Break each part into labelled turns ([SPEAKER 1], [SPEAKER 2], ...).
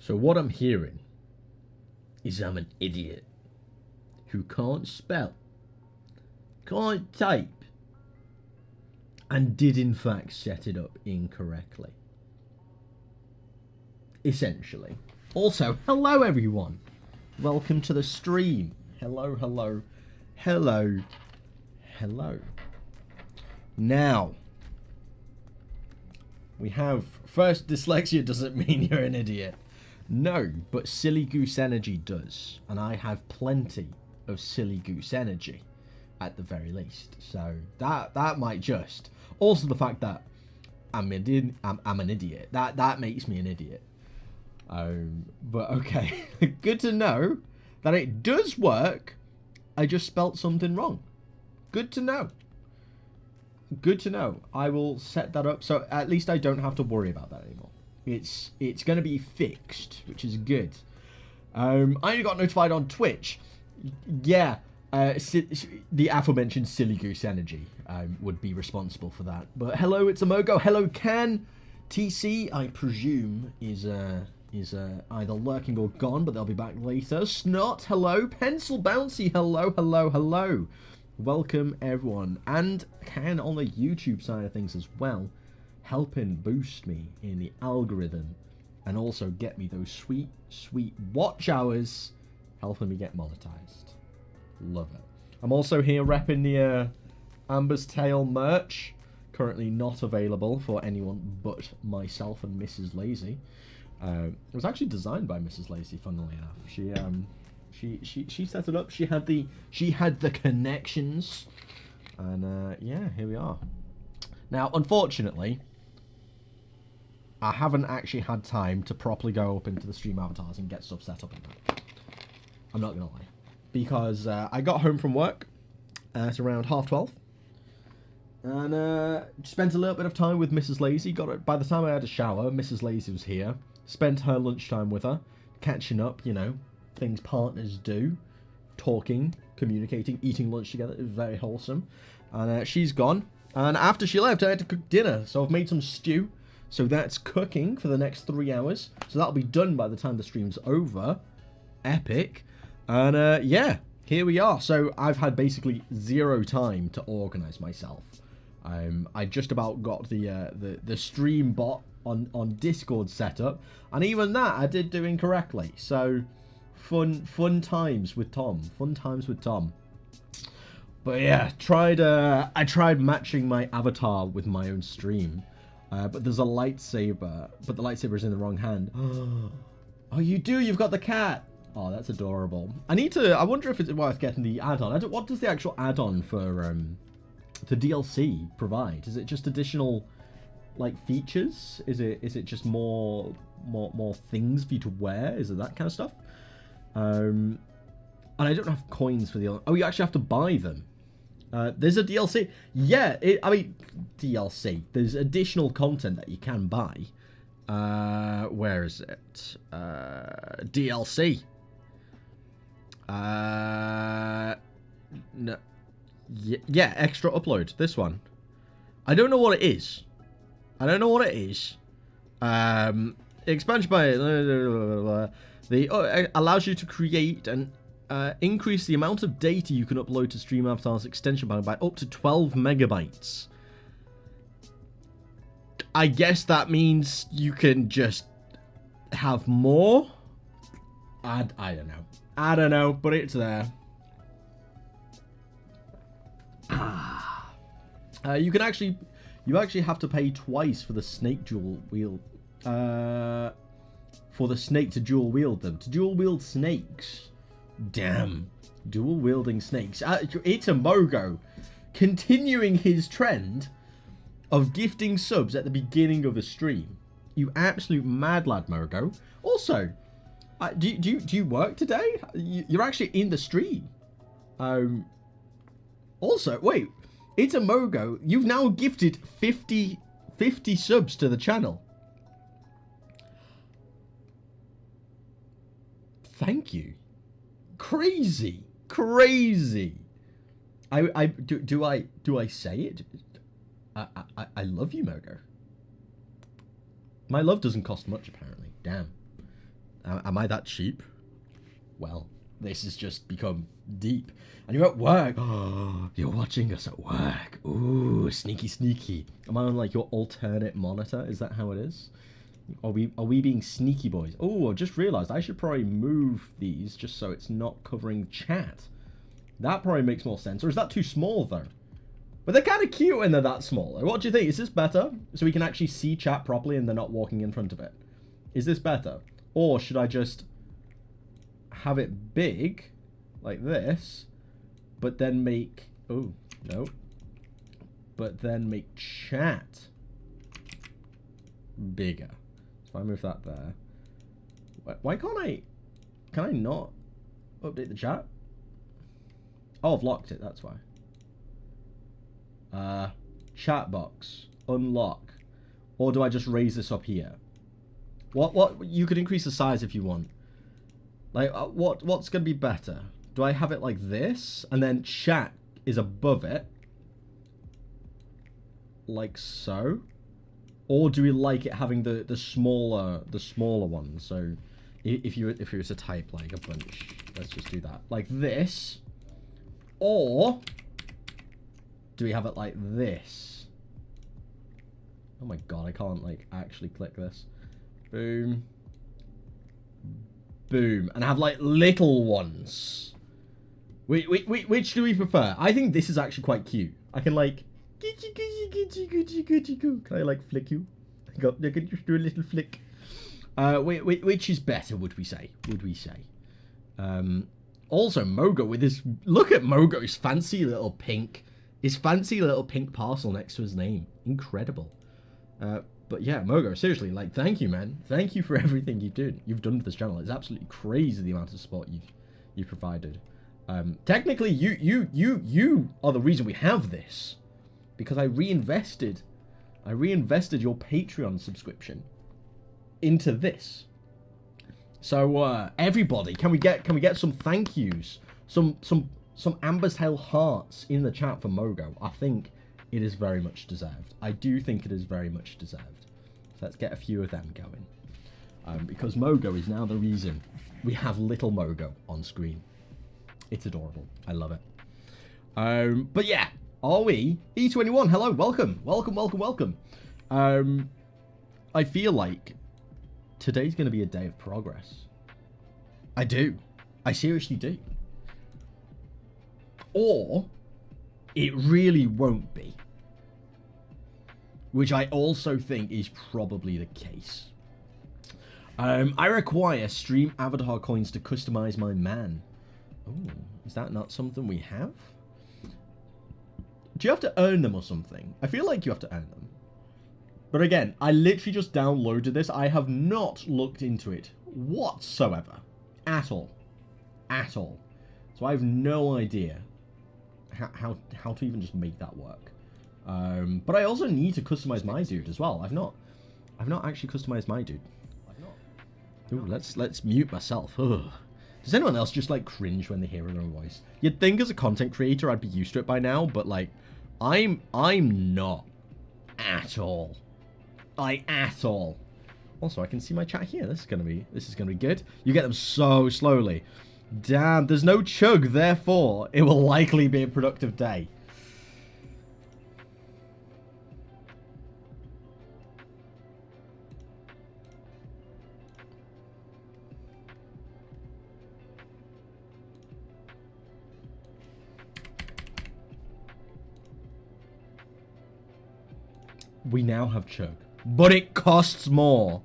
[SPEAKER 1] So what I'm hearing is I'm an idiot who can't spell, can't type, and did in fact set it up incorrectly. Essentially. Also, hello everyone. Welcome to the stream. Hello, hello, hello, hello. Now, we have, first, dyslexia doesn't mean you're an idiot. No, but silly goose energy does. And I have plenty of silly goose energy, at the very least. So, that might just. Also the fact that I'm an idiot. That makes me an idiot. But okay. Good to know that it does work. I just spelt something wrong. Good to know. Good to know. I will set that up so at least I don't have to worry about that anymore. It's going to be fixed, which is good. I only got notified on Twitch. Yeah, the aforementioned Silly Goose Energy would be responsible for that. But hello, it's Amogo. Hello, Ken. TC, I presume, is either lurking or gone, but they'll be back later. Snot, hello. Pencil Bouncy, hello, hello, hello. Welcome, everyone. And Ken on the YouTube side of things as well, helping boost me in the algorithm and also get me those sweet, sweet watch hours, helping me get monetized. Love it. I'm also here repping the Amber's Tale merch, currently not available for anyone but myself and Mrs. Lazy. It was actually designed by Mrs. Lazy, funnily enough. She set it up. She had the connections, and yeah, here we are. Now, unfortunately, I haven't actually had time to properly go up into the stream avatars and get stuff set up in that. I'm not gonna lie, because I got home from work at around 12:30, and spent a little bit of time with Mrs. Lazy. By the time I had a shower, Mrs. Lazy was here. Spent her lunchtime with her, catching up, you know, things partners do, talking, communicating, eating lunch together. It was very wholesome. And she's gone. And after she left, I had to cook dinner. So I've made some stew. So that's cooking for the next 3 hours. So that'll be done by the time the stream's over. Epic. And yeah, here we are. So I've had basically zero time to organize myself. I just about got the stream bot on Discord set up, and even that I did do incorrectly. So fun times with Tom. Fun times with Tom. But yeah, I tried matching my avatar with my own stream, but there's a lightsaber, but the lightsaber is in the wrong hand. Oh, you do? You've got the cat. Oh, that's adorable. I wonder if it's worth getting the add-on. What does the actual add-on for the DLC provide? Is it just additional like features? Is it just more things for you to wear? Is it that kind of stuff? And I don't have coins for the... Oh, you actually have to buy them. There's a DLC. Yeah, I mean, DLC. There's additional content that you can buy. Where is it? DLC. No. Yeah, extra upload. This one. I don't know what it is. Expansion by allows you to create and increase the amount of data you can upload to Stream Avatar's extension panel by up to 12 megabytes. I guess that means you can just have more. I don't know, but it's there. You actually have to pay twice for the snake dual wield. For the snake to dual wield them. To dual wield snakes. Damn. Dual wielding snakes. It's a Mogo. Continuing his trend of gifting subs at the beginning of the stream. You absolute mad lad, Mogo. Also, do you work today? You're actually in the stream. Also, wait. It's a Mogo. You've now gifted 50 subs to the channel. Thank you. Crazy. Do I say it? I love you, Mogo. My love doesn't cost much, apparently. Damn. Am I that cheap? Well, this has just become deep. And you're at work. Oh, you're watching us at work. Ooh, sneaky, sneaky. Am I on like your alternate monitor? Is that how it is? Are we being sneaky boys? Oh, I just realized I should probably move these just so it's not covering chat. That probably makes more sense. Or is that too small though? But they're kind of cute when they're that small. What do you think? Is this better? So we can actually see chat properly and they're not walking in front of it. Is this better? Or should I just have it big, like this, but then make... Oh, no. But then make chat bigger. So if I move that there... Why can't I... Can I not update the chat? Oh, I've locked it, that's why. Chat box. Unlock. Or do I just raise this up here? What? You could increase the size if you want. Like, what's going to be better? Do I have it like this? And then chat is above it? Like so? Or do we like it having the smaller one? So, if you were to type like a bunch, let's just do that. Like this. Or do we have it like this? Oh my god, I can't like actually click this. Boom. Boom. And have like little ones. Which do we prefer? I think this is actually quite cute. I can like... Can I like flick you? I can just do a little flick. Which is better, would we say? Also, Mogo with his... Look at Mogo's fancy little pink... His fancy little pink parcel next to his name. Incredible. But yeah, Mogo, seriously, like, thank you, man. Thank you for everything you've done for this channel. It's absolutely crazy the amount of support you've provided. Technically, you are the reason we have this, because I reinvested your Patreon subscription into this. So everybody, can we get some thank yous, some Amber's Tail hearts in the chat for Mogo? I think it is very much deserved. I do think it is very much deserved. So let's get a few of them going. Because Mogo is now the reason we have little Mogo on screen. It's adorable. I love it. But yeah, are we? E21, hello, welcome. I feel like today's going to be a day of progress. I do. I seriously do. Or it really won't be. Which I also think is probably the case. I require stream avatar coins to customize my man. Oh, is that not something we have? Do you have to earn them or something? I feel like you have to earn them. But again, I literally just downloaded this. I have not looked into it whatsoever. At all. So I have no idea how to even just make that work. But I also need to customize my dude as well. I've not actually customized my dude. Ooh, let's mute myself. Ugh. Does anyone else just like cringe when they hear their own voice? You'd think as a content creator I'd be used to it by now, but like I'm not at all. Like at all. Also, I can see my chat here. This is gonna be good. You get them so slowly. Damn, there's no chug, therefore it will likely be a productive day. We now have chug, but it costs more.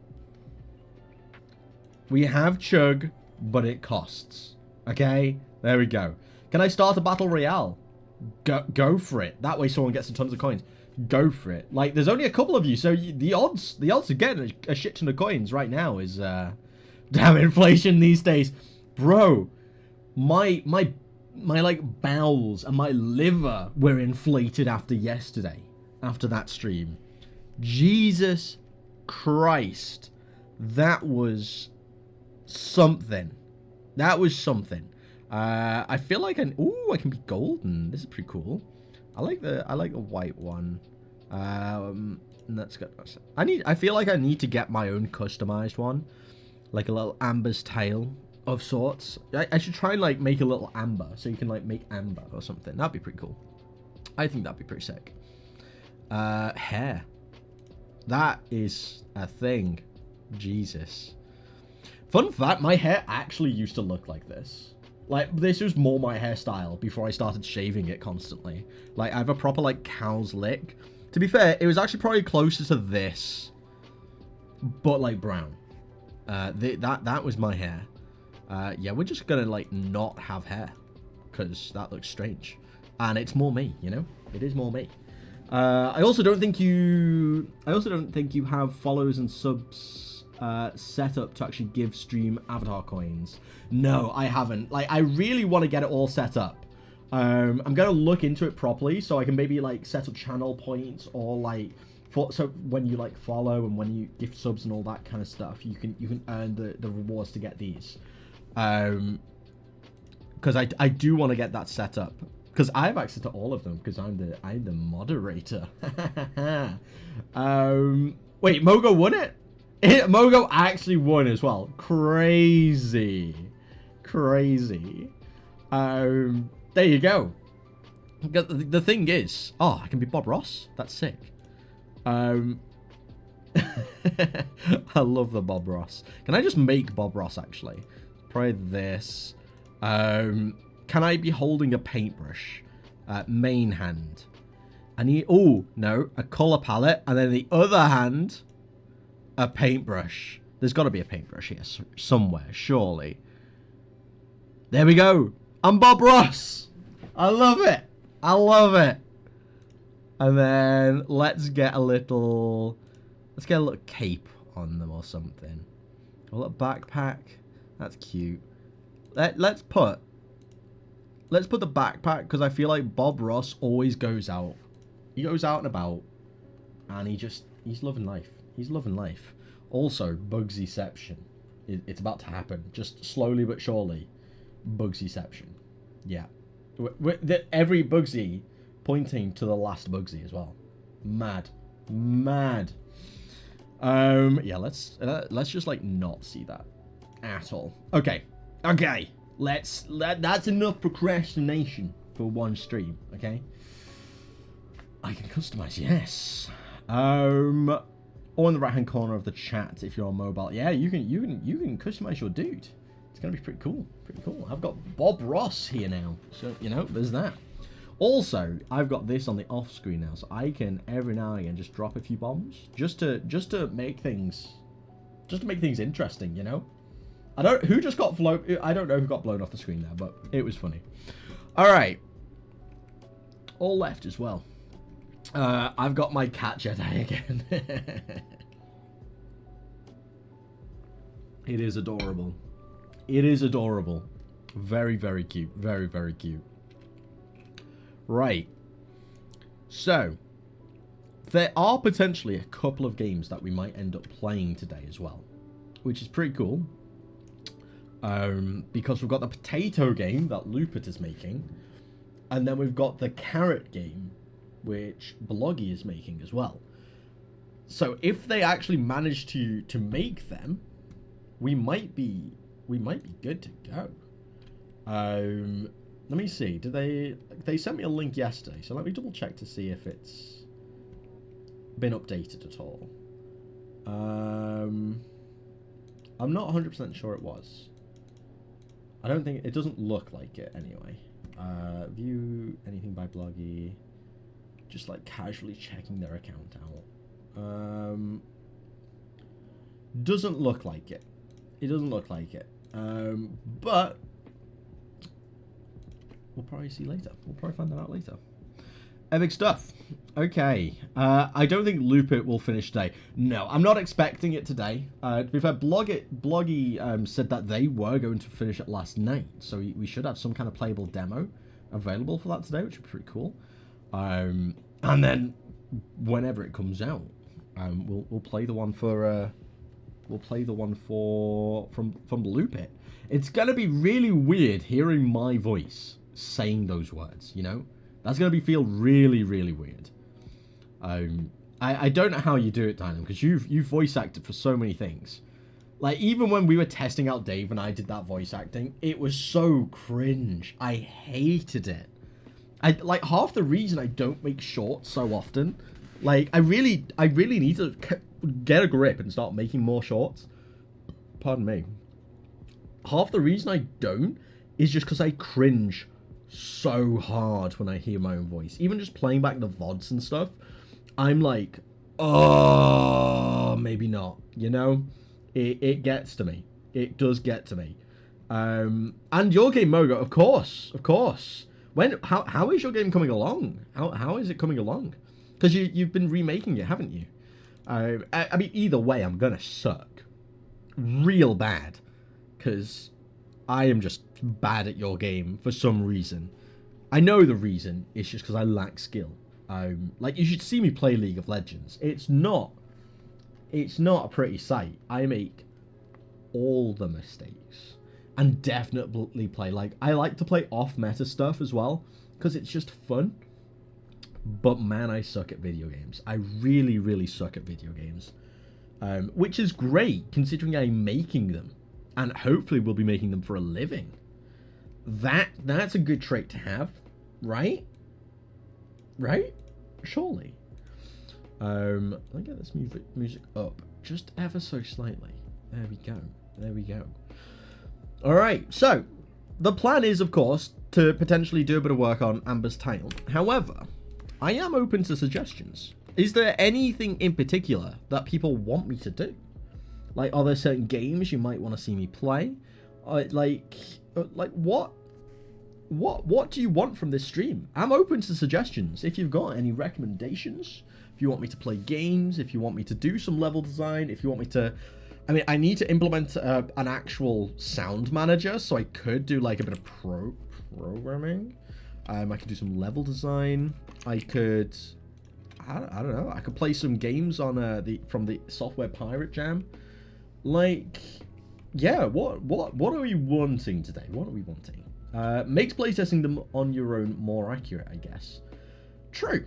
[SPEAKER 1] We have chug, but it costs. Okay, there we go. Can I start a battle royale? Go for it. That way someone gets tons of coins. Go for it. Like, there's only a couple of you, so the odds of getting a shit ton of coins right now is damn inflation these days, bro. My like bowels and my liver were inflated after yesterday, after that stream. Jesus Christ, that was something. That was something. I feel like I can be golden. This is pretty cool. I like the white one. That's good. I feel like I need to get my own customized one. like a little amber's tail of sorts. I should try and like make a little amber, so you can like make amber or something. That'd be pretty cool. I think that'd be pretty sick. Hair. That is a thing. Jesus. Fun fact, my hair actually used to look like this. Like, this was more my hairstyle before I started shaving it constantly. Like, I have a proper, like, cow's lick. To be fair, it was actually probably closer to this, but, like, brown. That was my hair. Yeah, we're just gonna, like, not have hair, because that looks strange. And it's more me, you know? It is more me. I also don't think you have follows and subs set up to actually give stream avatar coins. No, I haven't. Like, I really want to get it all set up. I'm gonna look into it properly so I can maybe like set up channel points or like so when you like follow and when you gift subs and all that kind of stuff, you can earn the rewards to get these. Because I do want to get that set up. Because I have access to all of them, because I'm the moderator. Wait, Mogo won it? Mogo actually won as well. Crazy. Crazy. There you go. The thing is, oh, I can be Bob Ross? That's sick. I love the Bob Ross. Can I just make Bob Ross, actually? Probably this. Can I be holding a paintbrush? Main hand. I need, oh, no, a color palette. And then the other hand, a paintbrush. There's got to be a paintbrush here somewhere, surely. There we go. I'm Bob Ross. I love it. I love it. And then let's get a little cape on them or something. A little backpack. That's cute. Let's put the backpack, because I feel like Bob Ross always goes out. He goes out and about, and he's loving life. He's loving life. Also, Bugsyception. It's about to happen. Just slowly but surely. Bugsyception. Yeah. Every Bugsy pointing to the last Bugsy as well. Mad. Mad. Yeah, let's just like not see that at all. Okay. Okay. That's enough procrastination for one stream, okay? I can customize, yes. Or in the right hand corner of the chat if you're on mobile. Yeah, you can customize your dude. It's gonna be pretty cool. Pretty cool. I've got Bob Ross here now. So, you know, there's that. Also, I've got this on the off screen now, so I can every now and again just drop a few bombs. Just to make things interesting, you know? I don't know who got blown off the screen there, but it was funny. Alright. All left as well. I've got my cat Jedi again. It is adorable. It is adorable. Very, very cute. Very, very cute. Right. So, there are potentially a couple of games that we might end up playing today as well, which is pretty cool. Because we've got the potato game that Lupit is making, and then we've got the carrot game, which Bloggy is making as well. So if they actually manage to make them, we might be good to go. Let me see. They sent me a link yesterday, so let me double check to see if it's been updated at all. I'm not 100% sure it was. I don't think it doesn't look like it anyway. View anything by Bloggy. Just like casually checking their account out. Doesn't look like it. It doesn't look like it. But we'll probably see later. We'll probably find that out later. Epic stuff. Okay. I don't think Lupit will finish today. No, I'm not expecting it today. To be fair, Bloggy said that they were going to finish it last night. So we should have some kind of playable demo available for that today, which would be pretty cool. And then whenever it comes out, we'll play the one for from Lupit. It's gonna be really weird hearing my voice saying those words, you know? That's gonna feel really, really weird. I don't know how you do it, Dynam, because you've voice acted for so many things. Like, even when we were testing out Dave and I did that voice acting, it was so cringe. I hated it. Like, half the reason I don't make shorts so often, like, I really need to get a grip and start making more shorts. Pardon me. Half the reason I don't is just because I cringe so hard when I hear my own voice. Even just playing back the VODs and stuff, I'm like, oh, maybe not, you know? It gets to me. It does get to me. And your game, Mogo, of course. How is your game coming along? How is it coming along? Because you've been remaking it, haven't you? I mean, either way, I'm gonna suck real bad, because I am just bad at your game for some reason. I know the reason. It's just because I lack skill. Like, you should see me play League of Legends. It's not a pretty sight. I make all the mistakes. And definitely play, like, I like to play off-meta stuff as well, because it's just fun. But man, I suck at video games. I really, really suck at video games. Which is great, considering I'm making them. And hopefully we'll be making them for a living. That's a good trait to have, right? Right? Surely. Let me get this music up just ever so slightly. There we go. Alright, so the plan is, of course, to potentially do a bit of work on Amber's title. However, I am open to suggestions. Is there anything in particular that people want me to do? Like, are there certain games you might want to see me play? Like what do you want from this stream? I'm open to suggestions. If you've got any recommendations, if you want me to play games, if you want me to do some level design, if you want me to... I mean, I need to implement an actual sound manager, so I could do like a bit of programming. I could do some level design. I could... I don't know. I could play some games on from the Software Pirate Jam. Like, yeah, what are we wanting today? What are we wanting? Makes playtesting them on your own more accurate, I guess. True.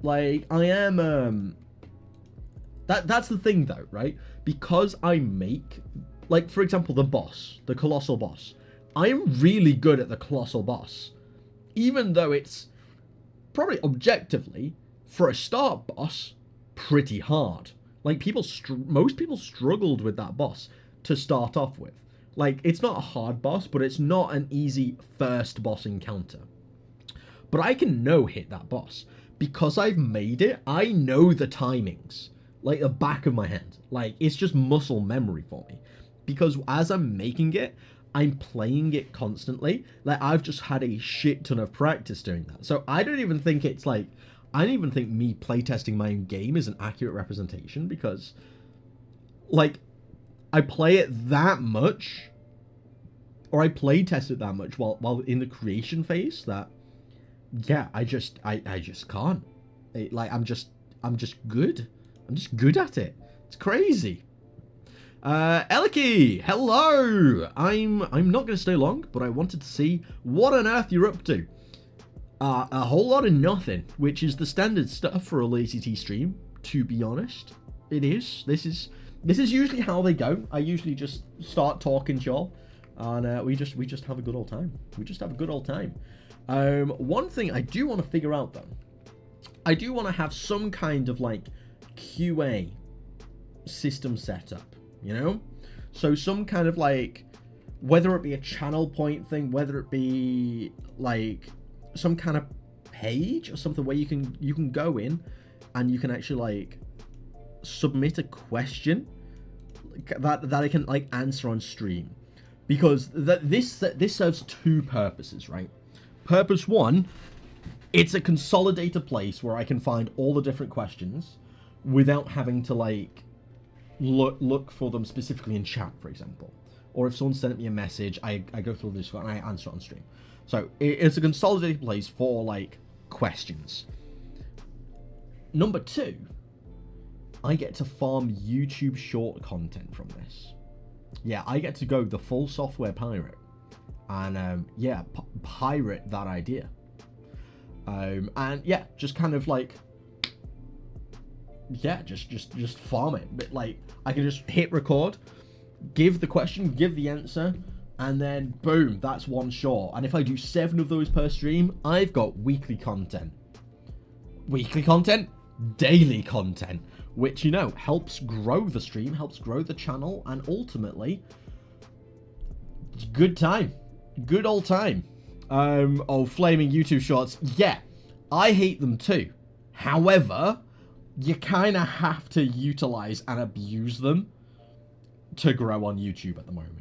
[SPEAKER 1] Like, I am, that's the thing though, right? Because I make, like, for example, the Colossal Boss. I am really good at the Colossal Boss. Even though it's probably objectively, for a start boss, pretty hard. Like, most people struggled with that boss to start off with. Like, it's not a hard boss, but it's not an easy first boss encounter. But I can no-hit that boss. Because I've made it, I know the timings. Like, the back of my hand. Like, it's just muscle memory for me. Because as I'm making it, I'm playing it constantly. Like, I've just had a shit ton of practice doing that. So I don't even think it's like... I don't even think me playtesting my own game is an accurate representation, because, like, I play it that much, or I playtest it that much while in the creation phase, that, yeah, I just can't. I'm just good. I'm just good at it. It's crazy. Eliki, hello! I'm not going to stay long, but I wanted to see what on earth you're up to. A whole lot of nothing, which is the standard stuff for a Lazy T stream, to be honest. It is. This is usually how they go. I usually just start talking to y'all, and we just have a good old time. One thing I do want to figure out, though, I do want to have some kind of, like, QA system setup, you know? So some kind of, like, whether it be a channel point thing, whether it be, like, some kind of page or something where you can go in and you can actually, like, submit a question that I can, like, answer on stream. Because this serves two purposes, right? Purpose one, it's a consolidated place where I can find all the different questions without having to, like, look for them specifically in chat, for example. Or if someone sent me a message, I go through this and I answer it on stream. So it's a consolidated place for, like, questions. Number two, I get to farm YouTube short content from this. Yeah, I get to go the full software pirate. And, yeah, pirate that idea. And, yeah, just kind of, like, yeah, just farm it. But like, I can just hit record, give the question, give the answer, and then boom, that's one short. And if I do 7 of those per stream, I've got weekly content, daily content, which, you know, helps grow the stream, helps grow the channel, and ultimately, good old time. Oh, flaming YouTube shorts. Yeah, I hate them too. However, you kind of have to utilize and abuse them to grow on YouTube at the moment.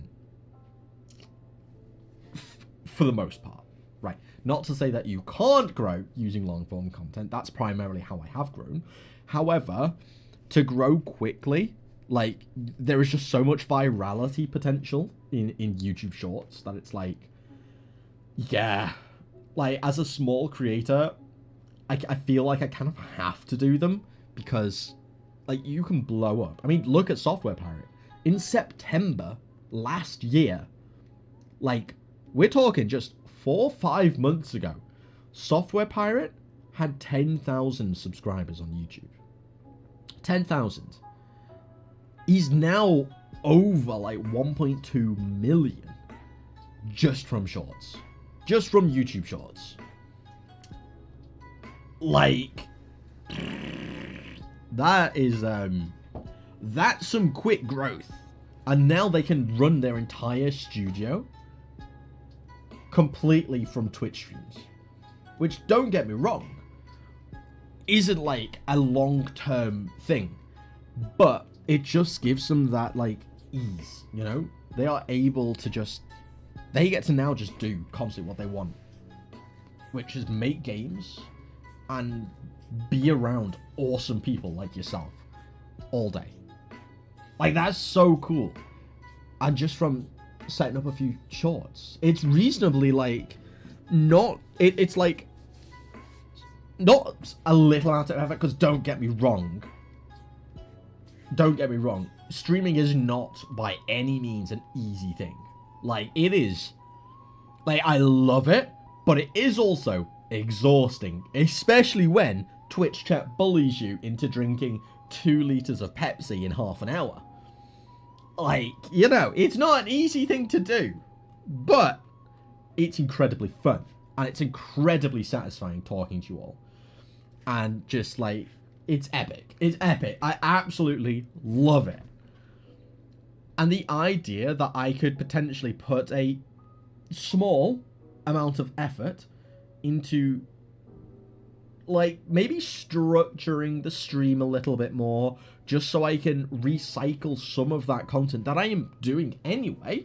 [SPEAKER 1] For the most part. Right. Not to say that you can't grow using long form content. That's primarily how I have grown. However, to grow quickly, like, there is just so much virality potential in YouTube shorts that it's like, yeah, like, as a small creator, I feel like I kind of have to do them because, like, you can blow up. I mean, look at Software Pirate. In September last year, like, we're talking just 4 or 5 months ago, Software Pirate had 10,000 subscribers on YouTube. 10,000. He's now over like 1.2 million just from shorts. Just from YouTube shorts. Like, that is, that's some quick growth. And now they can run their entire studio completely from Twitch streams. Which, don't get me wrong, isn't like a long-term thing. But it just gives them that, like, ease, you know? They are able to just, they get to now just do constantly what they want. Which is make games and be around awesome people like yourself all day. Like, that's so cool. And just from setting up a few shorts, it's reasonably, like, not, it's like, not a little amount of effort, because don't get me wrong, streaming is not by any means an easy thing. Like, it is, like, I love it, but it is also exhausting, especially when Twitch chat bullies you into drinking 2 liters of Pepsi in half an hour. Like, you know, it's not an easy thing to do, but it's incredibly fun, and it's incredibly satisfying talking to you all, and just, like, it's epic. It's epic. I absolutely love it. And the idea that I could potentially put a small amount of effort into, like, maybe structuring the stream a little bit more, just so I can recycle some of that content that I am doing anyway,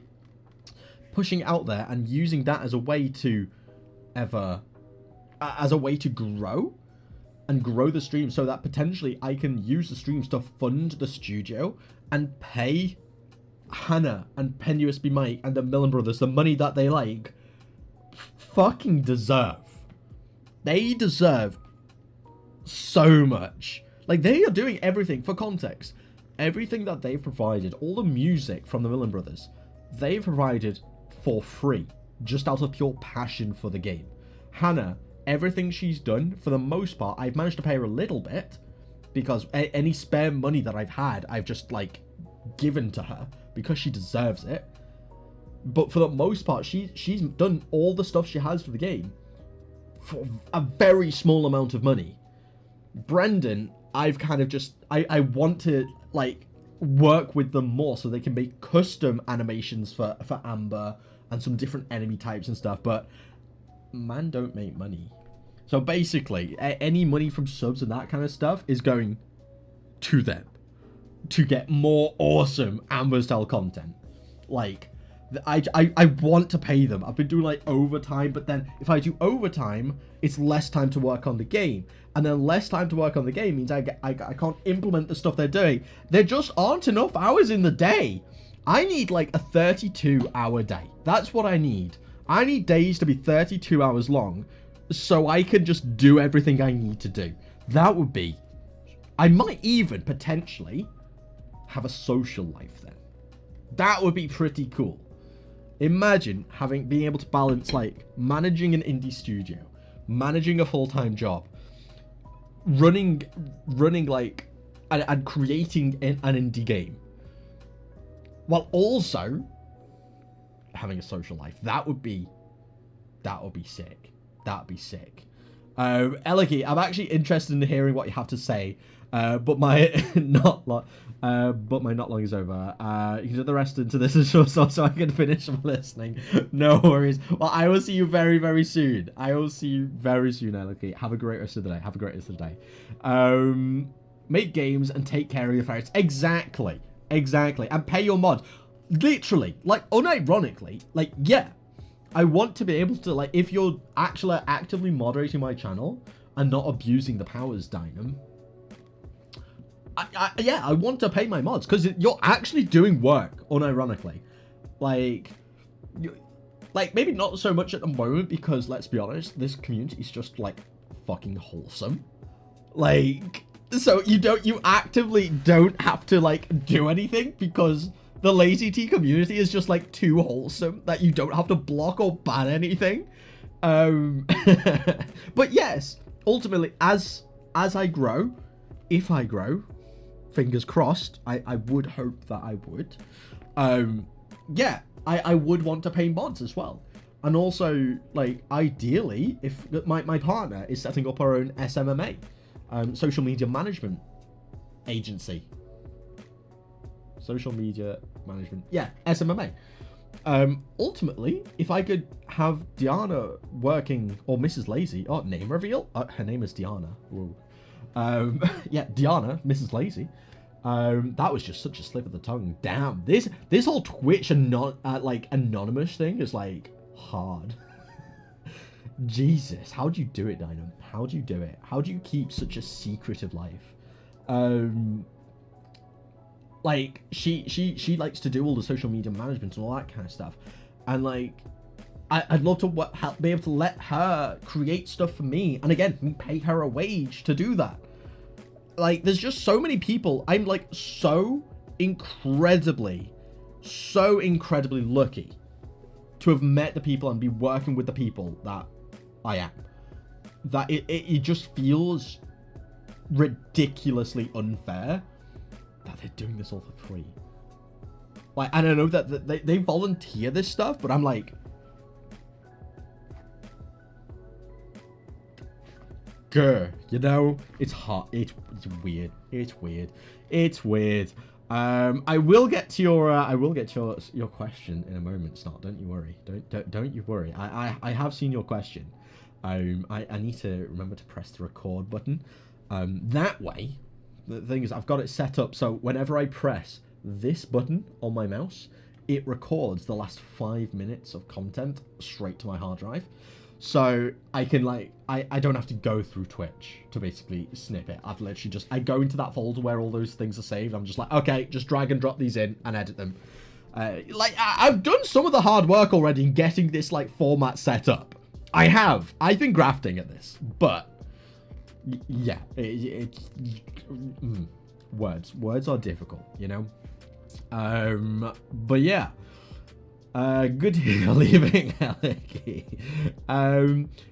[SPEAKER 1] pushing out there and using that as a way to grow and grow the stream, so that potentially I can use the streams to fund the studio and pay Hannah and Pen USB Mike and the Millen Brothers the money that they, like, fucking deserve. They deserve so much. Like, they are doing everything. For context, everything that they've provided, all the music from the Millen Brothers, they've provided for free, just out of pure passion for the game. Hannah, everything she's done, for the most part, I've managed to pay her a little bit, because any spare money that I've had, I've just, like, given to her, because she deserves it. But for the most part, she's done all the stuff she has for the game for a very small amount of money. Brendan, I've kind of just, I want to, like, work with them more so they can make custom animations for Amber and some different enemy types and stuff, but man don't make money. So basically, any money from subs and that kind of stuff is going to them to get more awesome Amber style content. Like, I want to pay them. I've been doing, like, overtime, but then if I do overtime, it's less time to work on the game. And then less time to work on the game means I can't implement the stuff they're doing. There just aren't enough hours in the day. I need, like, a 32-hour day. That's what I need. I need days to be 32 hours long so I can just do everything I need to do. That would be... I might even potentially have a social life then. That would be pretty cool. Imagine being able to balance, like, managing an indie studio, managing a full-time job, running like and creating an indie game while also having a social life. That would be sick. That'd be sick. Eliki, I'm actually interested in hearing what you have to say, but my not long is over. You can do the rest into this as well, so I can finish listening. No worries. Well, I will see you very, very soon. Eliki. Have a great rest of the day. Make games and take care of your favorites. Exactly. And pay your mod. Literally, like, unironically, like, yeah. I want to be able to, like, if you're actually actively moderating my channel and not abusing the powers, Dynam, I want to pay my mods, because you're actually doing work, unironically. Like, maybe not so much at the moment, because, let's be honest, this community is just, like, fucking wholesome. Like, so you actively don't have to, like, do anything, because the LazyT community is just, like, too wholesome that you don't have to block or ban anything. But yes, ultimately, as I grow, if I grow, fingers crossed, I would hope that I would. Yeah, I would want to pay mods as well. And also, like, ideally, if my partner is setting up her own SMMA, social media management agency. Social media management. Yeah, SMMA. Ultimately, if I could have Diana working, or Mrs. Lazy, name reveal? Her name is Diana. Whoa. Yeah, Diana, Mrs. Lazy. That was just such a slip of the tongue. Damn, this whole Twitch and like anonymous thing is like hard. Jesus, how do you do it, Dynam? How do you do it? How do you keep such a secretive life? Like, she likes to do all the social media management and all that kind of stuff, and like, I'd love to be able to let her create stuff for me, and again, me pay her a wage to do that. Like, there's just so many people. I'm like so incredibly lucky to have met the people and be working with the people that I am. That it just feels ridiculously unfair that they're doing this all for free. Like, and I know that they volunteer this stuff, but I'm like, grr, you know, it's hot. It's weird. It's weird. I will get to your question in a moment, Snot. Don't you worry. Don't you worry. I have seen your question. I need to remember to press the record button. That way, the thing is, I've got it set up so whenever I press this button on my mouse, it records the last 5 minutes of content straight to my hard drive. So I can, like, I don't have to go through Twitch to basically snip it. I've literally just, I go into that folder where all those things are saved. I'm just like, okay, just drag and drop these in and edit them. Like, I've done some of the hard work already in getting this, like, format set up. I've been grafting at this, but yeah, words are difficult, you know. But yeah, good to hear you're leaving, Aleki.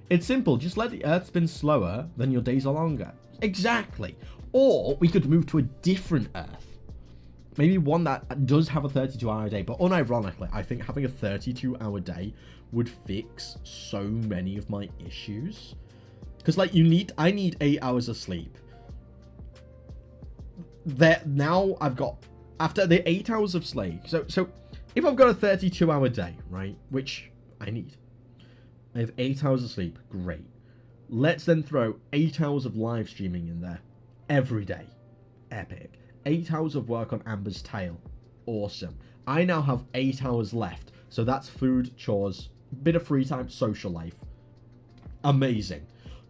[SPEAKER 1] It's simple. Just let the Earth spin slower, then your days are longer. Exactly. Or we could move to a different Earth. Maybe one that does have a 32-hour day. But unironically, I think having a 32-hour day would fix so many of my issues. Because, like, I need 8 hours of sleep. Now I've got, after the 8 hours of sleep, so if I've got a 32-hour day, right, which I need, I have 8 hours of sleep, great. Let's then throw 8 hours of live streaming in there every day. Epic. 8 hours of work on Amber's Tale. Awesome. I now have 8 hours left. So that's food, chores, bit of free time, social life. Amazing.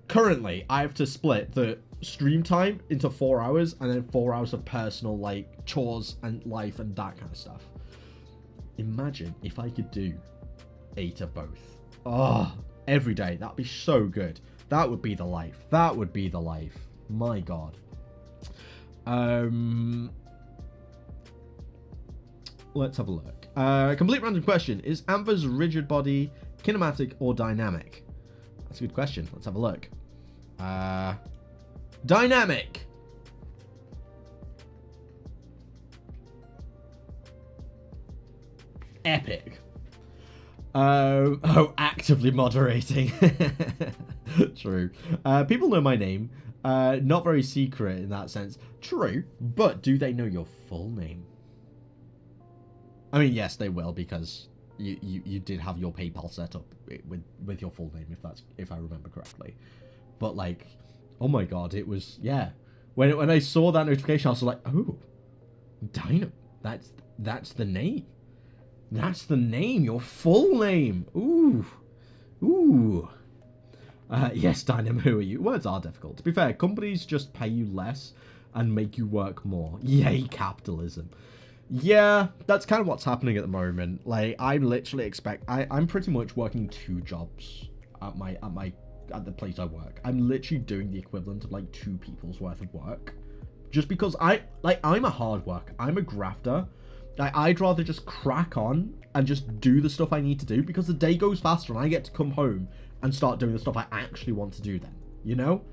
[SPEAKER 1] Currently, I have to split the stream time into 4 hours and then 4 hours of personal, like, chores and life and that kind of stuff. Imagine if I could do 8 of both. Oh, every day. That'd be so good. That would be the life. That would be the life. My God. Let's have a look. Complete random question. Is Amber's rigid body kinematic or dynamic? That's a good question. Let's have a look. Dynamic. epic. Oh, actively moderating. True. People know my name. Not very secret in that sense. True, but do they know your full name? I mean, yes, they will, because you did have your PayPal set up with your full name, if I remember correctly. But like, oh my god, it was, yeah. When I saw that notification, I was like, oh, Dynam, that's the name. That's the name, your full name. Ooh. Ooh. Yes, Dynam, who are you? Words are difficult. To be fair, companies just pay you less and make you work more. Yay, capitalism. Yeah, that's kind of what's happening at the moment. Like, I'm literally I'm pretty much working 2 jobs at the place I work. I'm literally doing the equivalent of like 2 people's worth of work. Just because I'm a hard worker. I'm a grafter. I'd rather just crack on and just do the stuff I need to do, because the day goes faster and I get to come home and start doing the stuff I actually want to do then, you know?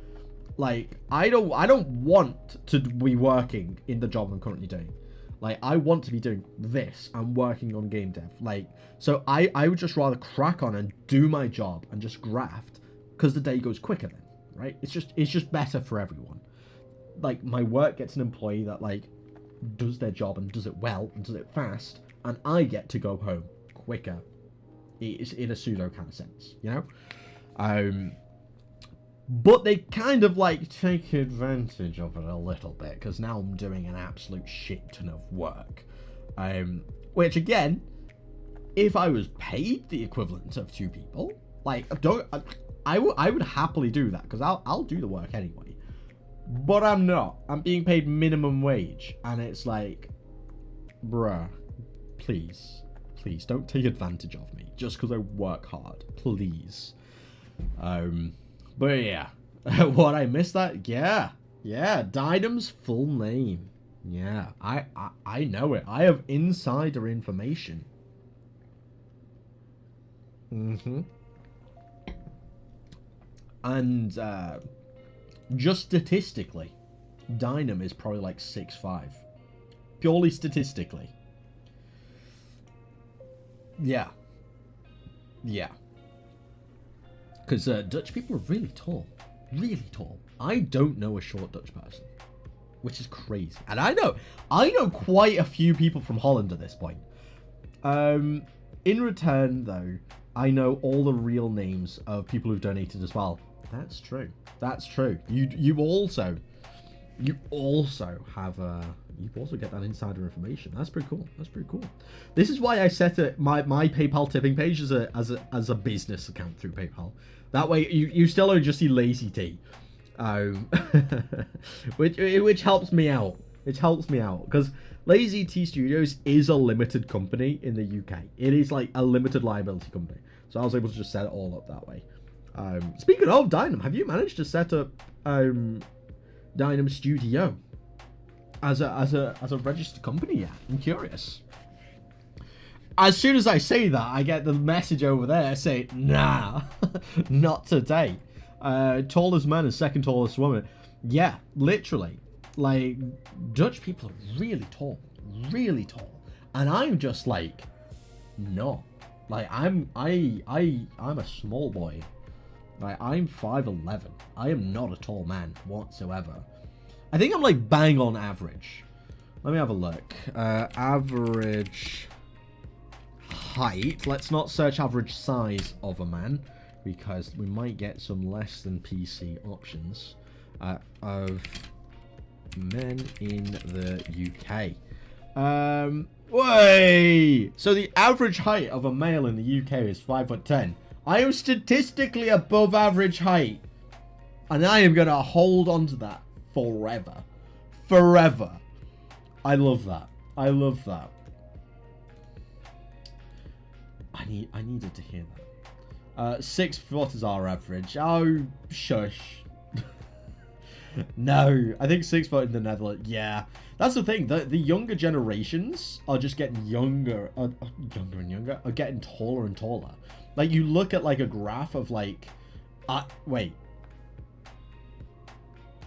[SPEAKER 1] Like, I don't want to be working in the job I'm currently doing. Like, I want to be doing this and working on game dev. Like, so I would just rather crack on and do my job and just graft, because the day goes quicker then, right? It's just better for everyone. Like, my work gets an employee that, like, does their job and does it well and does it fast, and I get to go home quicker. It's in a pseudo kind of sense, you know? But they kind of like take advantage of it a little bit, because now I'm doing an absolute shit ton of work. Which again, if I was paid the equivalent of 2 people, like, I would happily do that, because I'll do the work anyway. But I'm not. I'm being paid minimum wage, and it's like, bruh, please don't take advantage of me just because I work hard, please. But yeah, what, I missed that? Yeah, Dynam's full name. Yeah, I know it. I have insider information. And just statistically, Dynam is probably like 6'5". Purely statistically. Yeah. Because Dutch people are really tall. Really tall. I don't know a short Dutch person, which is crazy. And I know quite a few people from Holland at this point. In return, though, I know all the real names of people who've donated as well. That's true. You also have you also get that insider information. That's pretty cool. This is why I set my PayPal tipping page as a business account through PayPal. That way you still don't just see LazyT, which helps me out. It helps me out because LazyTeaStudios is a limited company in the UK. It is like a limited liability company, so I was able to just set it all up that way. Speaking of Dynam, have you managed to set up Dynam Studio as a registered company yet? I'm curious. As soon as I say that, I get the message over there saying, nah, not today. Tallest man and second tallest woman. Yeah, literally. Like, Dutch people are really tall. And I'm just like, no. Like, I'm a small boy. Like, I'm 5'11". I am not a tall man whatsoever. I think I'm like bang on average. Let me have a look. Average height. Let's not search average size of a man, because we might get some less than PC options of men in the UK. Wait! So the average height of a male in the UK is 5'10". I am statistically above average height, and I am gonna hold on to that forever. I love that. I needed to hear that. 6 foot is our average. Oh, shush. No, I think 6 foot in the Netherlands. Yeah, that's the thing. The younger generations are just getting younger and younger, are getting taller and taller. Like, you look at like a graph of like, wait,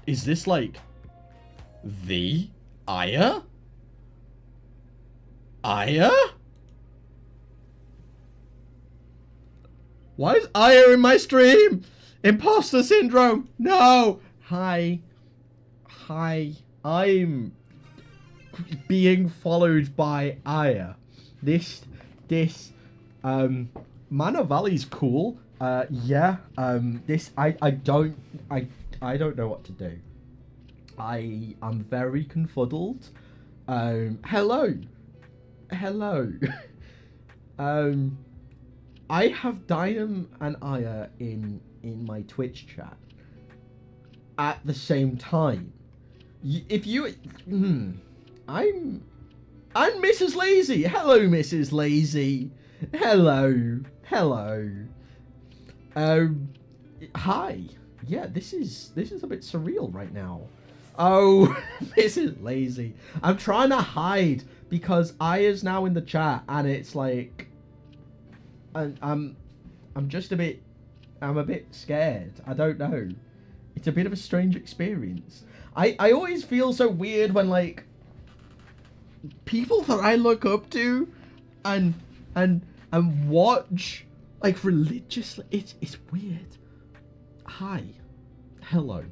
[SPEAKER 1] is this like the Aya? Why is Aya in my stream? Imposter syndrome. No. Hi. I'm being followed by Aya. This Manor Valley's cool. Yeah. I don't know what to do. I'm very confuddled. Hello. I have Dynam and Aya in my Twitch chat at the same time. I'm Mrs. Lazy. Hello, Mrs. Lazy. Hello. Hi. Yeah, this is a bit surreal right now. Oh, Mrs. Lazy. I'm trying to hide because Aya's now in the chat, and it's like, I'm just a bit scared. I don't know. It's a bit of a strange experience. I always feel so weird when, like, people that I look up to and watch, like, religiously, it's weird. Hi. Hello.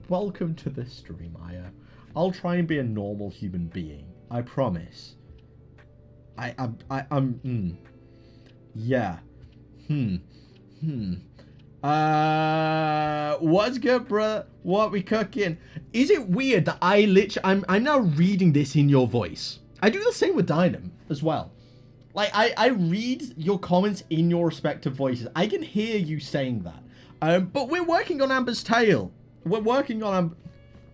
[SPEAKER 1] Welcome to the stream, Aya. I'll try and be a normal human being. I promise. Yeah. What's good, bruh? What we cooking? Is it weird that I'm now reading this in your voice? I do the same with Dynam as well. Like, I read your comments in your respective voices. I can hear you saying that. But we're working on Amber's Tale. We're working on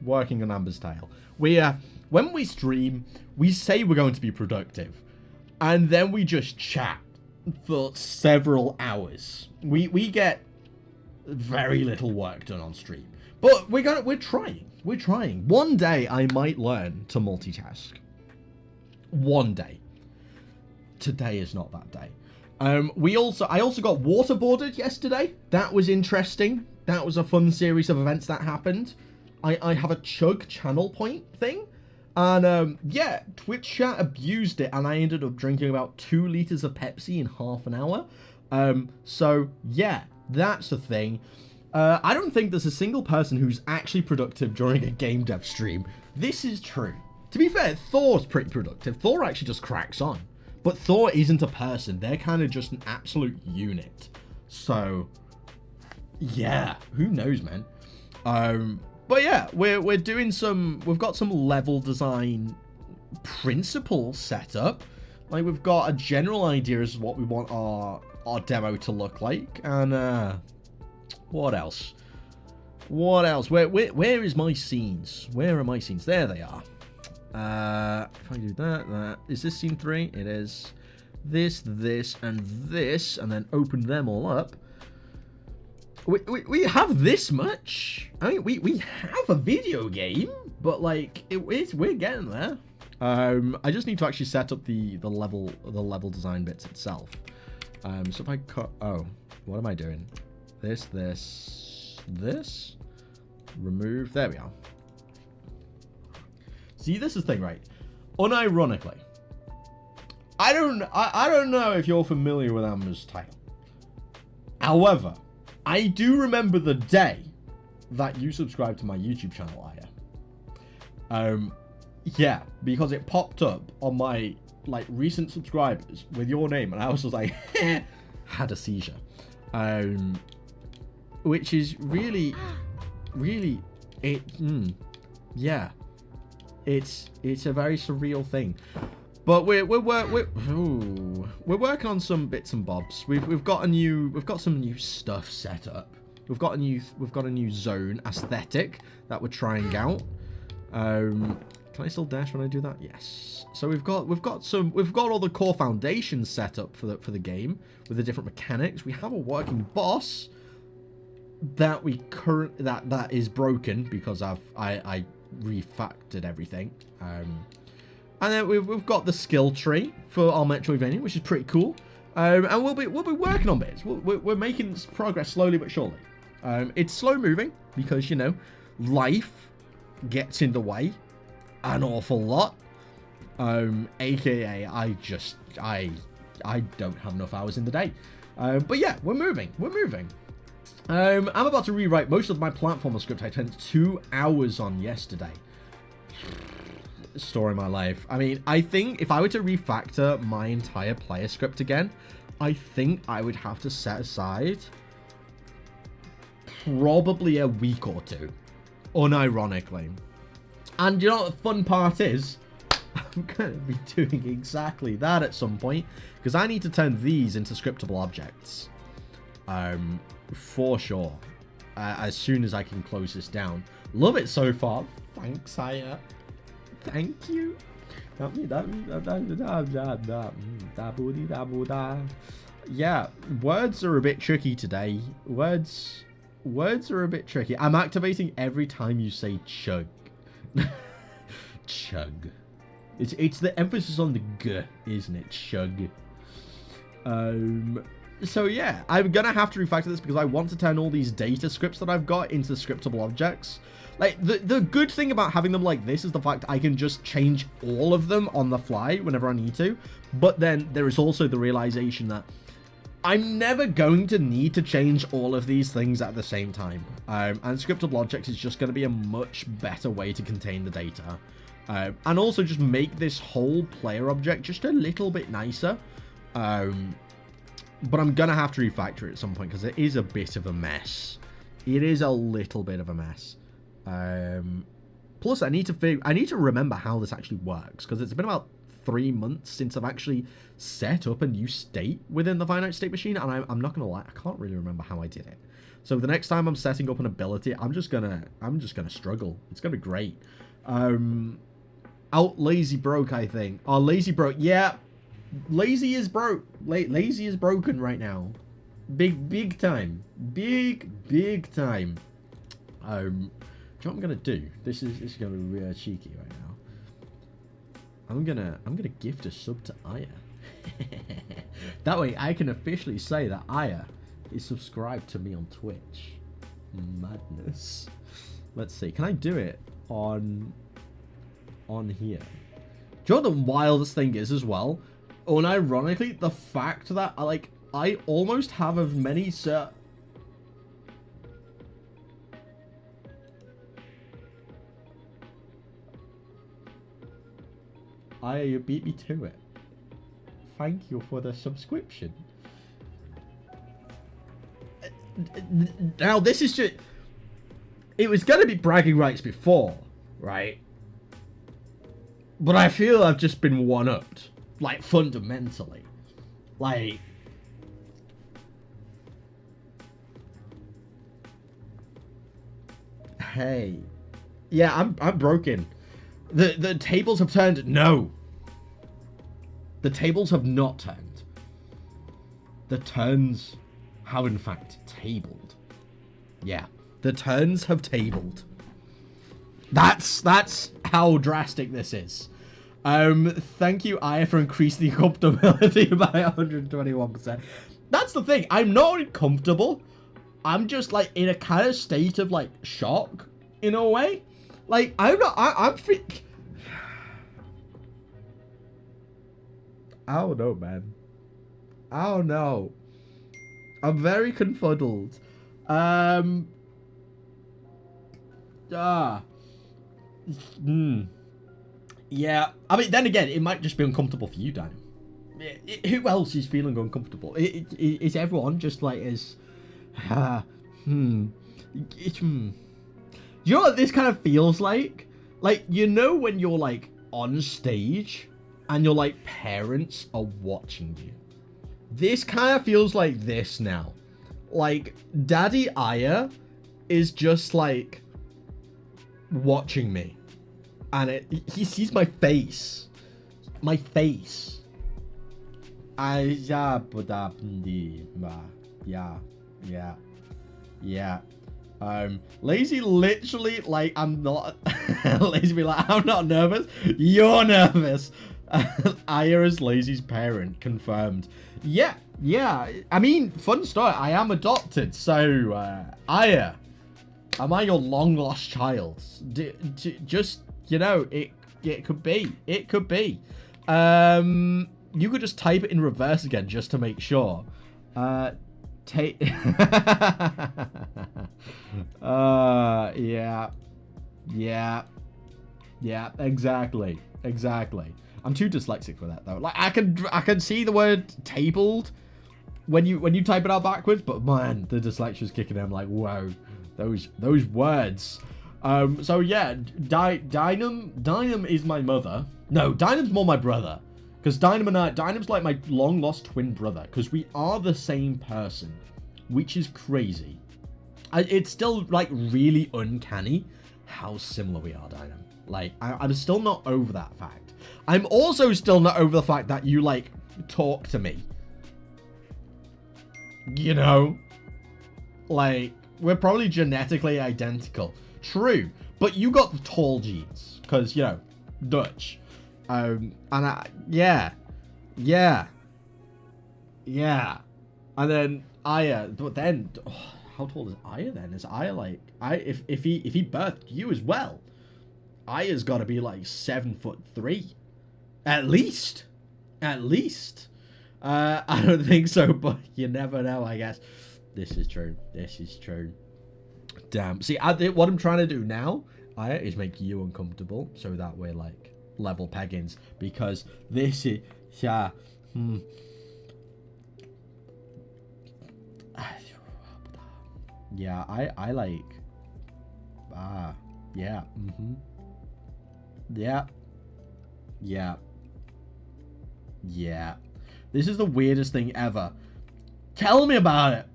[SPEAKER 1] Amber's Tale. When we stream, we say we're going to be productive, and then we just chat for several hours. We get very little work done on stream, but we're trying. One day I might learn to multitask. One day. Today is not that day. I also got waterboarded yesterday. That was interesting. That was a fun series of events that happened. I have a chug channel point thing. And, yeah, Twitch chat abused it, and I ended up drinking about 2 liters of Pepsi in half an hour. So, yeah, that's the thing. I don't think there's a single person who's actually productive during a game dev stream. This is true. To be fair, Thor's pretty productive. Thor actually just cracks on. But Thor isn't a person. They're kind of just an absolute unit. So, yeah, who knows, man? But yeah, we're doing we've got some level design principles set up. Like, we've got a general idea as to what we want our demo to look like. And, what else? Where is my scenes? Where are my scenes? There they are. If I do that. Is this scene 3? It is. This, and this, and then open them all up. We have this much. I mean, we have a video game, but like we're getting there. I just need to actually set up the level design bits itself. So if I cut, what am I doing? This, remove. There we are. See, this is the thing, right? Unironically, I don't know if you're familiar with Amber's Tale. However, I do remember the day that you subscribed to my YouTube channel, Aya. Yeah, because it popped up on my like recent subscribers with your name, and I was just like, had a seizure. Which is really, yeah, it's a very surreal thing. But we're working on some bits and bobs. We've got some new stuff set up. We've got a new zone aesthetic that we're trying out. Can I still dash when I do that? Yes. So we've got all the core foundations set up for the game with the different mechanics. We have a working boss that that is broken because I refactored everything. And then we've got the skill tree for our metroidvania, which is pretty cool. And we'll be working on bits. We're making progress slowly but surely. It's slow moving because, you know, life gets in the way an awful lot. AKA I I don't have enough hours in the day. But yeah, we're moving. I'm about to rewrite most of my platformer script I spent 2 hours on yesterday. Story of my life. I mean, I think if I were to refactor my entire player script again, I think I would have to set aside probably a week or two, unironically. And you know what the fun part is? I'm going to be doing exactly that at some point, because I need to turn these into scriptable objects. For sure. As soon as I can close this down. Love it so far. Thanks, Aya. Thank you. Yeah, words are a bit tricky today. Words are a bit tricky. I'm activating every time you say chug. Chug. It's the emphasis on the g, isn't it? Chug. So yeah, I'm gonna have to refactor this because I want to turn all these data scripts that I've got into scriptable objects. Like, the good thing about having them like this is the fact I can just change all of them on the fly whenever I need to. But then there is also the realization that I'm never going to need to change all of these things at the same time. And scriptable objects is just going to be a much better way to contain the data. And also just make this whole player object just a little bit nicer. But I'm going to have to refactor it at some point because it is a bit of a mess. It is a little bit of a mess. Plus, I need to remember how this actually works because it's been about 3 months since I've actually set up a new state within the finite state machine, and I'm not gonna lie, I can't really remember how I did it. So the next time I'm setting up an ability, I'm just gonna struggle. It's gonna be great. Out lazy broke, I think. Oh, lazy broke. Yeah, lazy is broke. Lazy is broken right now. Big time. Big time. Do you know what I'm gonna do? This is gonna be real cheeky right now. I'm gonna gift a sub to Aya. That way I can officially say that Aya is subscribed to me on Twitch. Madness. Let's see. Can I do it on here? Do you know what the wildest thing is as well? Unironically, the fact that I almost have as many Aya, you beat me to it. Thank you for the subscription. Now, this is just... It was going to be bragging rights before, right? But I feel I've just been one-upped. Like, fundamentally. Like... Hey. Yeah, I'm broken. The tables have turned. No. The tables have not turned. The turns have in fact tabled. Yeah. The turns have tabled. That's how drastic this is. Thank you, Aya, for increasing the comfortability by 121%. That's the thing. I'm not uncomfortable. I'm just like in a kind of state of like shock in a way. Like, I'm not, I'm I don't know, man. I don't know. I'm very confuddled. Yeah. I mean, then again, it might just be uncomfortable for you, Daniel. Who else is feeling uncomfortable? Is everyone just like as... You know what this kind of feels like? Like, you know when you're, like, on stage and your, like, parents are watching you? This kind of feels like this now. Like, Daddy Aya is just, like, watching me. And he sees my face. My face. Yeah. Lazy literally, like, I'm not... Lazy be like, I'm not nervous. You're nervous. Aya is Lazy's parent. Confirmed. Yeah. I mean, fun story. I am adopted. So, Aya, am I your long-lost child? Just, you know, it could be. It could be. you could just type it in reverse again just to make sure. Yeah. Yeah, exactly. I'm too dyslexic for that though. Like I can see the word tabled when you type it out backwards, but man, the dyslexia's kicking in. I'm like, whoa, those words. So yeah, Dynam is my mother. No, Dynam's more my brother. Because Dynam's like my long lost twin brother. Because we are the same person, which is crazy. It's still like really uncanny how similar we are, Dynam. Like I'm still not over that fact. I'm also still not over the fact that you like talk to me. You know, like we're probably genetically identical. True, but you got the tall genes because you know Dutch. And yeah. And then Aya, but then, how tall is Aya then? Is Aya like, if he birthed you as well, Aya's got to be like 7'3", at least. I don't think so, but you never know, I guess. This is true. Damn. See, what I'm trying to do now, Aya, is make you uncomfortable, so that we're like level peggings, because this is I like yeah this is the weirdest thing ever. Tell me about it.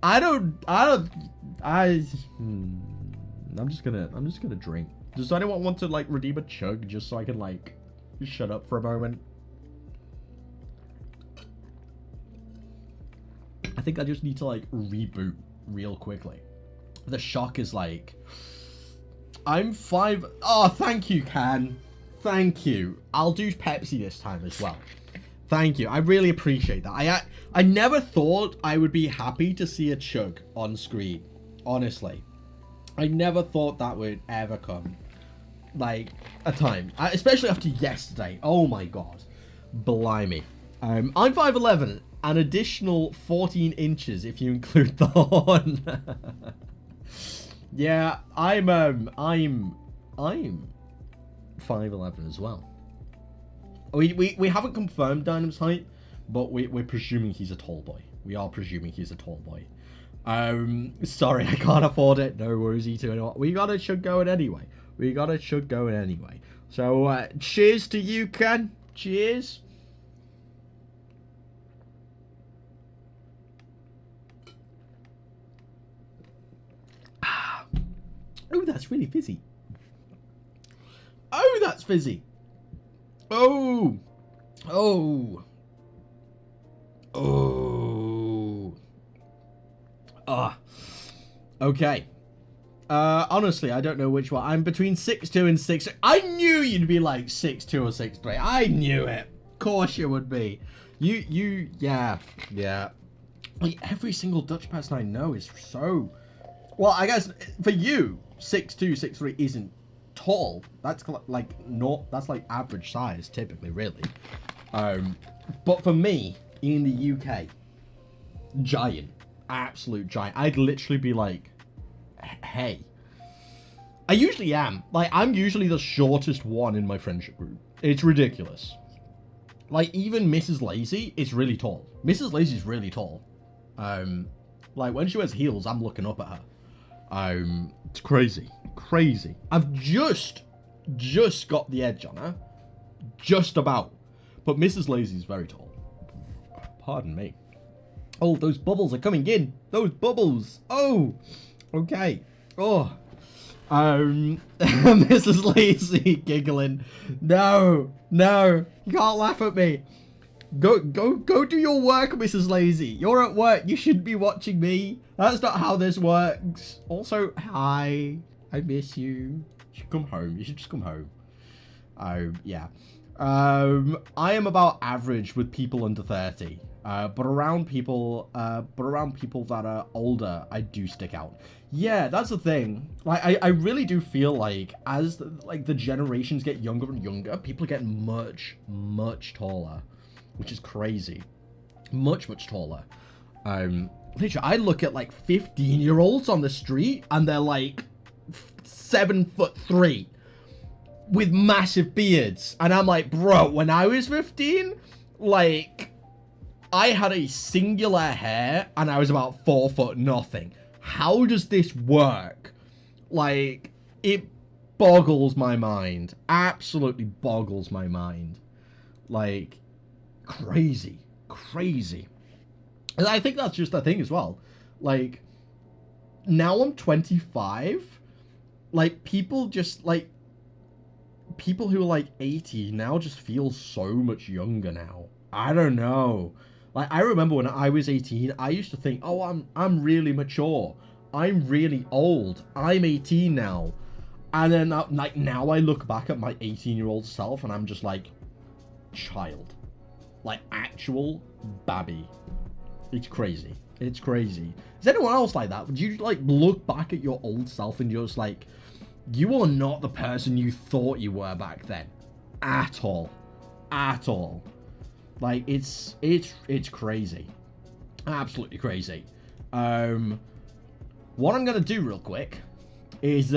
[SPEAKER 1] I'm just gonna drink. Does anyone want to like redeem a chug just so I can like shut up for a moment? I think I just need to like reboot real quickly. The shock is like, I'm 5. Oh, thank you, Can. Thank you. I'll do Pepsi this time as well. Thank you. I really appreciate that. I never thought I would be happy to see a chug on screen. Honestly, I never thought that would ever come. Like a time, especially after yesterday. Oh my god, blimey. I'm 5'11", an additional 14 inches if you include the horn. Yeah, I'm 5'11" as well. We haven't confirmed Dynam's height, but we're presuming he's a tall boy. We are presuming he's a tall boy. Sorry, I can't afford it. No worries, E2. We got a chug going anyway. So, cheers to you, Ken. Cheers. Oh, that's really fizzy. Oh, that's fizzy. Oh. Okay. Honestly, I don't know which one. I'm between 6'2" and 6'3". I knew you'd be like 6'2" or 6'3". I knew it. Of course you would be. Yeah. Like, every single Dutch person I know is so... Well, I guess for you, 6'2", 6'3" isn't tall. That's like that's like average size, typically, really. But for me, in the UK, giant. Absolute giant. I'd literally be like, hey. I usually am. Like, I'm usually the shortest one in my friendship group. It's ridiculous. Like, even Mrs. Lazy is really tall. Mrs. Lazy's really tall. Like, when she wears heels, I'm looking up at her. It's crazy. I've just got the edge on her. Just about. But Mrs. Lazy's very tall. Pardon me. Oh, those bubbles are coming in. Those bubbles. Oh. Okay. Oh. Mrs. Lazy giggling. No. You can't laugh at me. Go do your work, Mrs. Lazy. You're at work. You shouldn't be watching me. That's not how this works. Also, hi. I miss you. You should come home. You should just come home. Yeah. I am about average with people under 30. But around people that are older, I do stick out. Yeah, that's the thing. Like, I really do feel like as the generations get younger and younger, people get much, much taller, which is crazy. Much, much taller. Literally, I look at like 15-year-olds on the street, and they're like 7'3" with massive beards, and I'm like, bro, when I was 15, like, I had a singular hair and I was about 4 foot nothing. How does this work? Like, it boggles my mind. Absolutely boggles my mind. Like, crazy. Crazy. And I think that's just a thing as well. Like, now I'm 25. Like, people just, like, people who are like 80 now just feel so much younger now. I don't know. Like, I remember when I was 18, I used to think, oh, I'm really mature. I'm really old. I'm 18 now. And then, like, now I look back at my 18-year-old self, and I'm just like, child. Like, actual babby. It's crazy. It's crazy. Is anyone else like that? Would you, like, look back at your old self and you're just like, you are not the person you thought you were back then. At all. At all. Like, it's crazy. Absolutely crazy. What I'm going to do real quick is,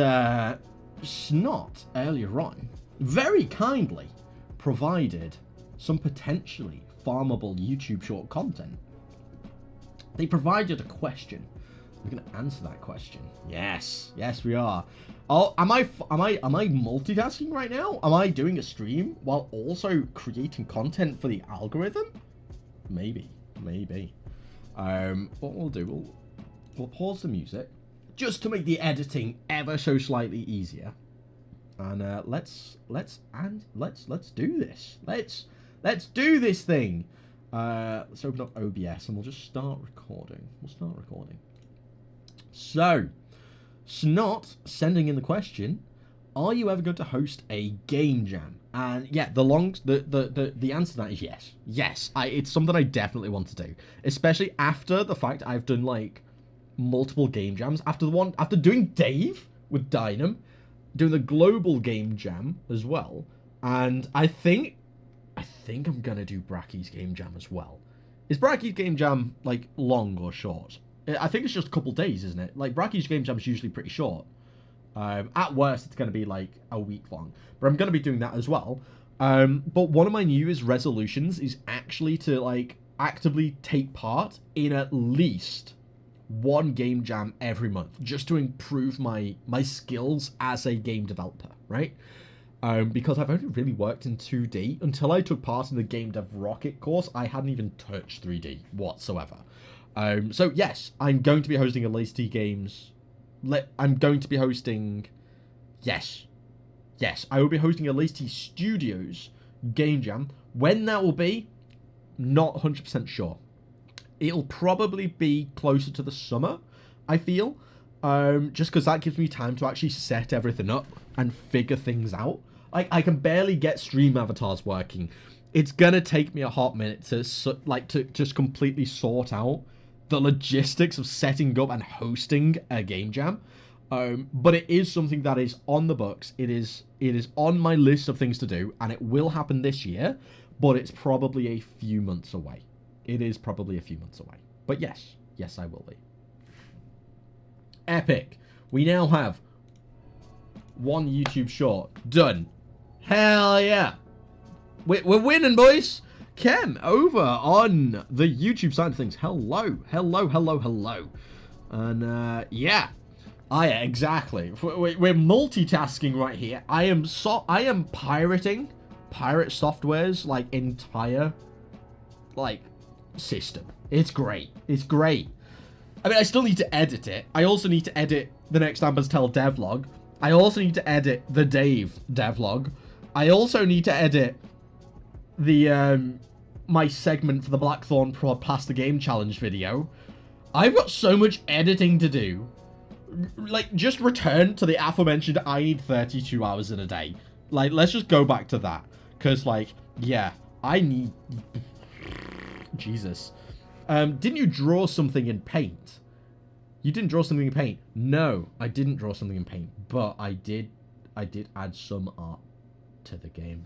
[SPEAKER 1] Snot, earlier on, very kindly provided some potentially farmable YouTube short content. They provided a question. We're going to answer that question. Yes. Yes, we are. Oh, am I multitasking right now? Am I doing a stream while also creating content for the algorithm? Maybe. What we'll do, we'll pause the music just to make the editing ever so slightly easier. And let's do this. Let's do this thing. Let's open up OBS and we'll just start recording. So, Snot sending in the question, are you ever going to host a game jam? And yeah, the answer to that is yes. Yes, it's something I definitely want to do, especially after the fact I've done like multiple game jams. After doing Dave with Dynam, doing the global game jam as well, and I think I'm gonna do Bracky's game jam as well. Is Bracky's game jam like long or short? I think it's just a couple days, isn't it? Like, Bracky's game jam is usually pretty short. At worst, it's going to be, like, a week long. But I'm going to be doing that as well. But one of my New Year's resolutions is actually to, like, actively take part in at least one game jam every month. Just to improve my skills as a game developer, right? Because I've only really worked in 2D. Until I took part in the GameDev Rocket course, I hadn't even touched 3D whatsoever. So yes, I'm going to be hosting a LazyT Games. I'm going to be hosting. Yes, I will be hosting a LazyTeaStudios game jam. When that will be, not 100% sure. It'll probably be closer to the summer, I feel. Just because that gives me time to actually set everything up and figure things out. I can barely get stream avatars working. It's gonna take me a hot minute to just completely sort out the logistics of setting up and hosting a game jam. But it is something that is on the books. It is on my list of things to do, and it will happen this year, but it's probably a few months away. It is probably a few months away. But yes, I will be. Epic. We now have one YouTube short done. Hell yeah. We're winning, boys. Kem, over on the YouTube side of things. Hello. And, yeah. Exactly. We're multitasking right here. I am pirating Pirate Software's, like, entire, like, system. It's great. I mean, I still need to edit it. I also need to edit the Next Ambers Tell devlog. I also need to edit the Dave devlog. I also need to edit the, my segment for the Blackthorn Prod Past the Game Challenge video. I've got so much editing to do. Like, just return to the aforementioned I need 32 hours in a day. Like, let's just go back to that. Because, like, yeah, I need... Jesus. Didn't you draw something in paint? You didn't draw something in paint. No, I didn't draw something in paint, but I did add some art to the game.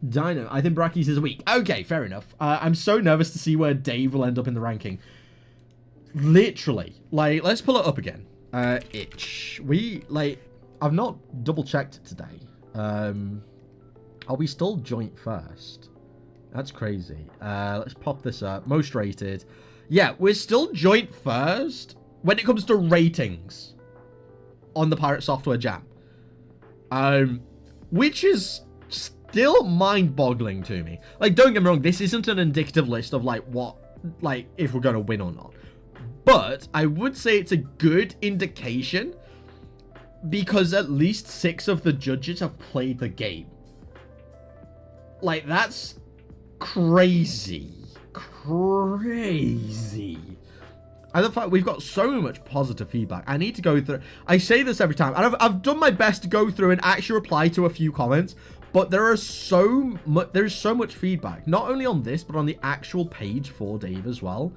[SPEAKER 1] Dino, I think Bracky's is weak. Okay, fair enough. I'm so nervous to see where Dave will end up in the ranking. Literally, like, let's pull it up again. Itch. I've not double checked today. Are we still joint first? That's crazy. Let's pop this up. Most rated. Yeah, we're still joint first when it comes to ratings on the Pirate Software Jam. Which is still mind-boggling to me. Like, don't get me wrong, this isn't an indicative list of, like, what, like, if we're going to win or not. But I would say it's a good indication because at least 6 of the judges have played the game. Like, that's crazy. Crazy. And the fact we've got so much positive feedback. I need to go through. I say this every time. And I've done my best to go through and actually reply to a few comments. But there's so much feedback. Not only on this, but on the actual page for Dave as well.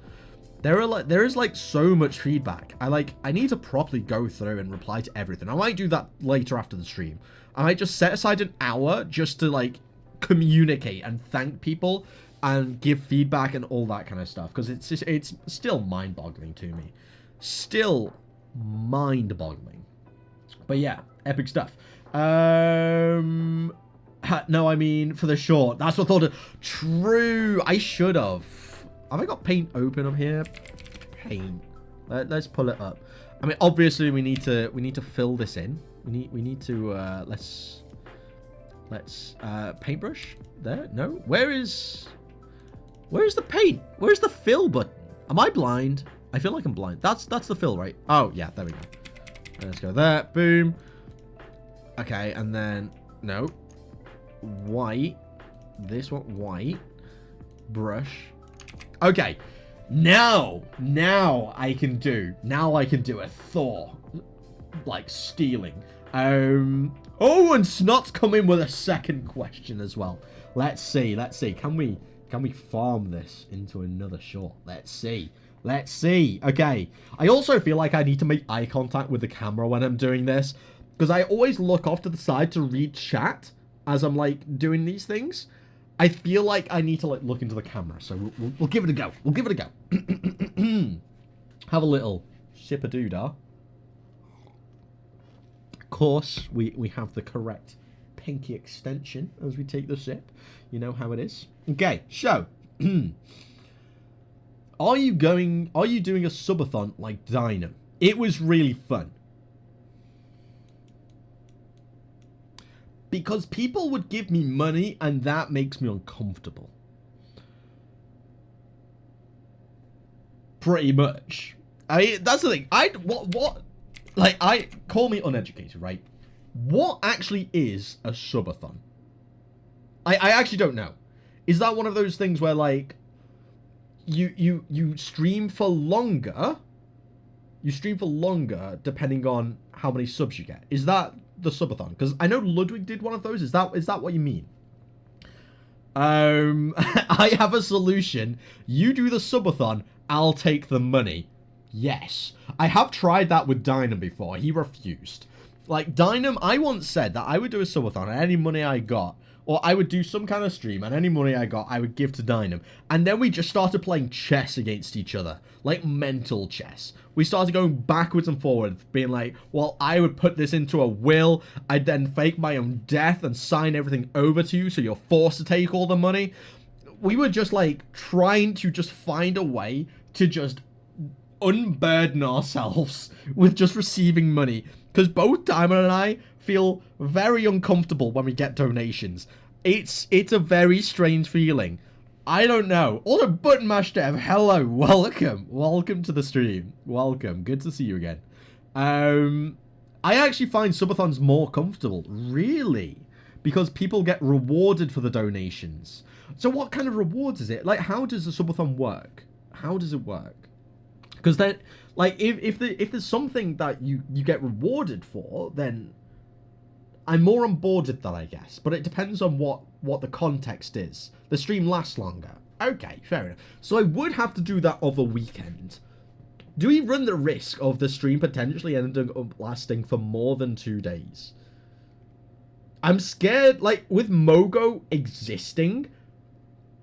[SPEAKER 1] There is like so much feedback. I need to properly go through and reply to everything. I might do that later after the stream. I might just set aside an hour just to like communicate and thank people and give feedback and all that kind of stuff, because it's still mind-boggling to me. Still mind-boggling. But yeah, epic stuff. No, I mean for the short. That's what I thought of. True, I should have. Have I got paint open up here? Paint. Let's pull it up. I mean, obviously we need to fill this in. We need to let's paintbrush there. No, where's the paint? Where's the fill button? Am I blind? I feel like I'm blind. That's the fill, right? Oh yeah, there we go. Let's go there. Boom. Okay, and then no, white. This one white. Brush. Okay, now I can do a Thor, like, stealing. Oh, and Snot's come in with a second question as well. Let's see. Can we farm this into another short? Let's see. Okay, I also feel like I need to make eye contact with the camera when I'm doing this, because I always look off to the side to read chat as I'm, like, doing these things. I feel like I need to, like, look into the camera, so we'll give it a go. Have a little sip-a-doodah. Of course, we have the correct pinky extension as we take the sip. You know how it is. Okay, so are you doing a subathon like Dynam? It was really fun. Because people would give me money, and that makes me uncomfortable. Pretty much. I mean, that's the thing. Call me uneducated, right? What actually is a subathon? I actually don't know. Is that one of those things where, like, you stream for longer? You stream for longer depending on how many subs you get. Is that the subathon? Because I know Ludwig did one of those. Is that what you mean? I have a solution. You do the subathon, I'll take the money. Yes. I have tried that with Dynam before. He refused. Like, Dynam, I once said that I would do a subathon and any money I got, or I would do some kind of stream and any money I got, I would give to Dynam. And then we just started playing chess against each other. Like, mental chess. We started going backwards and forwards, being like, well, I would put this into a will. I'd then fake my own death and sign everything over to you so you're forced to take all the money. We were just, like, trying to just find a way to just unburden ourselves with just receiving money. Because both Diamond and I feel very uncomfortable when we get donations. It's a very strange feeling. I don't know. Also, Button Mash Dev, hello, welcome to the stream. Welcome, good to see you again. I actually find subathons more comfortable, really, because people get rewarded for the donations. So what kind of rewards is it? Like, how does a subathon work? How does it work? Because then, like, if there's something that you get rewarded for, then I'm more on board with that, I guess. But it depends on what the context is. The stream lasts longer. Okay, fair enough. So I would have to do that over weekend. Do we run the risk of the stream potentially ending up lasting for more than 2 days? I'm scared, like, with Mogo existing,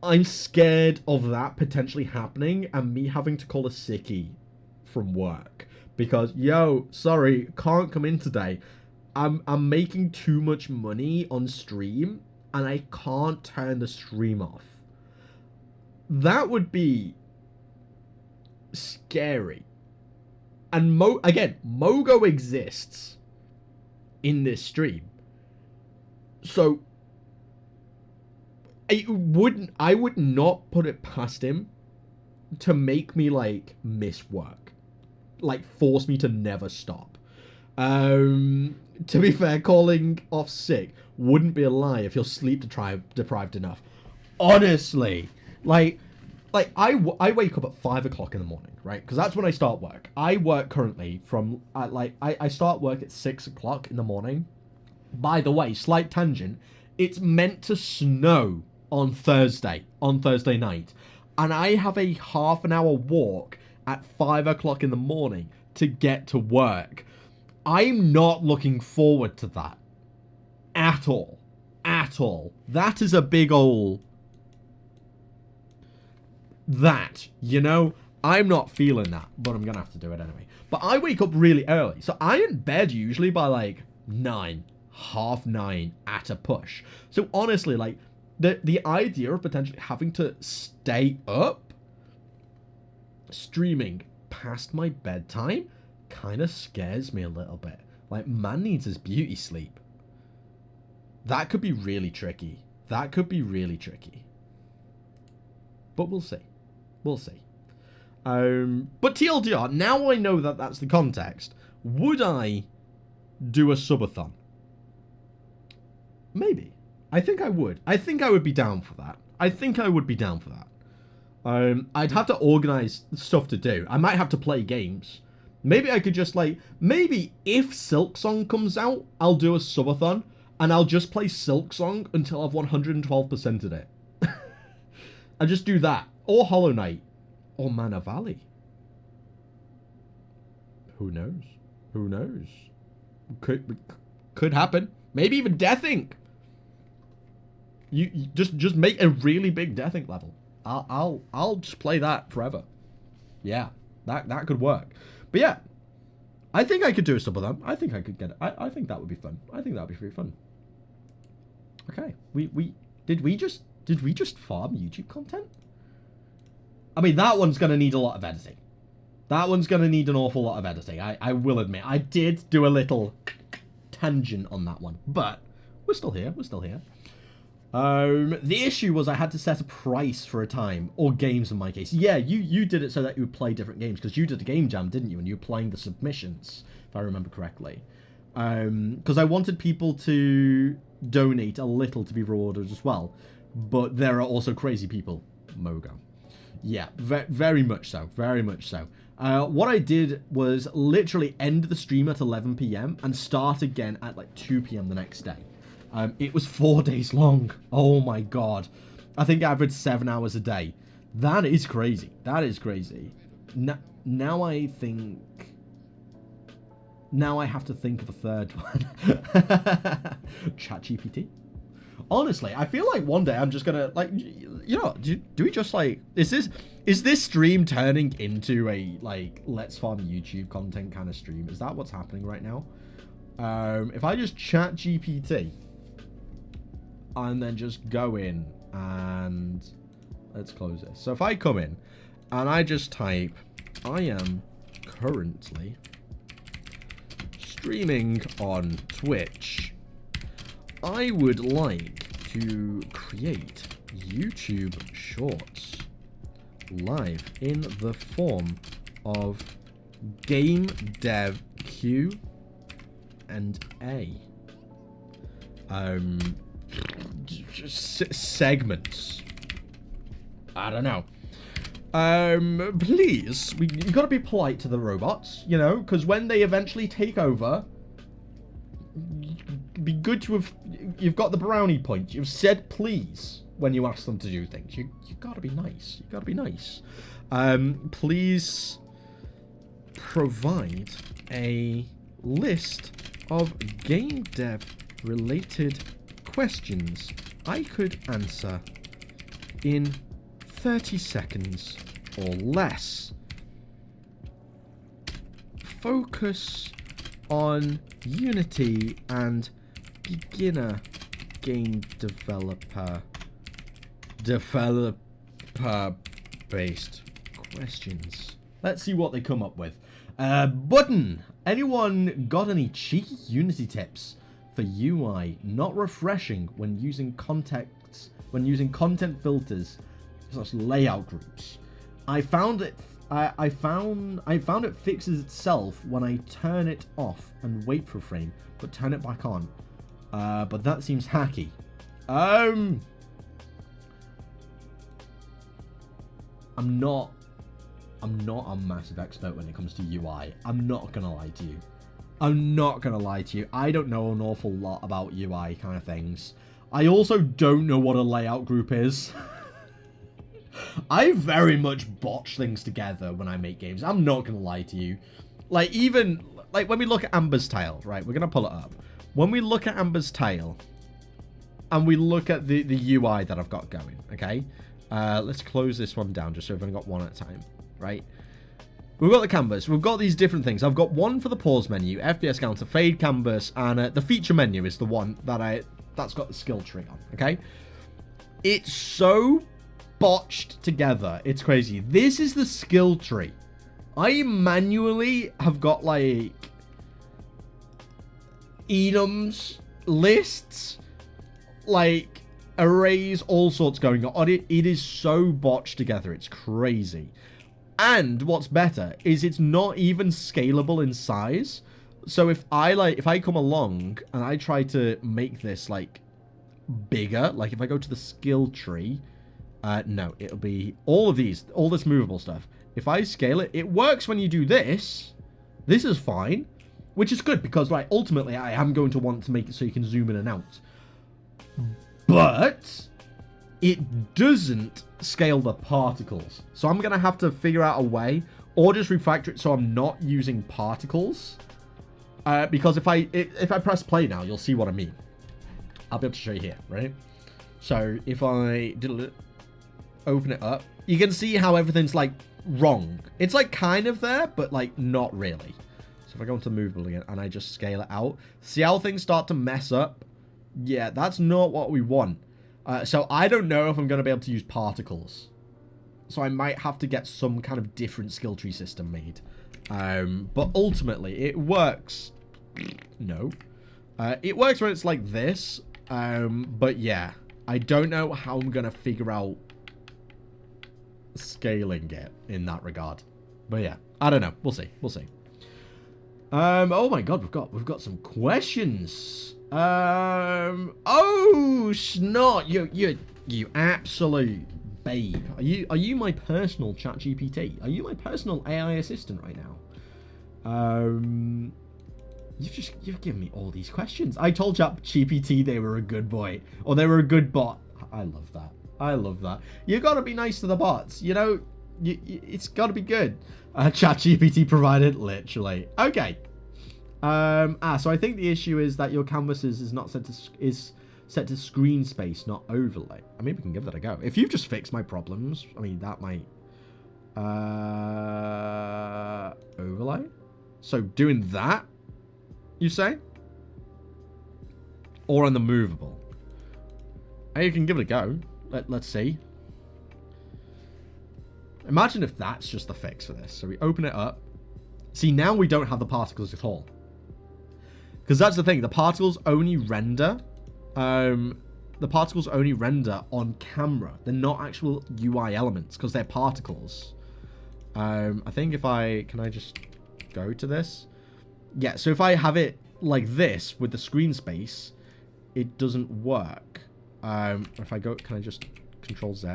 [SPEAKER 1] I'm scared of that potentially happening and me having to call a sickie from work. Because, yo, sorry, can't come in today. I'm making too much money on stream and I can't turn the stream off. That would be scary. And again, Mogo exists in this stream. So I would not put it past him to make me like miss work. Like force me to never stop. To be fair, calling off sick wouldn't be a lie if you're sleep deprived enough. Honestly, like I wake up at 5 o'clock in the morning, right? Because that's when I start work. I work currently from I start work at 6 o'clock in the morning. By the way, slight tangent. It's meant to snow on Thursday night, and I have a half an hour walk at 5 o'clock in the morning to get to work. I'm not looking forward to that at all. At all. That is a big ol' that, you know? I'm not feeling that, but I'm gonna have to do it anyway. But I wake up really early, so I'm in bed usually by like 9, half 9 at a push. So honestly, like, the idea of potentially having to stay up streaming past my bedtime kind of scares me a little bit. Like, man needs his beauty sleep. That could be really tricky. That could be really tricky. But we'll see. We'll see. But TLDR, now I know that that's the context, would I do a subathon? Maybe. I think I would. I think I would be down for that. I think I would be down for that. I'd have to organize stuff to do. I might have to play games. Maybe I could just, like, maybe if Silksong comes out, I'll do a subathon, and I'll just play Silksong until I've 112%ed it. I'll just do that. Or Hollow Knight. Or Mana Valley. Who knows? Who knows? Could happen. Maybe even Death Inc. You just make a really big Death Inc level. I'll just play that forever. Yeah, that could work. But yeah, I think I could do a sub of them. I think I could get it. I think that would be fun. I think that would be pretty fun. Okay, did we just farm YouTube content? I mean, that one's gonna need a lot of editing. That one's gonna need an awful lot of editing. I will admit, I did do a little tangent on that one, but we're still here. We're still here. The issue was I had to set a price for a time, or games in my case. Yeah, you did it so that you would play different games, because you did a game jam, didn't you? And you were playing the submissions, if I remember correctly. Because I wanted people to donate a little to be rewarded as well. But there are also crazy people. Mogo. Yeah, very much so. Very much so. What I did was literally end the stream at 11 PM and start again at like 2 PM the next day. It was 4 days long. Oh my god. I think I averaged 7 hours a day. That is crazy. That is crazy. Now I think... Now I have to think of a third one. ChatGPT. Honestly, I feel like one day I'm just gonna, like, you know, do we just, like, is this stream turning into a, like, let's farm YouTube content kind of stream? Is that what's happening right now? If I just chat GPT and then just go in and let's close this. So if I come in and I just type, I am currently streaming on Twitch. I would like to create YouTube Shorts live in the form of GameDev Q&A. Just segments. I don't know. Please, you gotta be polite to the robots, you know, because when they eventually take over, be good to have... You've got the brownie point. You've said please when you ask them to do things. You gotta be nice. You gotta be nice. Please provide a list of game dev related questions I could answer in 30 seconds or less. Focus on Unity and beginner game developer-based questions. Let's see what they come up with. Button. Anyone got any cheeky Unity tips for UI not refreshing when using content filters / layout groups? I found it fixes itself when I turn it off and wait for a frame, but turn it back on. But that seems hacky. I'm not a massive expert when it comes to UI. I'm not gonna lie to you. I don't know an awful lot about UI kind of things. I also don't know what a layout group is. I very much botch things together when I make games. I'm not gonna lie to you. Like, even like when we look at Amber's Tale, right? We're gonna pull it up. When we look at Amber's Tale and we look at the UI that I've got going, okay? Let's close this one down just so we've only got one at a time, right? We've got the canvas. We've got these different things. I've got one for the pause menu, FPS counter, fade canvas, and the feature menu is the one that's got the skill tree on, okay? It's so botched together. It's crazy. This is the skill tree. I manually have got like enums, lists, like arrays, all sorts going on it. It is so botched together. It's crazy. And what's better is it's not even scalable in size. So if I come along and I try to make this like bigger, like if I go to the skill tree, no, it'll be all this movable stuff. If I scale it, it works when you do this. This is fine, which is good because like ultimately I am going to want to make it so you can zoom in and out. But it doesn't scale the particles. So I'm going to have to figure out a way or just refactor it so I'm not using particles. Because if I press play now, you'll see what I mean. I'll be able to show you here, right? So if I open it up, you can see how everything's like wrong. It's like kind of there, but like not really. So if I go into movable again and I just scale it out, see how things start to mess up? Yeah, that's not what we want. So I don't know if I'm going to be able to use particles. So I might have to get some kind of different skill tree system made. But ultimately, it works. No. It works when it's like this. But yeah, I don't know how I'm going to figure out scaling it in that regard. But yeah, I don't know. We'll see. We'll see. Oh my god, we've got some questions. Oh snot! You absolute babe. Are you my personal ChatGPT? Are you my personal AI assistant right now? You've given me all these questions. I told ChatGPT they were a good boy or they were a good bot. I love that. I love that. You gotta be nice to the bots. You know, it's gotta be good. ChatGPT provided, literally. Okay. So I think the issue is that your canvas is set to screen space, not overlay. I mean, we can give that a go. If you've just fixed my problems, I mean, that might... overlay? So doing that, you say? Or on the movable? You can give it a go. Let's see. Imagine if that's just the fix for this. So we open it up. See, now we don't have the particles at all. Because that's the thing. The particles only render... the particles only render on camera. They're not actual UI elements because they're particles. I think if I... Can I just go to this? Yeah, so if I have it like this with the screen space, it doesn't work. If I go... Can I just Control Z?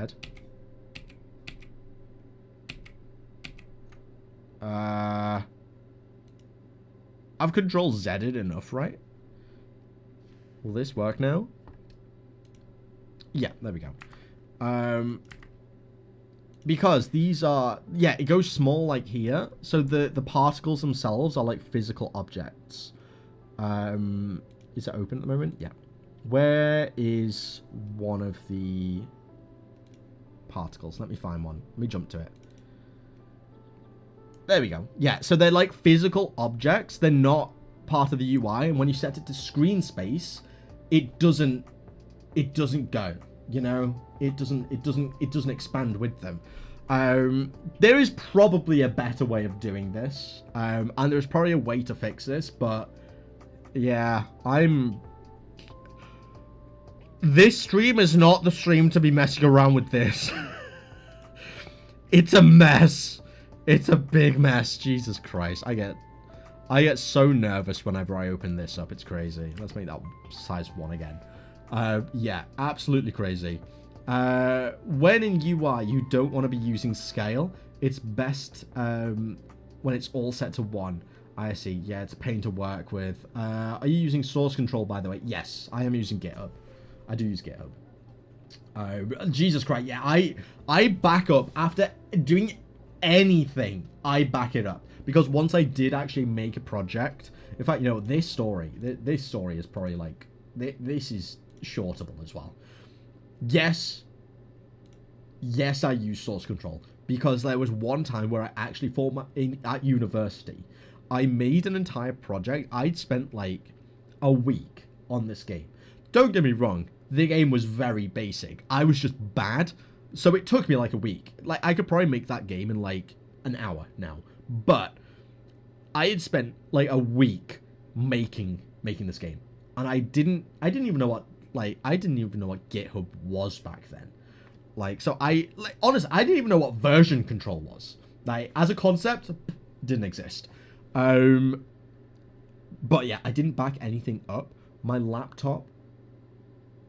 [SPEAKER 1] I've Control Z'd enough, right? Will this work now? Yeah, there we go. Because these are, yeah, it goes small like here. So the particles themselves are like physical objects. Is it open at the moment? Yeah. Where is one of the particles? Let me find one. Let me jump to it. There we go. Yeah, so they're like physical objects. They're not part of the UI, and when you set it to screen space, it doesn't go. You know, it doesn't expand with them. There is probably a better way of doing this, and there's probably a way to fix this, but yeah, this stream is not the stream to be messing around with this. It's a mess. It's a big mess. Jesus Christ. I get so nervous whenever I open this up. It's crazy. Let's make that size 1 again. Yeah, absolutely crazy. When in UI, you don't want to be using scale. It's best when it's all set to 1. I see. Yeah, it's a pain to work with. Are you using source control, by the way? Yes, I am using GitHub. I do use GitHub. Jesus Christ, yeah, I back up after doing anything. I back it up because once I did actually make a project, in fact, you know, this story is probably like this is shortable as well. Yes, I use source control because there was one time where I actually thought at university, I made an entire project. I'd spent like a week on this game. Don't get me wrong, the game was very basic. I was just bad, so it took me like a week. Like, I could probably make that game in like an hour now, but I had spent like a week making this game, and I didn't even know what GitHub was back then. Like, so honestly, I didn't even know what version control was. Like, as a concept, didn't exist. But yeah, I didn't back anything up. My laptop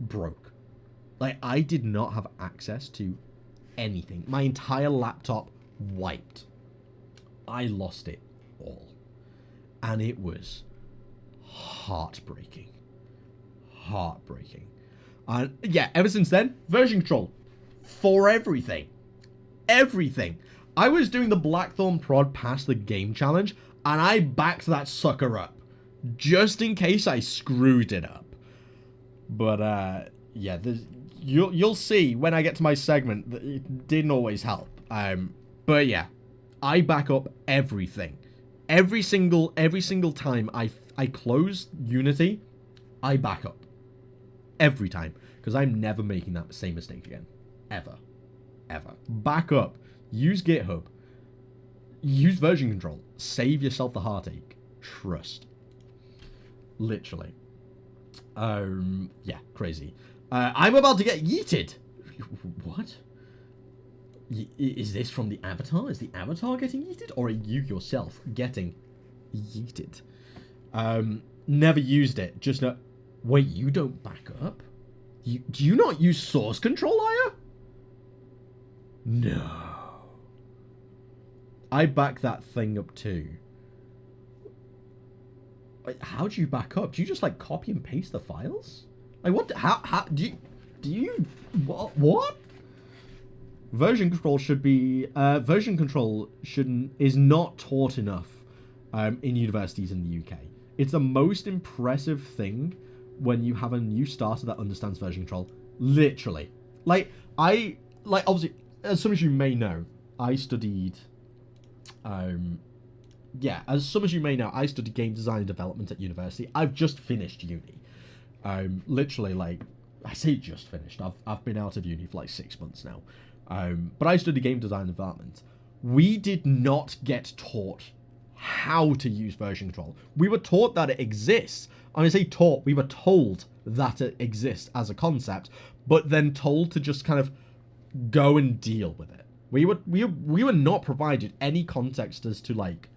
[SPEAKER 1] broke. Like, I did not have access to anything. My entire laptop wiped. I lost it all. And it was heartbreaking. Heartbreaking. And yeah, ever since then, version control for everything. Everything. I was doing the Blackthorn prod past the game challenge, and I backed that sucker up just in case I screwed it up. But yeah, you'll see when I get to my segment that it didn't always help. But yeah, I back up everything. Every single time I close Unity, I back up. Every time. Because I'm never making that same mistake again. Ever. Ever. Back up. Use GitHub. Use version control. Save yourself the heartache. Trust. Literally. Yeah, crazy. I'm about to get yeeted. What? Is this from the avatar? Is the avatar getting yeeted? Or are you yourself getting yeeted? Never used it. Just no. Wait, you don't back up? Do you not use source control, Aya? No. I back that thing up too. Wait, how do you back up? Do you just like copy and paste the files? Like what? How do you what? Version control should be version control is not taught enough in universities in the UK. It's the most impressive thing when you have a new starter that understands version control. Literally, obviously, as some of you may know, I studied. Yeah, as some of you may know, I studied game design and development at university. I've just finished uni. Literally, like, I say just finished. I've been out of uni for like 6 months now. But I studied game design and development. We did not get taught how to use version control. We were taught that it exists. And I say taught, we were told that it exists as a concept, but then told to just kind of go and deal with it. We were not provided any context as to like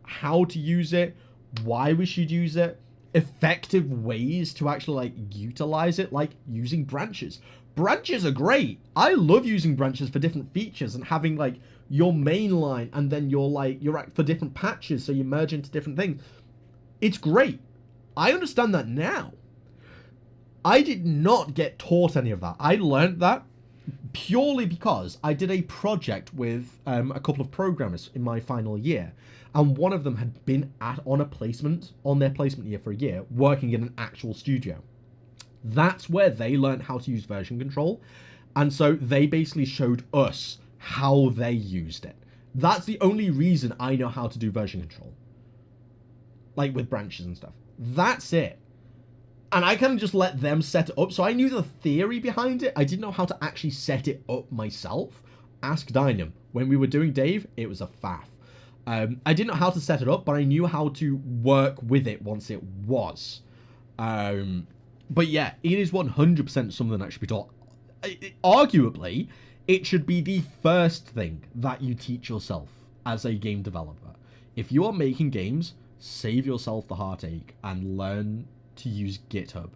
[SPEAKER 1] how to use it, why we should use it, effective ways to actually like utilize it, like using branches. Branches are great. I love using branches for different features and having like your main line and then you're for different patches, so you merge into different things. It's great. I understand that now. I did not get taught any of that. I learned that purely because I did a project with a couple of programmers in my final year, and one of them had been on their placement year for a year, working in an actual studio. That's where they learned how to use version control, and so they basically showed us how they used it. That's the only reason I know how to do version control, like with branches and stuff. That's it. And I kind of just let them set it up. So I knew the theory behind it. I didn't know how to actually set it up myself. Ask Dynam. When we were doing Dave, it was a faff. I didn't know how to set it up, but I knew how to work with it once it was. But yeah, it is 100% something that should be taught. Arguably, it should be the first thing that you teach yourself as a game developer. If you are making games, save yourself the heartache and learn to use GitHub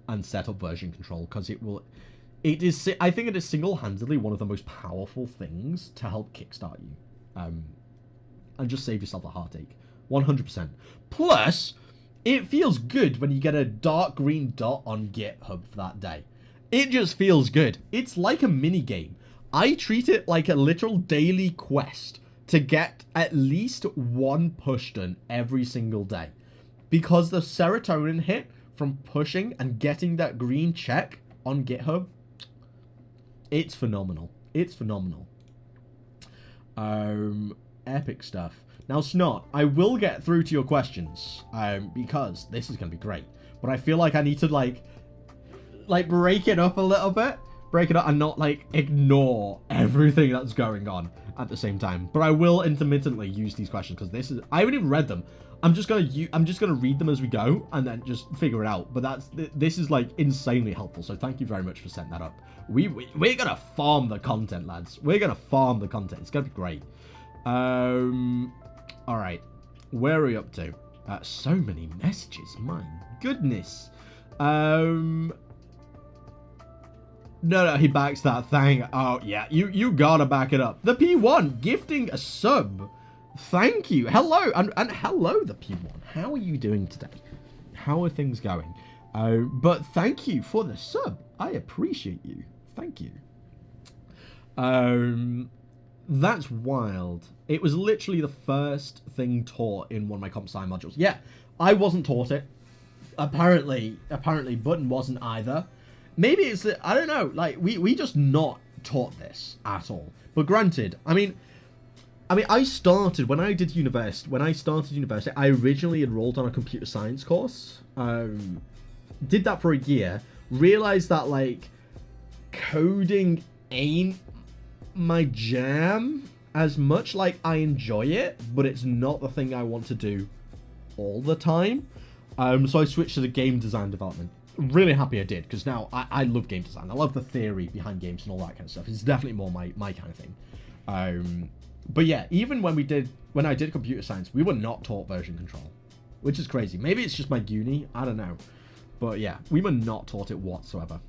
[SPEAKER 1] and set up version control, because I think it is single-handedly one of the most powerful things to help kickstart you. And just save yourself the heartache. 100%. Plus, it feels good when you get a dark green dot on GitHub for that day. It just feels good. It's like a mini game. I treat it like a literal daily quest to get at least one push done every single day. Because the serotonin hit from pushing and getting that green check on GitHub, it's phenomenal. It's phenomenal. Epic stuff. Now, Snot, I will get through to your questions, because this is going to be great. But I feel like I need to, like break it up a little bit. Break it up and not, ignore everything that's going on at the same time. But I will intermittently use these questions, because I haven't even read them. I'm just gonna read them as we go and then just figure it out. But this is insanely helpful. So thank you very much for setting that up. We're gonna farm the content, lads. We're gonna farm the content. It's gonna be great. All right, where are we up to? So many messages. My goodness. No, he backs that thing. Oh yeah, you gotta back it up. The P1 gifting a sub. Thank you. Hello, and hello, the P1. How are you doing today? How are things going? But thank you for the sub. I appreciate you. Thank you. That's wild. It was literally the first thing taught in one of my comp sci modules. Yeah, I wasn't taught it. Apparently, Button wasn't either. Maybe it's, I don't know, we just not taught this at all. But granted, I mean, I started, when I started university, I originally enrolled on a computer science course. Did that for a year. Realized that, coding ain't my jam as much. I enjoy it, but it's not the thing I want to do all the time. So I switched to the game design development. Really happy I did, because now I love game design. I love the theory behind games and all that kind of stuff. It's definitely more my kind of thing. But yeah, even when I did computer science, we were not taught version control, which is crazy. Maybe it's just my uni, I don't know. But yeah, we were not taught it whatsoever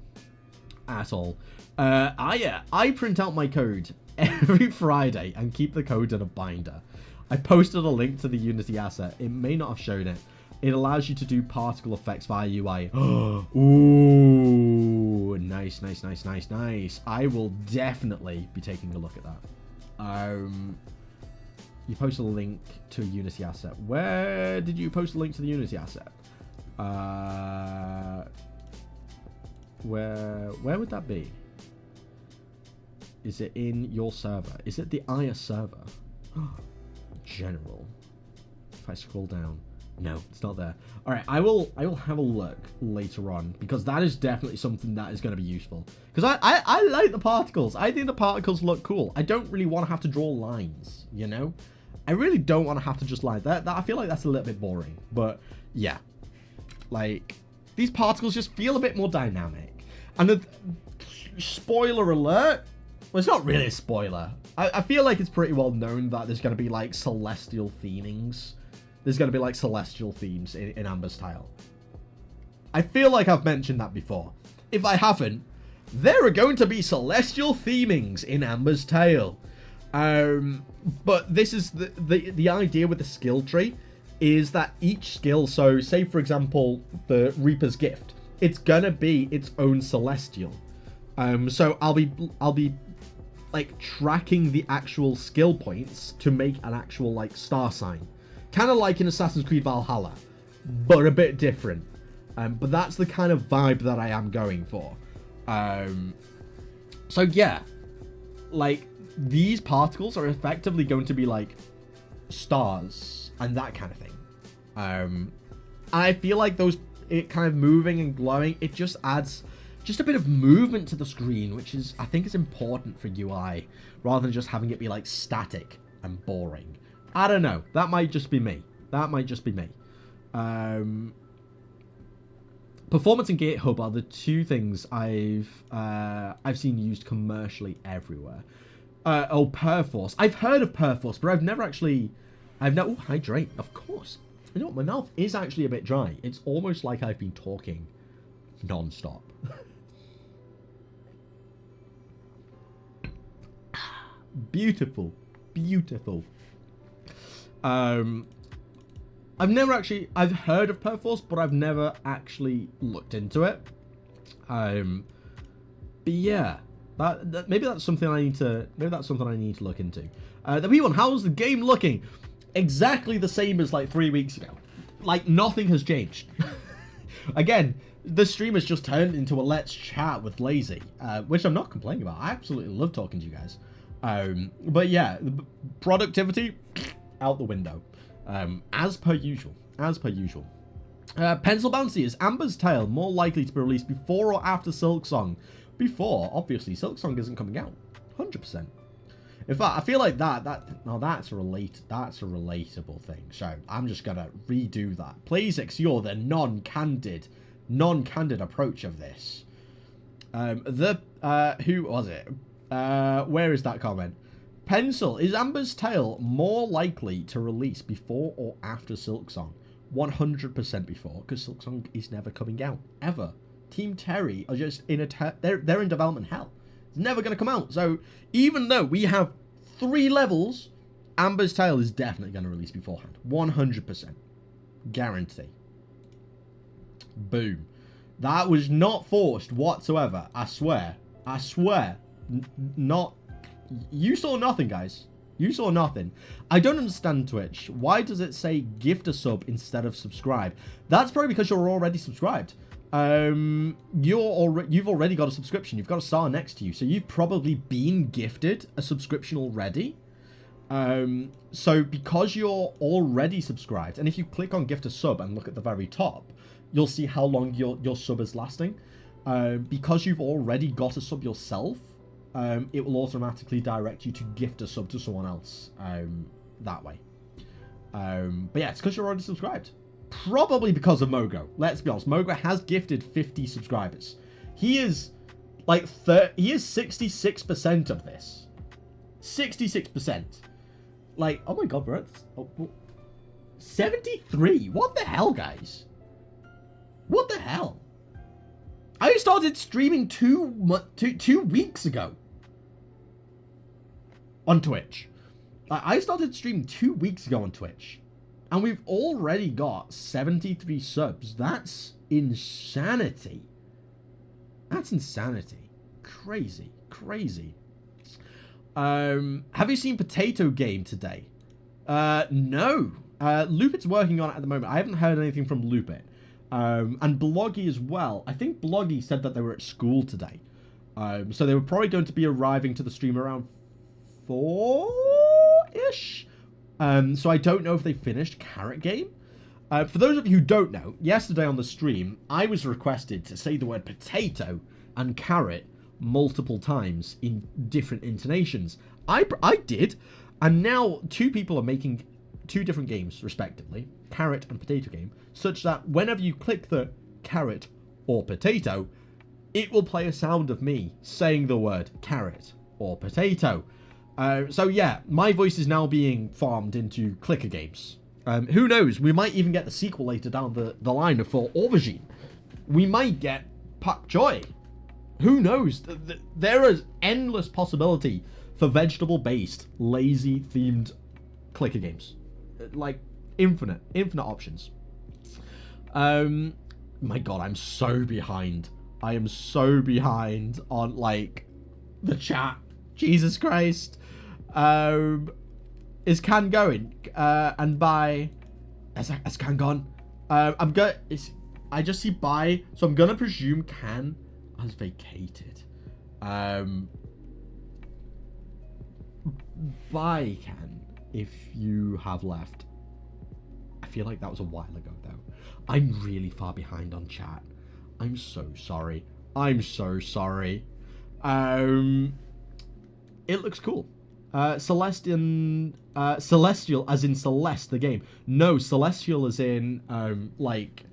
[SPEAKER 1] at all. I print out my code every Friday and keep the code in a binder. I posted a link to the Unity asset. It may not have shown it. It allows you to do particle effects via UI. Ooh, nice. I will definitely be taking a look at that. You posted a link to a Unity asset. Where did you post a link to the Unity asset? Where would that be? Is it in your server? Is it the Aya server? General. If I scroll down. No, it's not there. All right, I will have a look later on, because that is definitely something that is going to be useful. Because I like the particles. I think the particles look cool. I don't really want to have to draw lines, you know? I really don't want to have to just line that. I feel like that's a little bit boring. But yeah, these particles just feel a bit more dynamic. And spoiler alert. Well, it's not really a spoiler. I feel like it's pretty well known that there's going to be celestial themings. There's going to be celestial themes in Amber's Tale. I feel like I've mentioned that before. If I haven't, there are going to be celestial themings in Amber's Tale. But this is the idea with the skill tree is that each skill, so say for example the Reaper's Gift, it's gonna be its own celestial. So I'll be like tracking the actual skill points to make an actual like star sign, kind of like in Assassin's Creed Valhalla, but a bit different. But that's the kind of vibe that I am going for. So yeah, like these particles are effectively going to be like stars and that kind of thing. I feel like it kind of moving and glowing, it just adds just a bit of movement to the screen, which is, I think, is important for UI, rather than just having it be like static and boring. I don't know. That might just be me. Performance and GitHub are the two things I've seen used commercially everywhere. Perforce. I've heard of Perforce, but I've never hydrate, of course. You know what? My mouth is actually a bit dry. It's almost like I've been talking non-stop. Beautiful. I've heard of Perforce, but I've never actually looked into it. But yeah, maybe that's something I need to look into. The P1, how's the game looking? Exactly the same as like 3 weeks ago. Like nothing has changed. Again, the stream has just turned into a let's chat with Lazy, which I'm not complaining about. I absolutely love talking to you guys. But yeah, the productivity out the window. As per usual. Pencil Bouncy, is Amber's Tale more likely to be released before or after Silksong? Before, obviously. Silksong isn't coming out. 100%. In fact, I feel like that's a relatable thing. So I'm just gonna redo that. Please explore the non-candid approach of this. Who was it? Where is that comment? Pencil, is Amber's Tale more likely to release before or after Silksong? 100% before, because Silksong is never coming out ever. Team Terry are just in they're in development hell. It's never going to come out. So even though we have 3 levels, Amber's Tale is definitely going to release beforehand. 100%. Guarantee. Boom. That was not forced whatsoever. I swear. Not. You saw nothing, guys. You saw nothing. I don't understand Twitch. Why does it say gift a sub instead of subscribe? That's probably because you're already subscribed. You've already got a subscription. You've got a star next to you, so you've probably been gifted a subscription already. So because you're already subscribed, and if you click on gift a sub and look at the very top, you'll see how long your sub is lasting. Because you've already got a sub yourself, it will automatically direct you to gift a sub to someone else that way. But yeah, it's because you're already subscribed. Probably because of Mogo. Let's be honest. Mogo has gifted 50 subscribers. He is like he is 66% of this. 66%. Like, oh my god, we're at 73. What the hell, guys? What the hell? I started streaming 2 weeks ago on Twitch. I started streaming 2 weeks ago on Twitch. And we've already got 73 subs. That's insanity. That's insanity. Crazy. Have you seen Potato Game today? No. Lupit's working on it at the moment. I haven't heard anything from Lupit. And Bloggy as well. I think Bloggy said that they were at school today. So they were probably going to be arriving to the stream around 4-ish. So I don't know if they finished Carrot Game. For those of you who don't know, yesterday on the stream, I was requested to say the word potato and carrot multiple times in different intonations. I did, and now 2 people are making 2 different games, respectively, Carrot and Potato Game, such that whenever you click the carrot or potato, it will play a sound of me saying the word carrot or potato. So yeah, my voice is now being farmed into clicker games. Who knows? We might even get the sequel later down the line for Aubergine. We might get Pak Choi. Who knows? There is endless possibility for vegetable-based, lazy-themed clicker games. Like, infinite options. My God, I'm so behind. I am so behind on, like, the chat. Jesus Christ. Is Can going? And bye. Has Can gone? I just see bye, so I'm gonna presume Can has vacated. Bye, Can, if you have left. I feel like that was a while ago, though. I'm really far behind on chat. I'm so sorry. I'm so sorry. It looks cool. Celestial as in Celeste, the game. No, Celestial as in, like,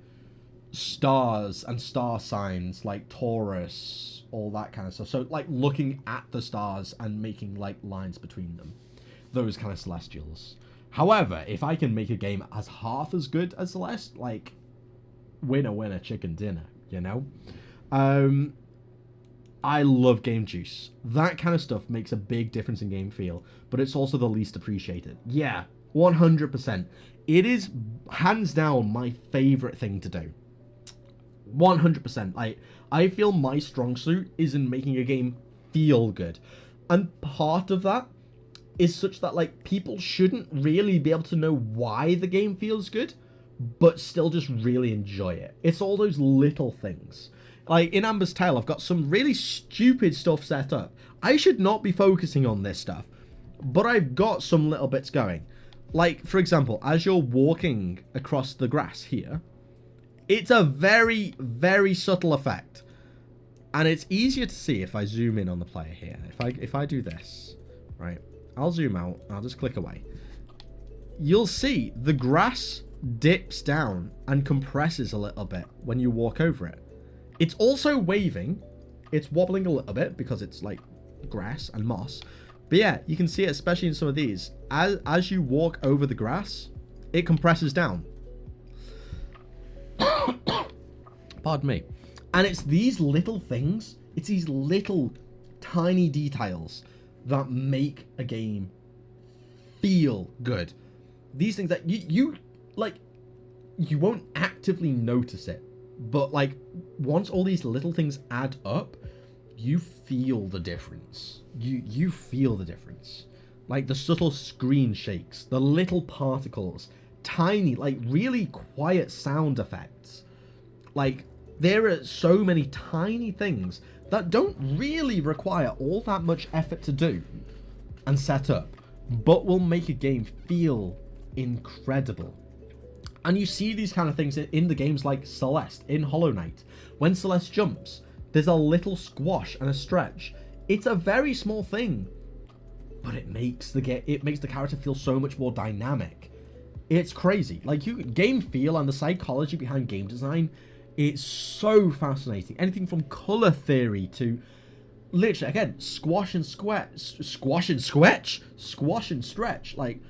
[SPEAKER 1] stars and star signs, like Taurus, all that kind of stuff. So, like, looking at the stars and making, like, lines between them. Those kind of Celestials. However, if I can make a game as half as good as Celeste, like, winner, winner, chicken dinner, you know? I love game juice. That kind of stuff makes a big difference in game feel, but it's also the least appreciated. Yeah, 100%. It is hands down my favorite thing to do. 100%. Like, I feel my strong suit is in making a game feel good. And part of that is such that, like, people shouldn't really be able to know why the game feels good, but still just really enjoy it. It's all those little things. Like, in Amber's Tale, I've got some really stupid stuff set up. I should not be focusing on this stuff, but I've got some little bits going. Like, for example, as you're walking across the grass here, it's a very, very subtle effect. And it's easier to see if I zoom in on the player here. If I do this, right, I'll zoom out, I'll just click away. You'll see the grass dips down and compresses a little bit when you walk over it. It's also waving. It's wobbling a little bit because it's like grass and moss. But yeah, you can see it, especially in some of these. As you walk over the grass, it compresses down. Pardon me. And it's these little things, it's these little tiny details that make a game feel good. These things that you like, you won't actively notice it. But, like, once all these little things add up, you feel the difference. You feel the difference. Like, the subtle screen shakes, the little particles, tiny, like, really quiet sound effects. Like, there are so many tiny things that don't really require all that much effort to do and set up, but will make a game feel incredible. And you see these kind of things in the games like Celeste, in Hollow Knight. When Celeste jumps, there's a little squash and a stretch. It's a very small thing, but it makes the character feel so much more dynamic. It's crazy. Like, game feel and the psychology behind game design, it's so fascinating. Anything from color theory to, literally, again, squash and stretch. Like,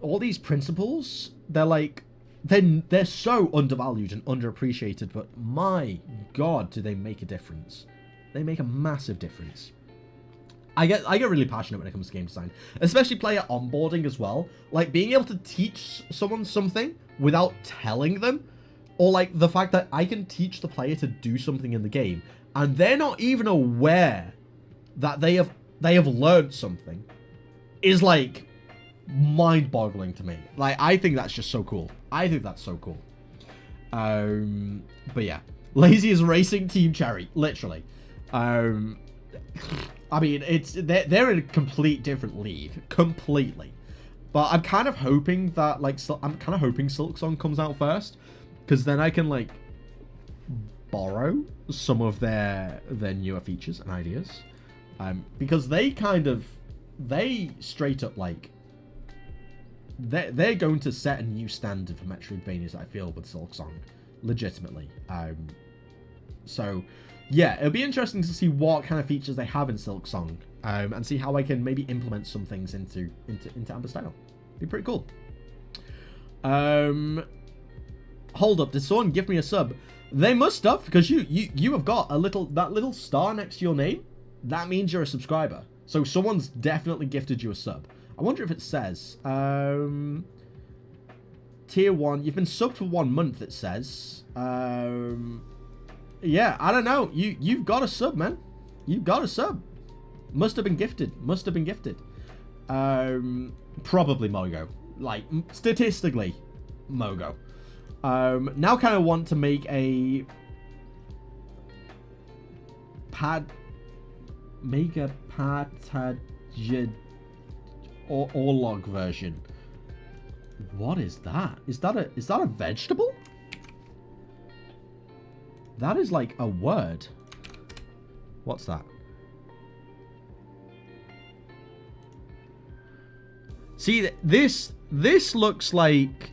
[SPEAKER 1] all these principles, they're like, they're so undervalued and underappreciated, but my God, do they make a difference. They make a massive difference. I get really passionate when it comes to game design, especially player onboarding as well. Like, being able to teach someone something without telling them, or like the fact that I can teach the player to do something in the game and they're not even aware that they have learned something, is like mind-boggling to me. Like, I think that's just so cool. I think that's so cool. But yeah, Lazy is racing Team Cherry, literally. I mean, they're in a complete different league, completely. But I'm kind of hoping that, like, Silksong comes out first, because then I can, like, borrow some of their newer features and ideas, because they straight up, like, they're going to set a new standard for Metroidvanias, I feel, with Silksong, legitimately. So yeah, it'll be interesting to see what kind of features they have in Silksong, and see how I can maybe implement some things into Amber Style. Be pretty cool. Hold up, did someone give me a sub? They must have, because you have got that little star next to your name. That means you're a subscriber. So someone's definitely gifted you a sub. I wonder if it says, tier 1. You've been subbed for 1 month, it says. Yeah, I don't know. You've got a sub, man. You've got a sub. Must have been gifted. Must have been gifted. Probably Mogo. Like, statistically, Mogo. Now kind of want to make a Orlog version. What is that? Is that a vegetable? That is like a word. What's that? See, this looks like...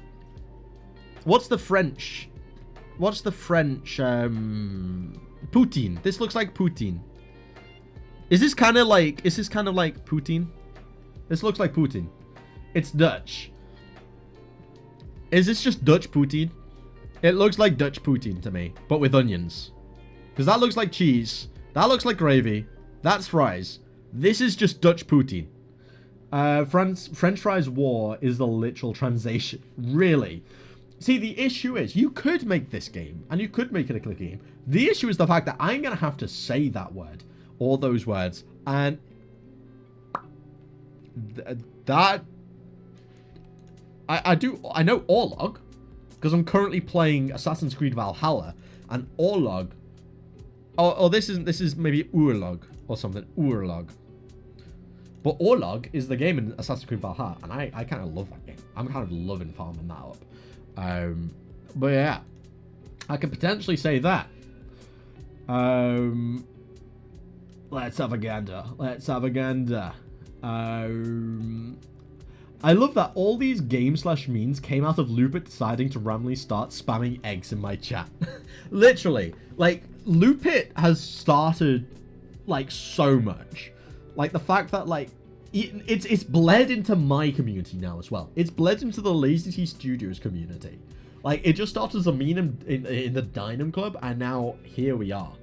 [SPEAKER 1] What's the French? Poutine. This looks like poutine. Is this kind of like poutine? This looks like poutine. It's Dutch. Is this just Dutch poutine? It looks like Dutch poutine to me, but with onions. Because that looks like cheese. That looks like gravy. That's fries. This is just Dutch poutine. French fries war is the literal translation. Really. See, the issue is, you could make this game, and you could make it a click game. The issue is the fact that I'm going to have to say that word, or those words, and that... I know Orlog, because I'm currently playing Assassin's Creed Valhalla, and Orlog... Oh, this is maybe Urlog, or something. Urlog. But Orlog is the game in Assassin's Creed Valhalla, and I kind of love that game. I'm kind of loving farming that up. But yeah, I could potentially say that. Let's have a gander. Let's have a gander. I love that all these game/memes came out of Lupit deciding to randomly start spamming eggs in my chat. Literally, like, Lupit has started, like, so much. Like, the fact that, like, it's bled into my community now as well. It's bled into the LazyTeaStudios community. Like, it just started as a meme in the Dynam Club, and now here we are.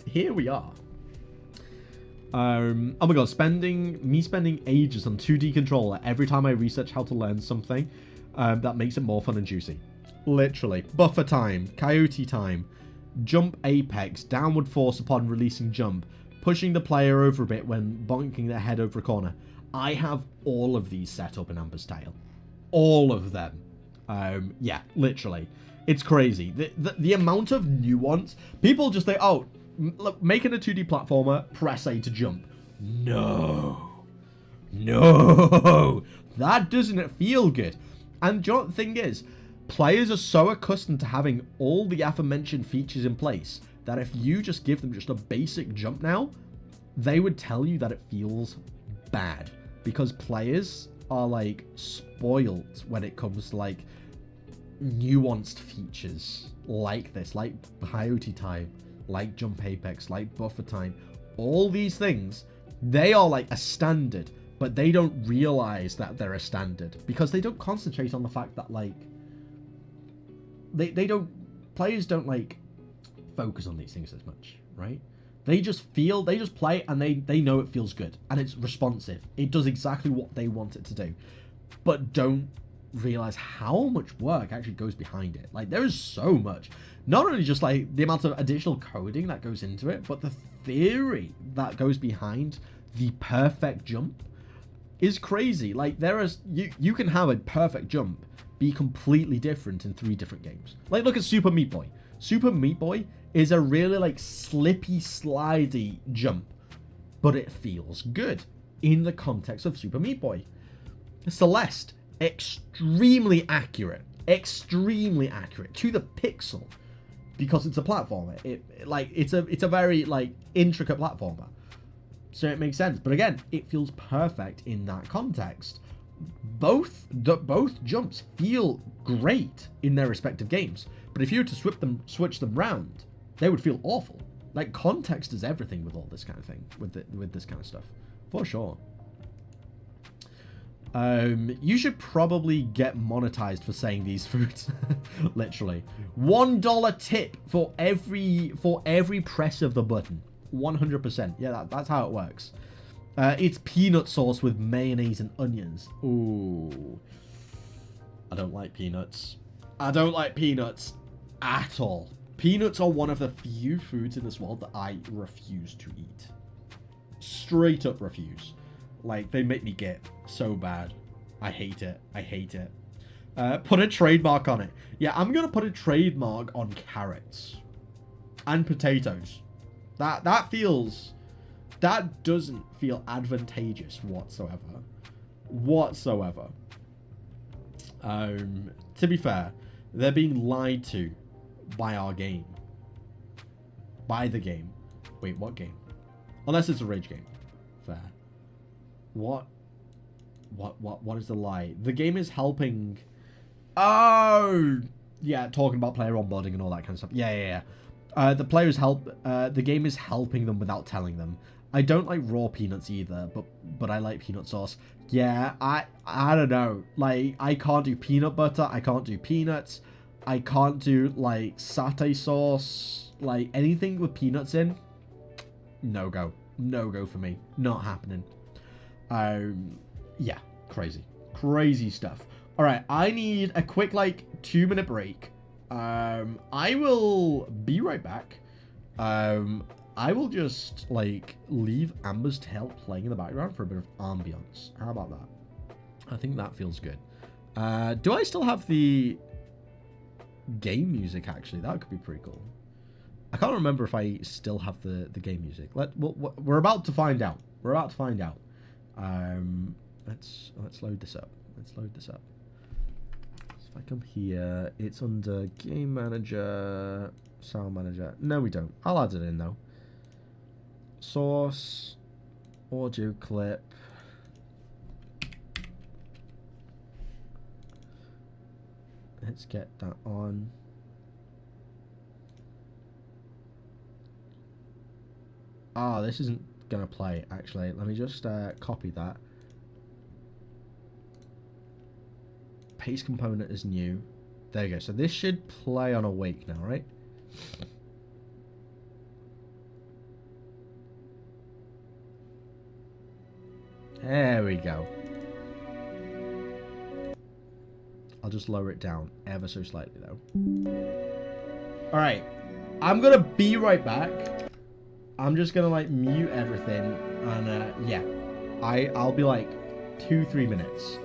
[SPEAKER 1] Here we are. Oh my god, spending ages on 2D controller every time I research how to learn something that makes it more fun and juicy. Literally. Buffer time, coyote time, jump apex, downward force upon releasing jump, pushing the player over a bit when bonking their head over a corner. I have all of these set up in Amber's Tale. All of them. Yeah, literally. It's crazy. The amount of nuance. People just think, oh, making a 2D platformer, press A to jump. No. No. That doesn't feel good. And the thing is, players are so accustomed to having all the aforementioned features in place that if you just give them just a basic jump now, they would tell you that it feels bad. Because players are, like, spoiled when it comes to, like, nuanced features like this, like coyote time, like jump apex, like buffer time. All these things, they are like a standard, but they don't realize that they're a standard because they don't concentrate on the fact that, like, players don't like focus on these things as much, right? They just play and they know it feels good and it's responsive. It does exactly what they want it to do, but don't realize how much work actually goes behind it. Like, there is so much, not only just like the amount of additional coding that goes into it, but the theory that goes behind the perfect jump is crazy. Like, you can have a perfect jump be completely different in 3 different games. Like, look at Super Meat Boy. Super Meat Boy is a really, like, slippy, slidey jump, but it feels good in the context of Super Meat Boy. Celeste, extremely accurate to the pixel because it's a platformer. It's a very, like, intricate platformer, so it makes sense. But again, it feels perfect in that context. Both jumps feel great in their respective games, but if you were to switch them round, they would feel awful. Like, context is everything with all this kind of thing, with this kind of stuff, for sure. You should probably get monetized for saying these foods. Literally. $1 tip for every press of the button. 100%. Yeah, that's how it works. It's peanut sauce with mayonnaise and onions. Ooh. I don't like peanuts. I don't like peanuts at all. Peanuts are one of the few foods in this world that I refuse to eat. Straight up refuse. Like, they make me get so bad. I hate it. I hate it. Put a trademark on it. Yeah, I'm going to put a trademark on carrots. And potatoes. That doesn't feel advantageous whatsoever. Whatsoever. To be fair, they're being lied to by our game. By the game. Wait, what game? Unless it's a rage game. Fair. What is the lie? The game is helping... Oh! Yeah, talking about player onboarding and all that kind of stuff. Yeah. The game is helping them without telling them. I don't like raw peanuts either, but I like peanut sauce. Yeah, I don't know. Like, I can't do peanut butter. I can't do peanuts. I can't do, like, satay sauce. Like, anything with peanuts in. No go. No go for me. Not happening. Yeah. Crazy. Crazy stuff. Alright, I need a quick, like, 2-minute break. I will be right back. I will just, like, leave Amber's Tale playing in the background for a bit of ambience. How about that? I think that feels good. Do I still have the game music, actually? That could be pretty cool. I can't remember if I still have the game music. We're about to find out. We're about to find out. Let's load this up. Let's load this up. So if I come here, it's under Game Manager, Sound Manager. No, we don't. I'll add it in, though. Source, audio clip. Let's get that on. Ah, this isn't gonna play, actually. Let me just copy that. Paste component is new. There you go. So this should play on Awake now, right? There we go. I'll just lower it down ever so slightly, though. Alright. I'm gonna be right back. I'm just gonna, like, mute everything. And, yeah. I'll be, like, 2-3 minutes.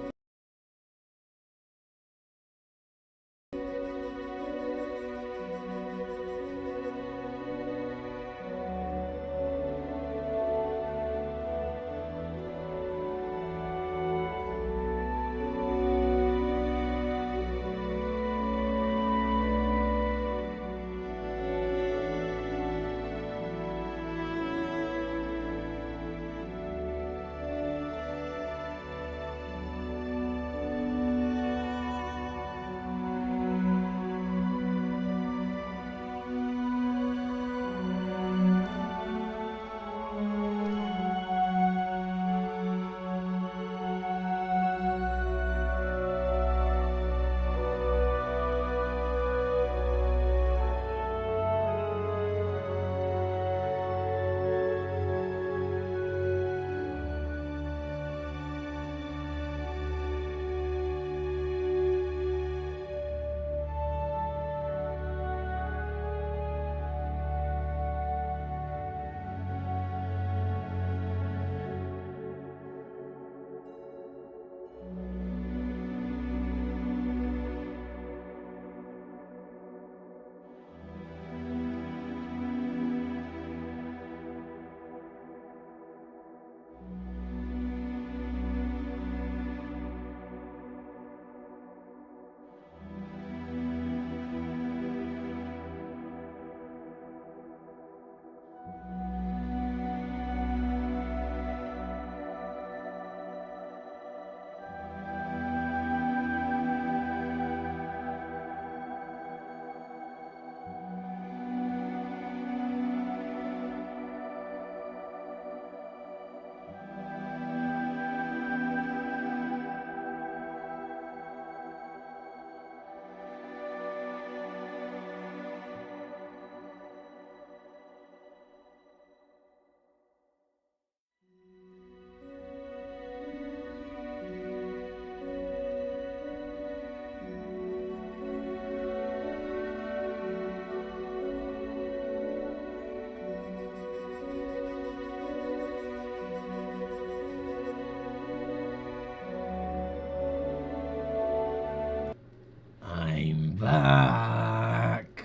[SPEAKER 1] back.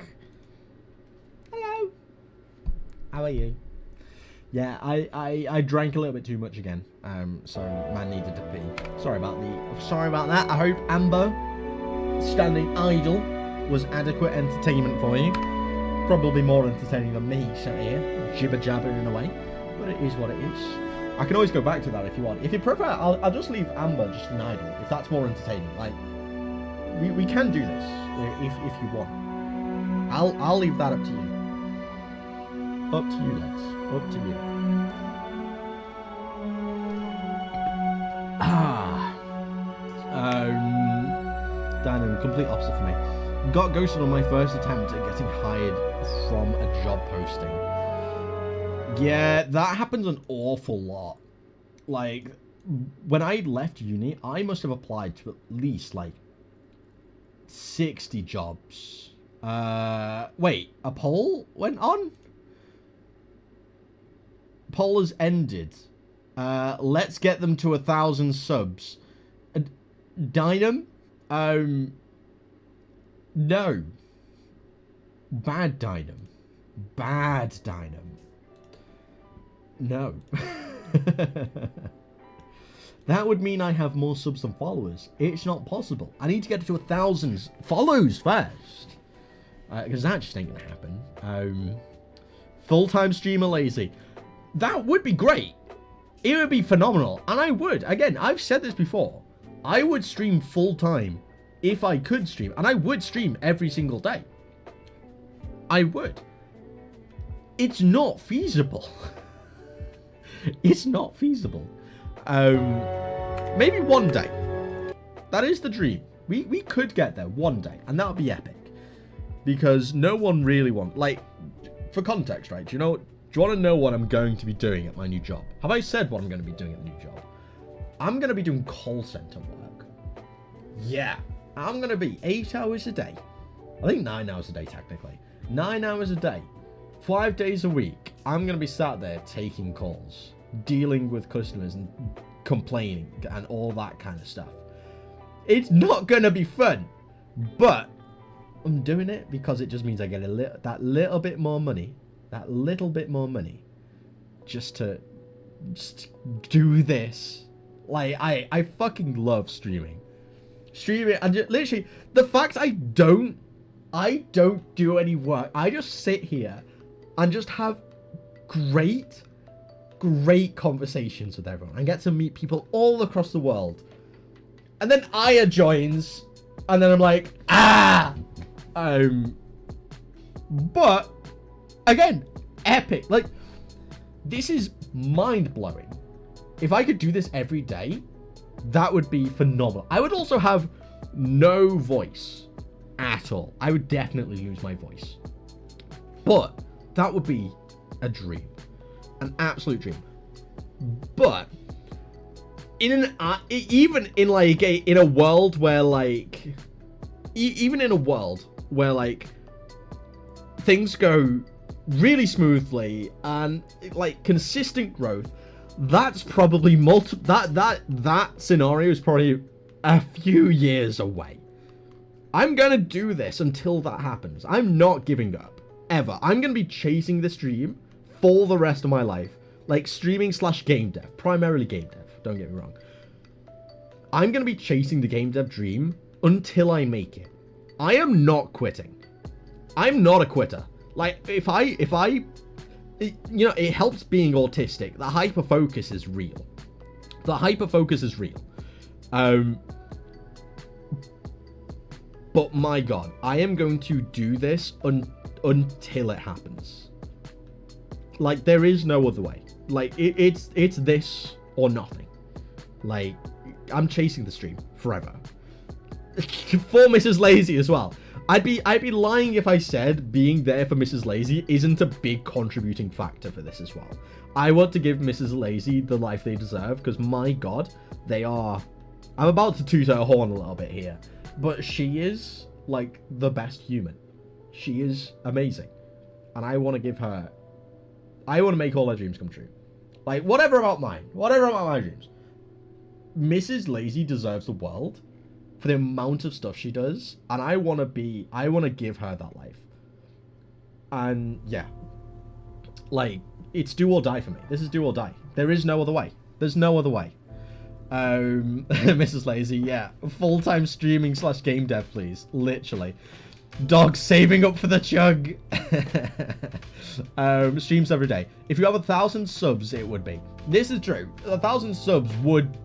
[SPEAKER 1] Hello. How are you? Yeah, I drank a little bit too much again. So man needed to pee. Sorry about that. I hope Amber standing idle was adequate entertainment for you. Probably more entertaining than me sat here jibber jabbering away. But it is what it is. I can always go back to that if you want. If you prefer, I'll just leave Amber just an idle if that's more entertaining. Like we can do this if you want. I'll leave that up to you. Up to you, lads. Up to you. Damn, complete opposite for me. Got ghosted on my first attempt at getting hired from a job posting. Yeah, that happens an awful lot. Like, when I left uni, I must have applied to at least, like, 60 jobs. Wait, a poll went on? Poll has ended. Let's get them to 1,000 subs. Dynam? No. Bad Dynam. Bad Dynam. No. That would mean I have more subs than followers. It's not possible. I need to get to 1,000 follows first. Because that just ain't gonna happen. Full-time streamer Lazy. That would be great. It would be phenomenal. And I would. Again, I've said this before. I would stream full-time if I could stream. And I would stream every single day. I would. It's not feasible. It's not feasible. Maybe one day. That is the dream. We could get there one day. And that would be epic. Because no one really wants... Like, for context, right? Do you want to know what I'm going to be doing at my new job? Have I said what I'm going to be doing at the new job? I'm going to be doing call center work. Yeah. I'm going to be 8 hours a day. I think 9 hours a day, technically. 9 hours a day. 5 days a week. I'm going to be sat there taking calls. Dealing with customers and complaining and all that kind of stuff. It's not going to be fun. But I'm doing it because it just means I get that little bit more money. That little bit more money. Just to do this. Like, I fucking love streaming. Streaming, and literally, the fact I don't do any work. I just sit here and just have great conversations with everyone. And get to meet people all across the world. And then Aya joins. And then I'm like, But, again, epic. Like, this is mind-blowing. If I could do this every day, that would be phenomenal. I would also have no voice at all. I would definitely lose my voice. But that would be a dream. An absolute dream. But in a world where like things go really smoothly and like consistent growth, that's probably that scenario is probably a few years away. I'm gonna do this until that happens. I'm not giving up ever. I'm gonna be chasing this dream for the rest of my life, like streaming / game dev, primarily game dev. Don't get me wrong. I'm gonna be chasing the game dev dream until I make it. I am not quitting. I'm not a quitter. Like if I it helps being autistic. The hyper focus is real. But my God, I am going to do this until it happens. Like there is no other way. Like it's this or nothing. Like I'm chasing the stream forever. For Mrs. Lazy as well. I'd be lying if I said being there for Mrs. Lazy isn't a big contributing factor for this as well. I want to give Mrs. Lazy the life they deserve because my God, they are... I'm about to toot her horn a little bit here, but she is like the best human. She is amazing. And I want to give her... I want to make all her dreams come true. Like, whatever about my dreams. Mrs. Lazy deserves the world for the amount of stuff she does, and I want to give her that life. And yeah, like, it's do or die for me. This is do or die. There is no other way. There's no other way. Mrs. Lazy, yeah, full-time streaming / game dev, please. Literally. Dog saving up for the chug. Streams every day. If you have 1,000 subs, it would be. This is true. 1,000 subs would,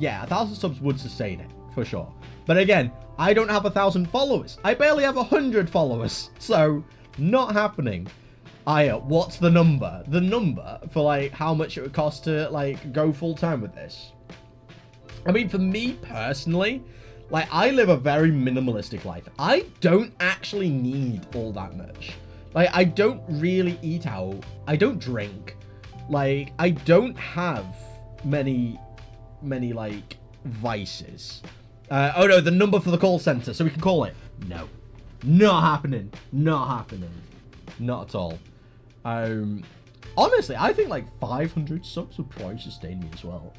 [SPEAKER 1] yeah, 1,000 subs would sustain it for sure. But again, I don't have 1,000 followers. I barely have 100 followers, so not happening. Aya, what's the number? The number for like how much it would cost to like go full time with this? I mean, for me personally, like, I live a very minimalistic life. I don't actually need all that much. Like, I don't really eat out. I don't drink. Like, I don't have many, like, vices. Oh, no, the number for the call center, so we can call it. No. Not happening. Not happening. Not at all. Honestly, I think, like, 500 subs would probably sustain me as well.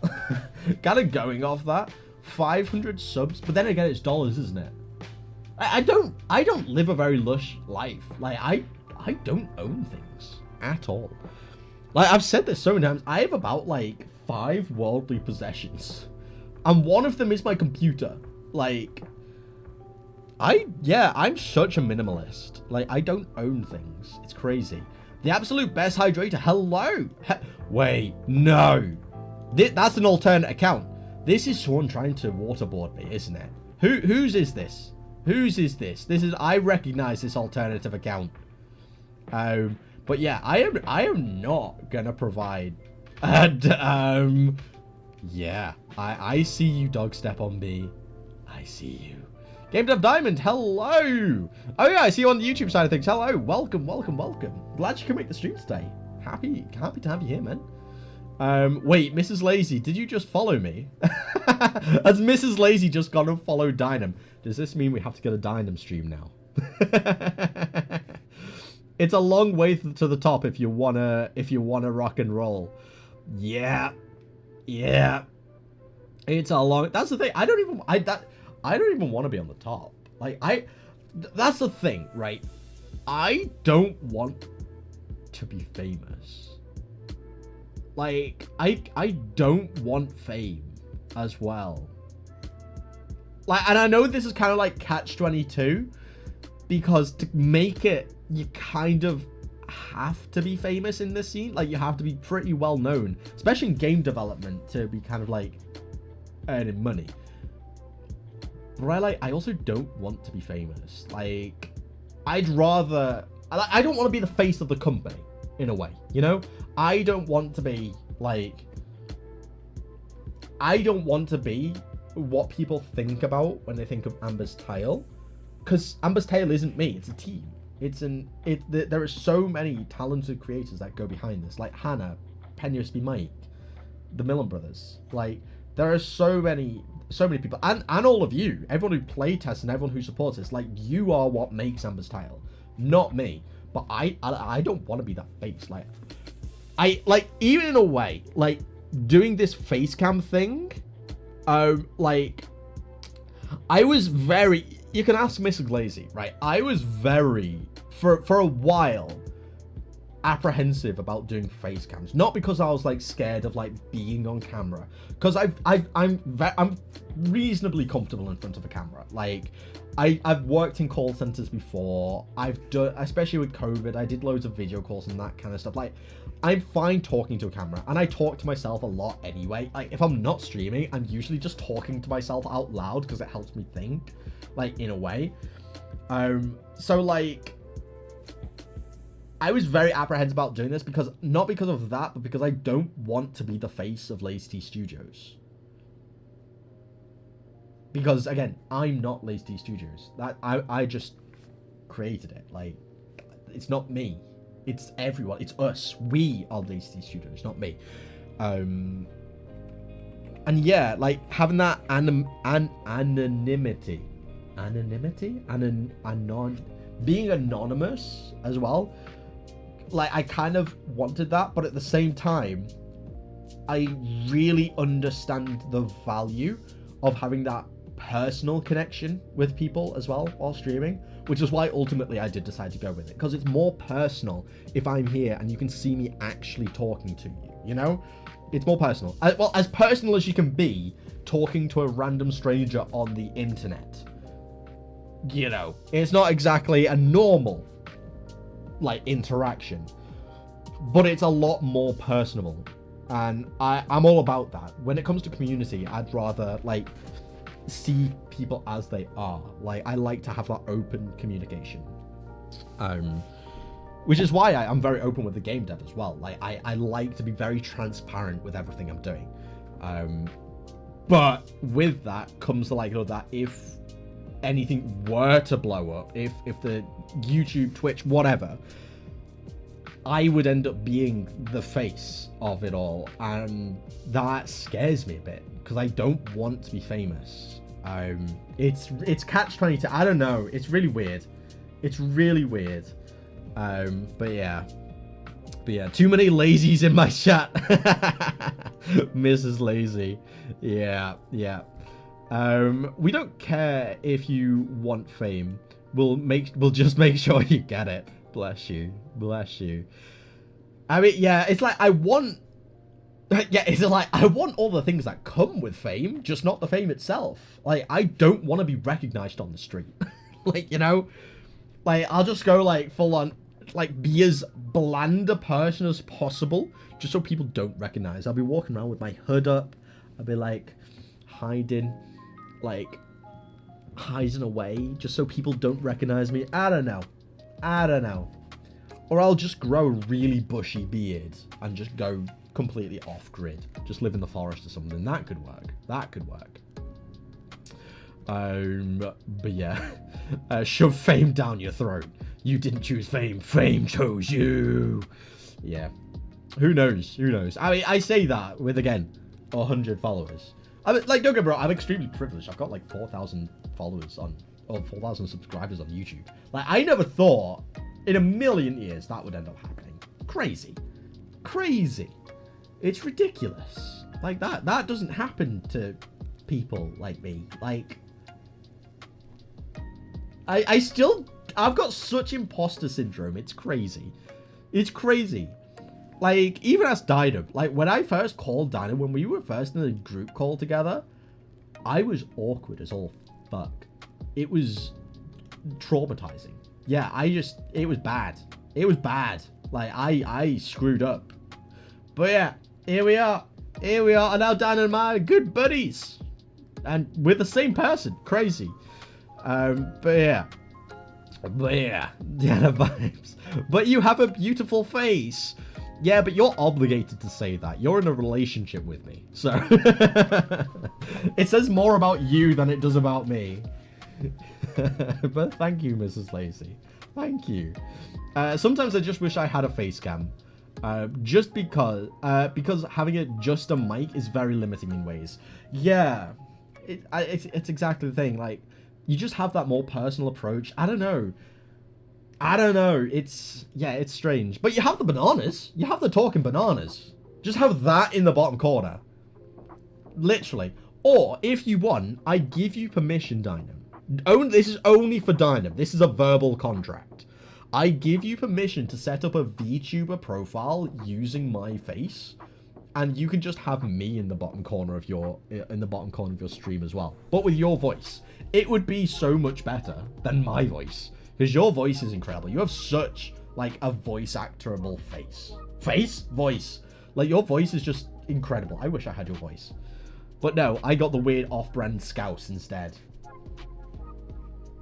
[SPEAKER 1] Kind of going off that. 500 subs, but then again, it's dollars, isn't it? I don't live a very lush life. Like, I don't own things at all. Like, I've said this so many times. I have about like 5 worldly possessions, and one of them is my computer. Like, I'm such a minimalist. Like, I don't own things. It's crazy. The absolute best hydrator. Hello. Wait, no. That's an alternate account. This is someone trying to waterboard me, isn't it? Whose is this? Whose is this? I recognize this alternative account. But yeah, I am not gonna provide. And yeah, I see you, dog step on me. I see you. GameDev Diamond, hello. Oh yeah, I see you on the YouTube side of things. Hello, welcome. Glad you can make the stream today. Happy to have you here, man. Wait, Mrs. Lazy, did you just follow me? Has Mrs. Lazy just gone and followed Dynam? Does this mean we have to get a Dynam stream now? It's a long way to the top if you wanna rock and roll. Yeah. It's a long. That's the thing. I don't even want to be on the top. Like, that's the thing, right? I don't want to be famous. Like, I don't want fame as well. Like, and I know this is kind of like catch-22, because to make it, you kind of have to be famous in this scene. Like, you have to be pretty well known, especially in game development, to be kind of like earning money. But I also don't want to be famous. Like, I don't want to be the face of the company, in a way, you know? I don't want to be, like, I don't want to be what people think about when they think of Amber's Tale. Because Amber's Tale isn't me, it's a team. There are so many talented creators that go behind this. Like Hannah, PenUSB Mike, the Millen Brothers. Like, there are so many people. And all of you, everyone who playtests and everyone who supports this. Like, you are what makes Amber's Tale, not me. But I don't want to be that face. Like, even in a way, like, doing this face cam thing, like, I was very, you can ask Miss Glazy, right? I was very, for a while, apprehensive about doing face cams. Not because I was, like, scared of, like, being on camera. Because I'm reasonably comfortable in front of a camera. Like, I've worked in call centers before. I've done, especially with COVID, I did loads of video calls and that kind of stuff. Like, I'm fine talking to a camera, and I talk to myself a lot anyway. Like, if I'm not streaming, I'm usually just talking to myself out loud because it helps me think, like, in a way. So, like, I was very apprehensive about doing this because, not because of that, but because I don't want to be the face of LazyTeaStudios. Because, again, I'm not LazyTeaStudios. I just created it. Like, it's not me. It's everyone. It's us. We are LazyTeaStudios, not me. And yeah, like, having that anonymity. Being anonymous as well. Like, I kind of wanted that, but at the same time, I really understand the value of having that personal connection with people as well while streaming, which is why ultimately I did decide to go with it, because it's more personal if I'm here and you can see me actually talking to you, you know? It's more personal. Well, as personal as you can be talking to a random stranger on the internet. You know, it's not exactly a normal, like, interaction, but it's a lot more personable. And I'm all about that. When it comes to community, I'd rather, like, see people as they are. Like, I like to have that open communication. Which is why I'm very open with the game dev as well. Like, I like to be very transparent with everything I'm doing. But with that comes the likelihood that if anything were to blow up, if the YouTube, Twitch, whatever, I would end up being the face of it all, and that scares me a bit because I don't want to be famous. It's catch-22. I don't know. It's really weird. It's really weird. But yeah, too many lazies in my chat. Mrs. Lazy. Yeah. We don't care if you want fame. We'll just make sure you get it. Bless you. I mean, yeah, it's like I want all the things that come with fame, just not the fame itself. Like, I don't want to be recognized on the street. Like, you know, like, I'll just go, like, full on, like, be as bland a person as possible, just so people don't recognize. I'll be walking around with my hood up. I'll be, like, hiding away, just so people don't recognize me. I don't know. Or I'll just grow a really bushy beard and just go completely off-grid. Just live in the forest or something. That could work. But yeah. Shove fame down your throat. You didn't choose fame. Fame chose you. Yeah. Who knows? I mean, I say that with, again, 100 followers. I mean, like, don't get me wrong, I'm extremely privileged. I've got, like, 4,000 followers or 4,000 subscribers on YouTube. Like, I never thought in a million years that would end up happening. Crazy. It's ridiculous. Like, that doesn't happen to people like me. Like, I've got such imposter syndrome. It's crazy. Like, even as Dynam, like, when I first called Dynam, when we were first in a group call together, I was awkward as all fuck. It was traumatizing. Yeah, it was bad. Like, I screwed up. But yeah, here we are. And now Dynam and I are good buddies. And we're the same person. Crazy. But yeah, Diana vibes. But you have a beautiful face. Yeah, but you're obligated to say that. You're in a relationship with me. So, it says more about you than it does about me. But thank you, Mrs. Lazy. Thank you. Sometimes I just wish I had a face cam. Just because having just a mic is very limiting in ways. Yeah, it's exactly the thing. Like, you just have that more personal approach. I don't know. It's strange. But you have the bananas. You have the talking bananas. Just have that in the bottom corner. Literally. Or, if you want, I give you permission, Dynam. This is only for Dynam. This is a verbal contract. I give you permission to set up a VTuber profile using my face, and you can just have me in the bottom corner of your stream as well, but with your voice. It would be so much better than my voice, because your voice is incredible. You have such, like, a voice actorable voice. Like, your voice is just incredible. I wish I had your voice, but no, I got the weird off-brand Scouse instead.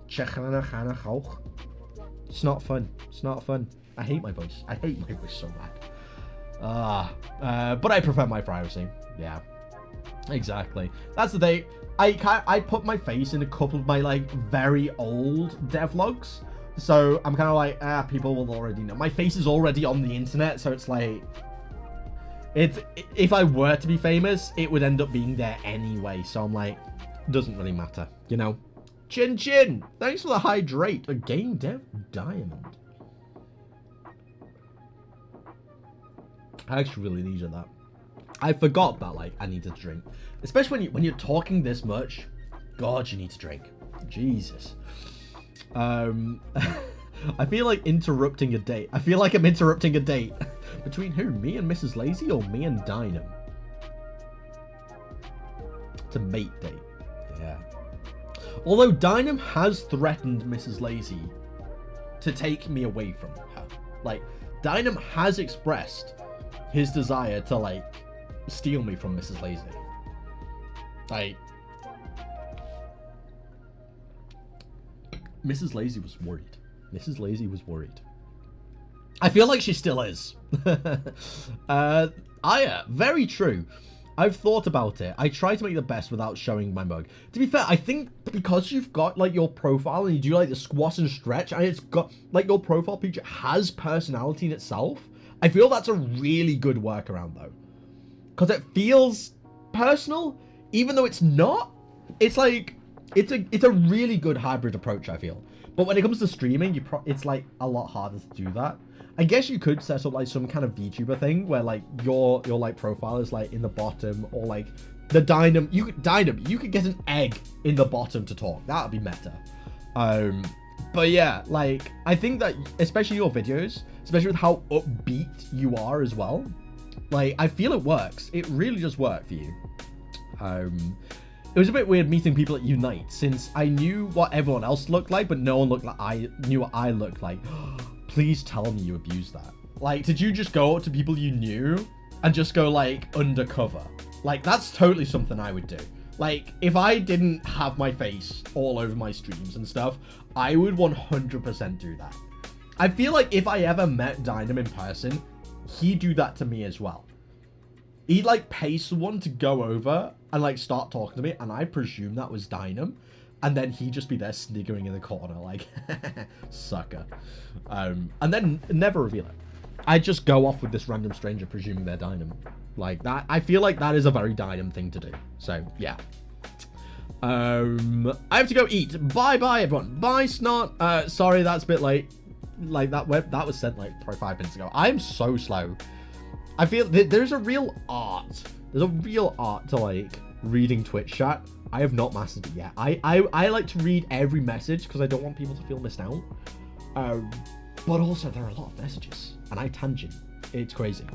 [SPEAKER 1] It's not fun. I hate my voice. So bad. But I prefer my privacy. Yeah, exactly. That's the thing. I put my face in a couple of my, like, very old devlogs, so I'm kind of like, people will already know. My face is already on the internet, so it's like, if I were to be famous, it would end up being there anyway. So I'm like, doesn't really matter, you know. Chin, thanks for the hydrate. A GameDev diamond. I actually really needed that. I forgot that, like, I needed to drink. Especially when you're talking this much God, you need to drink. Jesus. I feel like interrupting a date. I feel like I'm interrupting a date. Between who? Me and Mrs. Lazy or me and Dynam? It's a mate date. Yeah. Although Dynam has threatened Mrs. Lazy to take me away from her. Like, Dynam has expressed his desire to, like, steal me from Mrs. Lazy. Like, Mrs. Lazy was worried. Mrs. Lazy was worried. I feel like she still is. Aya, very true. I've thought about it. I try to make the best without showing my mug. To be fair, I think because you've got, like, your profile and you do, like, the squat and stretch, and it's got, like, your profile picture has personality in itself, I feel that's a really good workaround, though. Because it feels personal, even though it's not. It's, like, it's a really good hybrid approach, I feel. But when it comes to streaming, it's, like, a lot harder to do that. I guess you could set up, like, some kind of VTuber thing where, like, your like, profile is, like, in the bottom, or, like, the Dynam, you could get an egg in the bottom to talk. That would be meta. But yeah, like, I think that, especially your videos, especially with how upbeat you are as well, like, I feel it works. It really does work for you. It was a bit weird meeting people at Unite, since I knew what everyone else looked like, but no one looked like I knew what I looked like. Please tell me you abused that. Like, did you just go up to people you knew and just go, like, undercover? Like, that's totally something I would do. Like, if I didn't have my face all over my streams and stuff, I would 100% do that. I feel like if I ever met Dynam in person, he'd do that to me as well. He'd, like, pay someone to go over and, like, start talking to me, and I presume that was Dynam. And then he'd just be there sniggering in the corner, like, sucker. And then never reveal it. I'd just go off with this random stranger, presuming they're Dynam. Like, that, I feel like that is a very Dynam thing to do. So, yeah. I have to go eat. Bye-bye, everyone. Bye, Snot. Sorry, that's a bit late. Like, that was sent, like, probably 5 minutes ago. I'm so slow. I feel there's a real art. There's a real art to, like, reading Twitch chat. I have not mastered it yet. I like to read every message because I don't want people to feel missed out. But also, there are a lot of messages. And I tangent. It's crazy.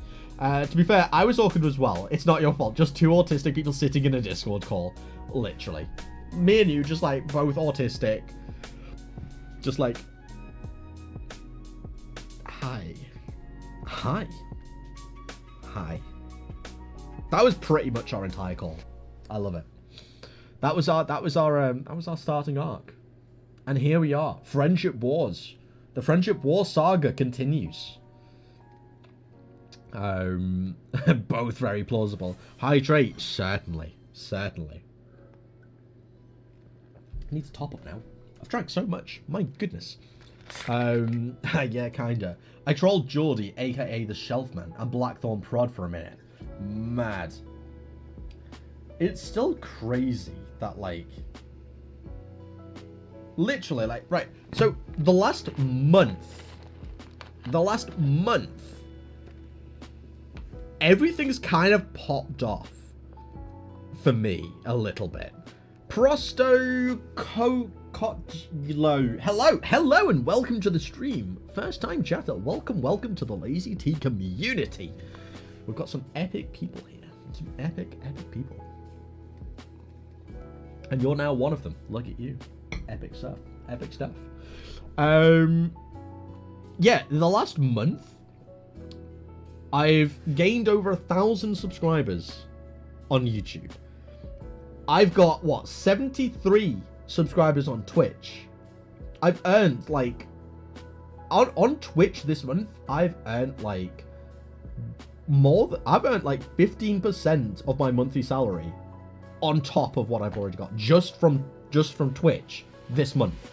[SPEAKER 1] To be fair, I was awkward as well. It's not your fault. Just 2 autistic people sitting in a Discord call. Literally. Me and you, just, like, both autistic. Just, like... Hi. Hi. Hi. That was pretty much our entire call. I love it. That was our starting arc. And here we are. Friendship Wars. The Friendship War saga continues. Both very plausible. Hydrate, certainly. Certainly. I need to top up now. I've drank so much. My goodness. Yeah, kinda. I trolled Geordie, aka the Shelfman, and Blackthorn Prod for a minute. Mad. It's still crazy that, like, literally, like, right, so the last month, everything's kind of popped off for me a little bit. Prosto Cotlo. Hello, and welcome to the stream. First time chatter, welcome to the Lazy Tea community. We've got some epic people here. Some epic people. And you're now one of them. Look at you. Epic stuff. Epic stuff. Yeah, the last month, I've gained over 1,000 subscribers on YouTube. I've got, what, 73 subscribers on Twitch. I've earned, like, on Twitch this month, I've earned, like, I've earned, like, 15% of my monthly salary on top of what I've already got just from Twitch this month.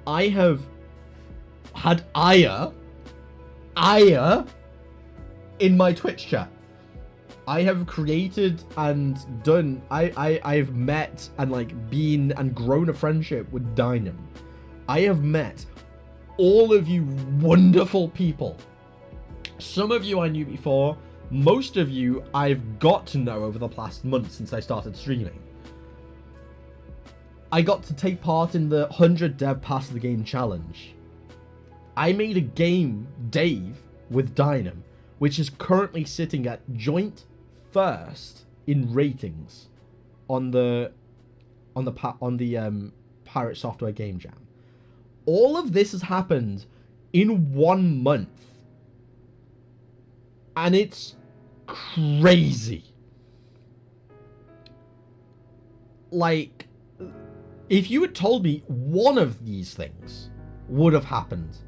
[SPEAKER 1] I have had Aya in my Twitch chat. I have created and done, I've met and, like, been and grown a friendship with Dynam. I have met all of you wonderful people. Some of you I knew before. Most of you I've got to know over the past month since I started streaming. I got to take part in the 100 Dev Pass the Game Challenge. I made a GameDev with Dynam, which is currently sitting at joint first in ratings on the Pirate Software Game Jam. All of this has happened in 1 month. And it's crazy. Like, if you had told me one of these things would have happened